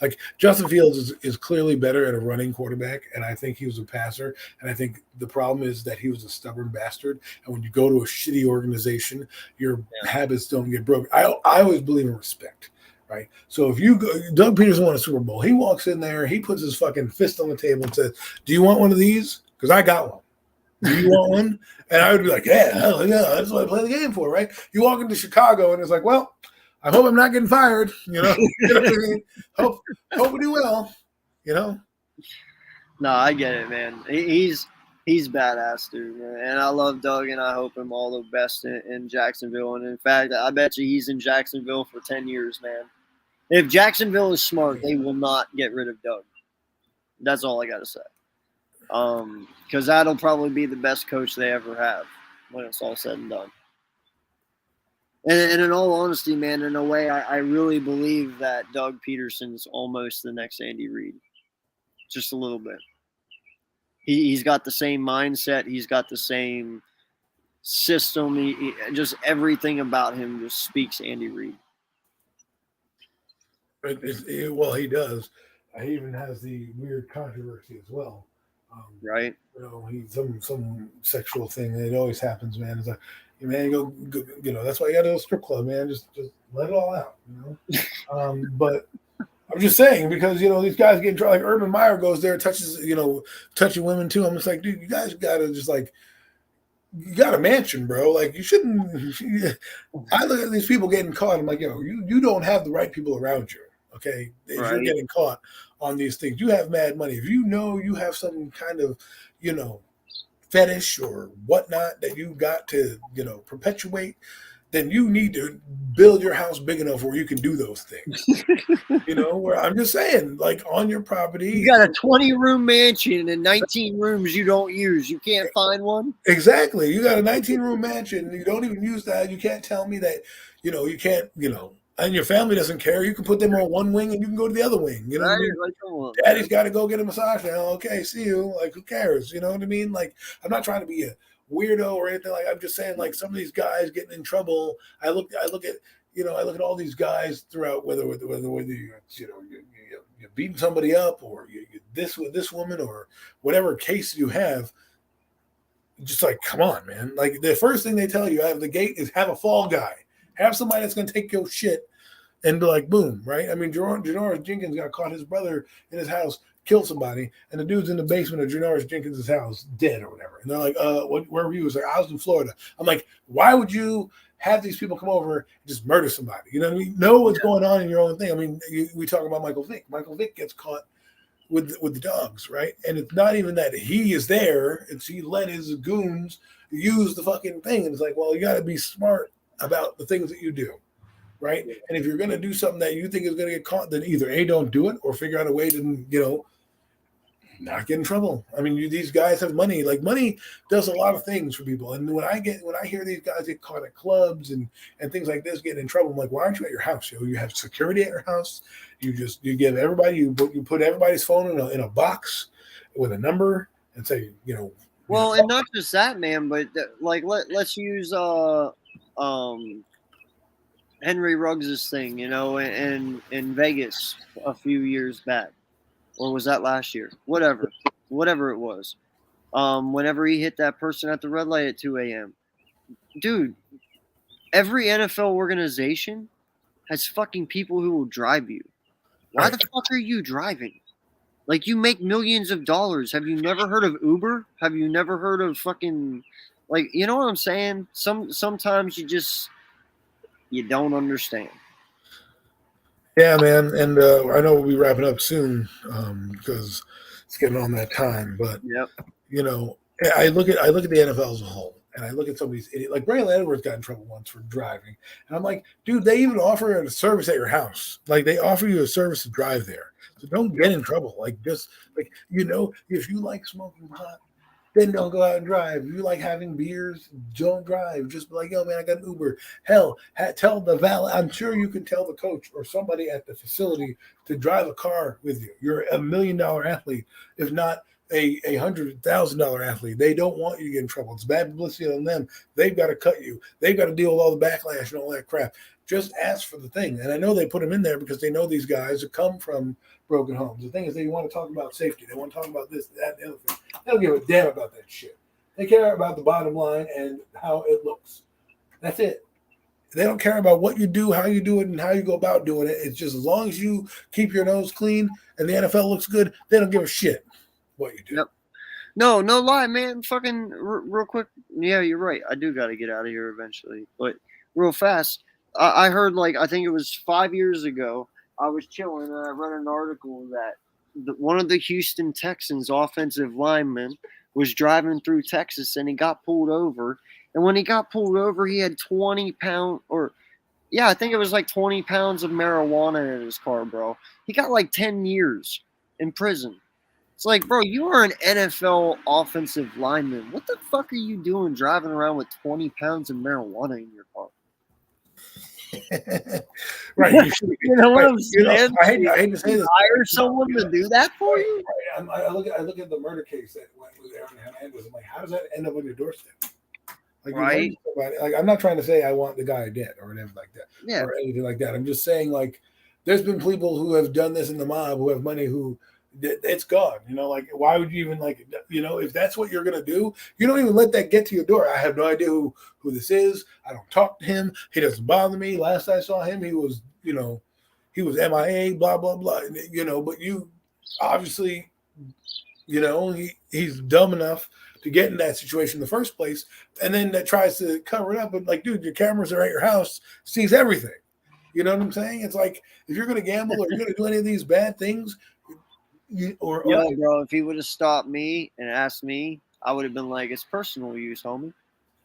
like. Justin Fields is clearly better at a running quarterback, and I think he was a passer. And I think the problem is that he was a stubborn bastard. And when you go to a shitty organization, your habits don't get broken. I always believe in respect. Right. So if you go, Doug Peterson won a Super Bowl. He walks in there, he puts his fucking fist on the table and says, do you want one of these? Because I got one. Do you want one? And I would be like, yeah, hell yeah, that's what I play the game for, right? You walk into Chicago and it's like, well, I hope I'm not getting fired, you know? You know what I mean? Hope we do well, you know? No, I get it, man. He's badass, dude, man. And I love Doug, and I hope him all the best in Jacksonville. And in fact, I bet you he's in Jacksonville for 10 years, man. If Jacksonville is smart, they will not get rid of Doug. That's all I got to say. Because that'll probably be the best coach they ever have when it's all said and done. And in all honesty, man, in a way, I really believe that Doug Peterson's almost the next Andy Reid. Just a little bit. He's got the same mindset. He's got the same system. He just everything about him just speaks Andy Reid. Well, he does. He even has the weird controversy as well. Right? You know, some sexual thing. It always happens, man. It's like, man, go, you know, that's why you got to go to a strip club, man. Just let it all out, you know. But I'm just saying, because, you know, these guys get like Urban Meyer goes there, touches, you know, touching women too. I'm just like, dude, you guys gotta just like, you got a mansion, bro. Like, you shouldn't. I look at these people getting caught. I'm like, yo, you don't have the right people around you. Okay, if Right. You're getting caught on these things. You have mad money. If you know you have some kind of, you know, fetish or whatnot that you got to, you know, perpetuate, then you need to build your house big enough where you can do those things. You know, where I'm just saying, like on your property. You got a 20-room mansion and 19 rooms you don't use. You can't find one? Exactly. You got a 19-room mansion. You don't even use that. You can't tell me that, you know, you can't, you know, and your family doesn't care. You can put them on one wing and you can go to the other wing. You know what I mean? Like, come on. Daddy's got to go get a massage now. Okay, see you. Like, who cares? You know what I mean? Like, I'm not trying to be a weirdo or anything. Like, I'm just saying, like, some of these guys getting in trouble. I look at, you know, I look at all these guys throughout, whether you know, you're beating somebody up or you this with this woman or whatever case you have. Just like, come on, man. Like, the first thing they tell you out of the gate is have a fall guy. Have somebody that's going to take your shit and be like, boom, right? I mean, Janoris Jenkins got caught his brother in his house, killed somebody, and the dude's in the basement of Janoris Jenkins' house, dead or whatever. And they're like, where were you? He was like, I was in Florida. I'm like, why would you have these people come over and just murder somebody? You know what I mean? Know what's going on in your own thing. I mean, we talk about Michael Vick. Michael Vick gets caught with the dogs, right? And it's not even that he is there. It's he let his goons use the fucking thing. And it's like, well, you got to be smart about the things that you do, right? And if you're going to do something that you think is going to get caught, then either A, don't do it, or figure out a way to, you know, not get in trouble. I mean, these guys have money. Like, money does a lot of things for people. And when I hear these guys get caught at clubs and things like this, getting in trouble, I'm like, why aren't you at your house? You know, you have security at your house. You give everybody, you put everybody's phone in a box with a number and say, you know. Well, and not just that, man, but like let's use Henry Ruggs' thing, you know, in Vegas a few years back, or was that last year? Whatever it was. Whenever he hit that person at the red light at 2 a.m. Dude, every NFL organization has fucking people who will drive you. Why the fuck are you driving? Like, you make millions of dollars. Have you never heard of Uber? Have you never heard of fucking, like, you know what I'm saying? Sometimes you don't understand. Yeah, man. And I know we'll be wrapping up soon because it's getting on that time. But, Yep. you know, I look at the NFL as a whole. And I look at some of these idiots. Like, Braylon Edwards got in trouble once for driving. And I'm like, dude, they even offer a service at your house. Like, they offer you a service to drive there. So don't get in trouble. Like, just, like, you know, if you like smoking pot, then don't go out and drive. If you like having beers, don't drive. Just be like, yo, man, I got an Uber. Hell, tell the valet. I'm sure you can tell the coach or somebody at the facility to drive a car with you. You're $1 million athlete, if not a $100,000 athlete. They don't want you to get in trouble. It's bad publicity on them. They've got to cut you. They've got to deal with all the backlash and all that crap. Just ask for the thing. And I know they put them in there because they know these guys that come from broken homes. The thing is, they want to talk about safety. They want to talk about this, that, and the other thing. They don't give a damn about that shit. They care about the bottom line and how it looks. That's it. They don't care about what you do, how you do it, and how you go about doing it. It's just as long as you keep your nose clean and the NFL looks good, they don't give a shit what you do. Yep. No lie, man. Fucking real quick. Yeah, you're right. I do got to get out of here eventually. But real fast, I heard like I think it was 5 years ago. I was chilling and I read an article that one of the Houston Texans offensive linemen was driving through Texas and he got pulled over. And when he got pulled over, he had 20 pound or yeah, I think it was like 20 pounds of marijuana in his car, bro. He got like 10 years in prison. It's like, bro, you are an NFL offensive lineman. What the fuck are you doing driving around with 20 pounds of marijuana in your car? Right. You, should, You know what right, I'm you know, saying? I hate to say this. Hire someone to do that for you? Right. I look at the murder case that went with Aaron Hernandez. I'm like, how does that end up on your doorstep? Like, Right. Like, I'm not trying to say I want the guy dead or anything like that, Yeah. or anything like that. I'm just saying, like, there's been people who have done this in the mob who have money who it's gone. You know, like, why would you even, like, you know, if that's what you're gonna do, you don't even let that get to your door. I have no idea who this is. I don't talk to him. He doesn't bother me. Last I saw him, he was, you know, he was MIA. Blah blah blah. You know, but you obviously, you know, he's dumb enough to get in that situation in the first place, and then that tries to cover it up. And like, dude, your cameras are at your house, sees everything. You know what I'm saying? It's like, if you're going to gamble or you're going to do any of these bad things, Yo, bro, if he would have stopped me and asked me, I would have been like, it's personal use, homie.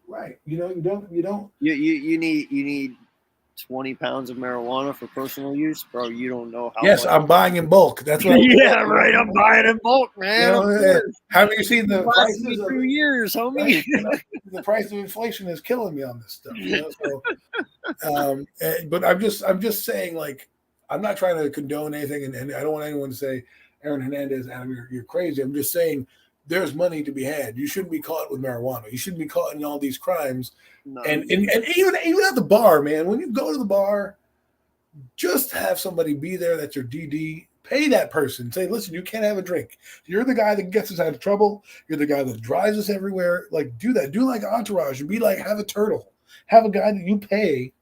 Right. You know, you don't. You need 20 pounds of marijuana for personal use, bro. You don't know how. Yes, much. I'm buying in bulk. That's what. Yeah, right. I'm buying in bulk, man. You know, haven't you seen the Lasts me prices? 2 years, homie. Right? You know, the price of inflation is killing me on this stuff. You know? So, but I'm just saying, like, I'm not trying to condone anything, and I don't want anyone to say, Aaron Hernandez, Adam, you're crazy. I'm just saying there's money to be had. You shouldn't be caught with marijuana. You shouldn't be caught in all these crimes. No. And even at the bar, man, when you go to the bar, just have somebody be there that's your DD. Pay that person. Say, listen, you can't have a drink. You're the guy that gets us out of trouble. You're the guy that drives us everywhere. Like, do that. Do like Entourage and be like, have a turtle. Have a guy that you pay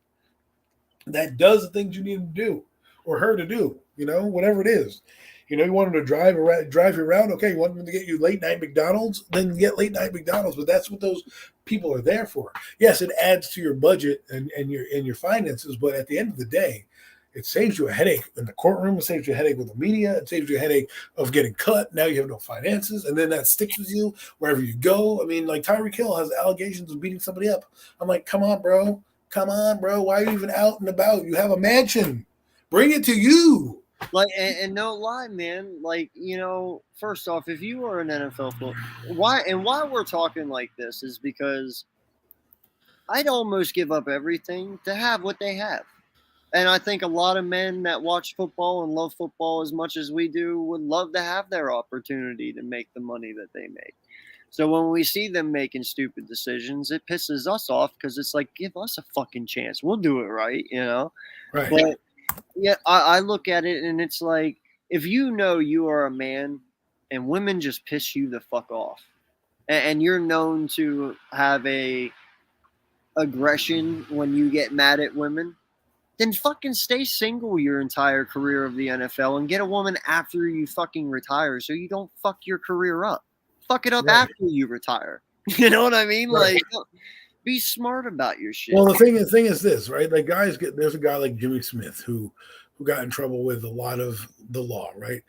that does the things you need him to do or her to do, you know, whatever it is. You know, you want them to drive you around. Okay, you want them to get you late night McDonald's, then get late night McDonald's. But that's what those people are there for. Yes, it adds to your budget and your finances. But at the end of the day, it saves you a headache in the courtroom. It saves you a headache with the media. It saves you a headache of getting cut. Now you have no finances, and then that sticks with you wherever you go. I mean, like Tyreek Hill has allegations of beating somebody up. I'm like, come on, bro. Why are you even out and about? You have a mansion. Bring it to you. Like, and no lie, man. Like, you know, first off, if you are an NFL player, why we're talking like this is because I'd almost give up everything to have what they have. And I think a lot of men that watch football and love football as much as we do would love to have their opportunity to make the money that they make. So when we see them making stupid decisions, it pisses us off because it's like, give us a fucking chance. We'll do it right, you know? Right. But yeah, I look at it and it's like, if you know you are a man and women just piss you the fuck off and you're known to have a aggression when you get mad at women, then fucking stay single your entire career of the NFL and get a woman after you fucking retire so you don't fuck your career up. Fuck it up after you retire. You know what I mean? Right. Like, be smart about your shit. Well, the thing is this, right? Like, there's a guy like Jimmy Smith who got in trouble with a lot of the law, right?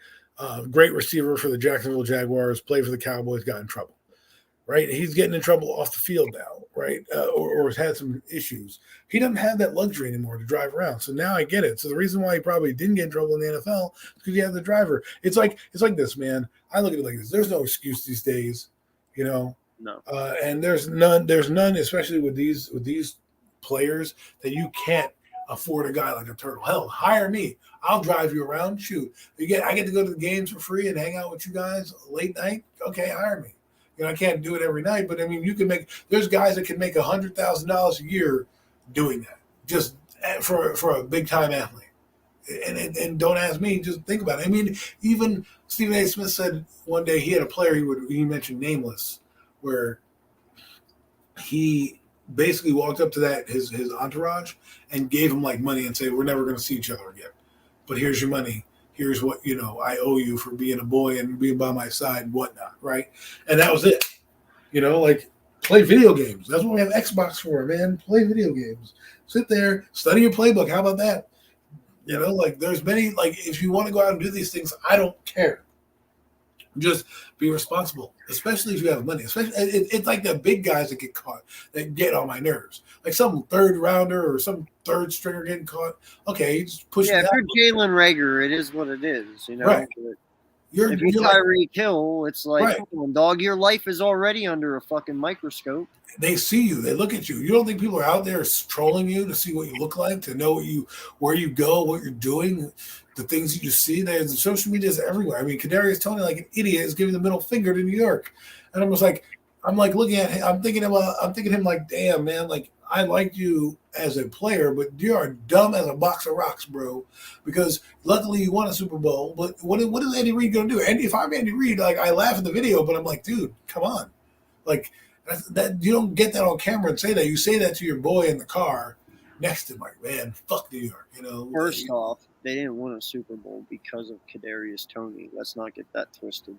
Great receiver for the Jacksonville Jaguars, played for the Cowboys, got in trouble, right? He's getting in trouble off the field now, right? Or has had some issues. He doesn't have that luxury anymore to drive around. So now I get it. So the reason why he probably didn't get in trouble in the NFL is because he had the driver. It's like this, man. I look at it like this. There's no excuse these days, you know. No. And there's none, especially with these players, that you can't afford a guy like a turtle. Hell, hire me. I'll drive you around. Shoot. I get to go to the games for free and hang out with you guys late night. Okay, hire me. You know, I can't do it every night, but I mean, there's guys that can make $100,000 a year doing that just for a big time athlete. And don't ask me, just think about it. I mean, even Stephen A. Smith said one day he had a player he mentioned nameless, where he basically walked up to his entourage and gave him like money and said, we're never going to see each other again, but here's your money. Here's what, I owe you for being a boy and being by my side and whatnot, right? And that was it. Like play video games. That's what we have Xbox for, man. Play video games. Sit there, study your playbook. How about that? Like there's many, like if you want to go out and do these things, I don't care. Just be responsible, especially if you have money. Especially, it's like the big guys that get caught that get on my nerves. Like some third rounder or some third stringer getting caught. Okay, just push. Yeah, if you're Jalen Reagor, it is what it is. Right. If you're Tyreek Hill, it's like, right. Come on, dog, your life is already under a fucking microscope. They see you. They look at you. You don't think people are out there trolling you to see what you look like, to know where you go, what you're doing, the things that you see? There's social media is everywhere. I mean, Kadarius Toney, like an idiot, is giving the middle finger to New York, and I'm looking at him. I'm thinking him like, damn, man, like I liked you as a player, but you are dumb as a box of rocks, bro. Because luckily you won a Super Bowl. But what is Andy Reid gonna do? And if I'm Andy Reid, like I laugh at the video, but I'm like, dude, come on, like. That you don't get that on camera and say that. You say that to your boy in the car next to him, like, man, fuck New York. First off, they didn't win a Super Bowl because of Kadarius Toney. Let's not get that twisted.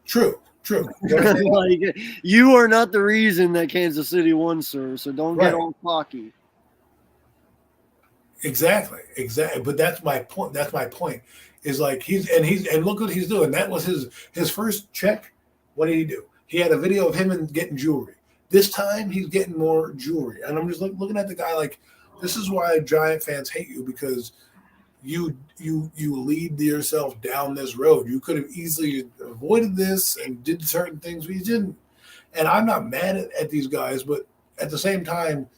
True. Like, you are not the reason that Kansas City won, sir. So don't get all cocky. Exactly. But that's my point. Is like and look what he's doing. That was his first check. What did he do? He had a video of him getting jewelry. This time he's getting more jewelry. And I'm just looking at the guy like, this is why Giant fans hate you, because you lead yourself down this road. You could have easily avoided this and did certain things, but you didn't. And I'm not mad at these guys, but at the same time,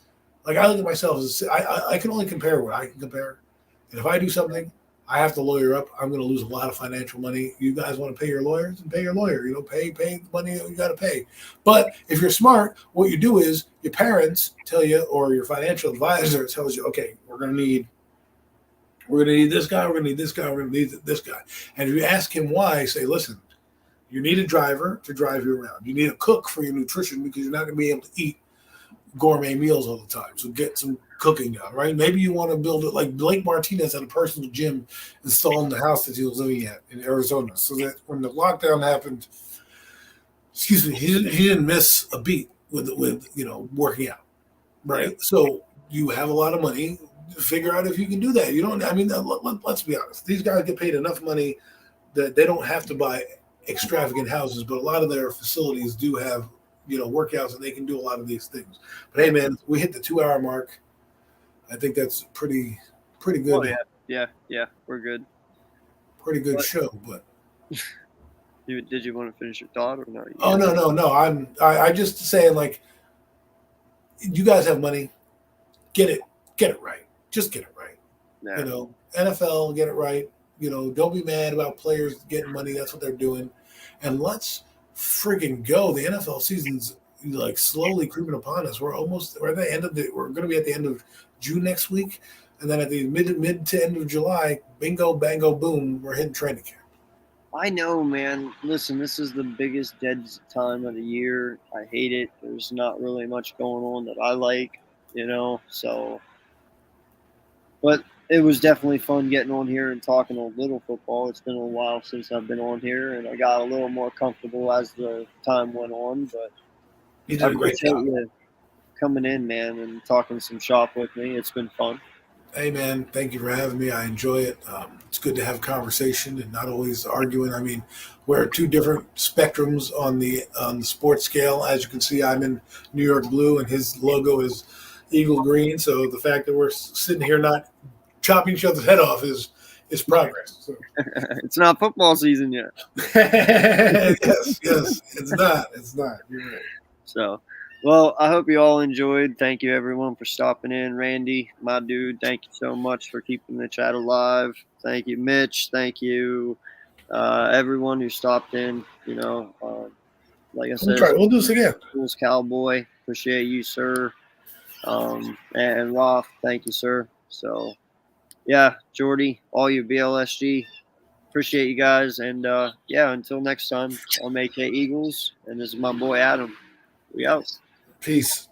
like I look at myself as I can only compare what I can compare. And if I do something, I have to lawyer up. I'm going to lose a lot of financial money. You guys want to pay your lawyers, and pay your lawyer. Pay the money that you got to pay. But if you're smart, what you do is your parents tell you, or your financial advisor tells you, okay, we're going to need this guy. We're going to need this guy. We're going to need this guy. And if you ask him why, say, listen, you need a driver to drive you around. You need a cook for your nutrition because you're not going to be able to eat gourmet meals all the time. So get some cooking down, right? Maybe you want to build it like Blake Martinez had a personal gym installed in the house that he was living at in Arizona, so that when the lockdown happened, he didn't miss a beat with working out, right? So you have a lot of money. Figure out if you can do that. You don't. I mean, let's be honest. These guys get paid enough money that they don't have to buy extravagant houses, but a lot of their facilities do have workouts, and they can do a lot of these things. But hey, man, we hit the 2-hour mark. I think that's pretty good. Oh, yeah, we're good. Pretty good show, but did you want to finish your thought or no? Oh no. I just saying, like, you guys have money, get it right. Just get it right. Yeah. NFL, get it right. Don't be mad about players getting money. That's what they're doing, and let's friggin' go. The NFL season's like slowly creeping upon us. We're at the end of we're going to be at the end of June next week, and then at the mid to end of July, bingo, bango, boom, we're hitting training camp. I know, man. Listen, this is the biggest dead time of the year. I hate it. There's not really much going on that I like, so. But it was definitely fun getting on here and talking a little football. It's been a while since I've been on here, and I got a little more comfortable as the time went on. But you did a great job. You coming in, man, and talking some shop with me. It's been fun. Hey, man, thank you for having me. I enjoy it. It's good to have a conversation and not always arguing. I mean, we're at two different spectrums on the sports scale. As you can see, I'm in New York blue, and his logo is Eagle green. So the fact that we're sitting here not chopping each other's head off is progress. So. It's not football season yet. yes, it's not. You're right. So, well, I hope you all enjoyed. Thank you, everyone, for stopping in. Randy, my dude, thank you so much for keeping the chat alive. Thank you, Mitch. Thank you, everyone who stopped in. Like I said, we'll do this again. Bulls Cowboy, appreciate you, sir. And Roth, thank you, sir. So, yeah, Jordy, all you BLSG, appreciate you guys. And, until next time, I'm AK Eagles, and this is my boy Adam. We out. Peace.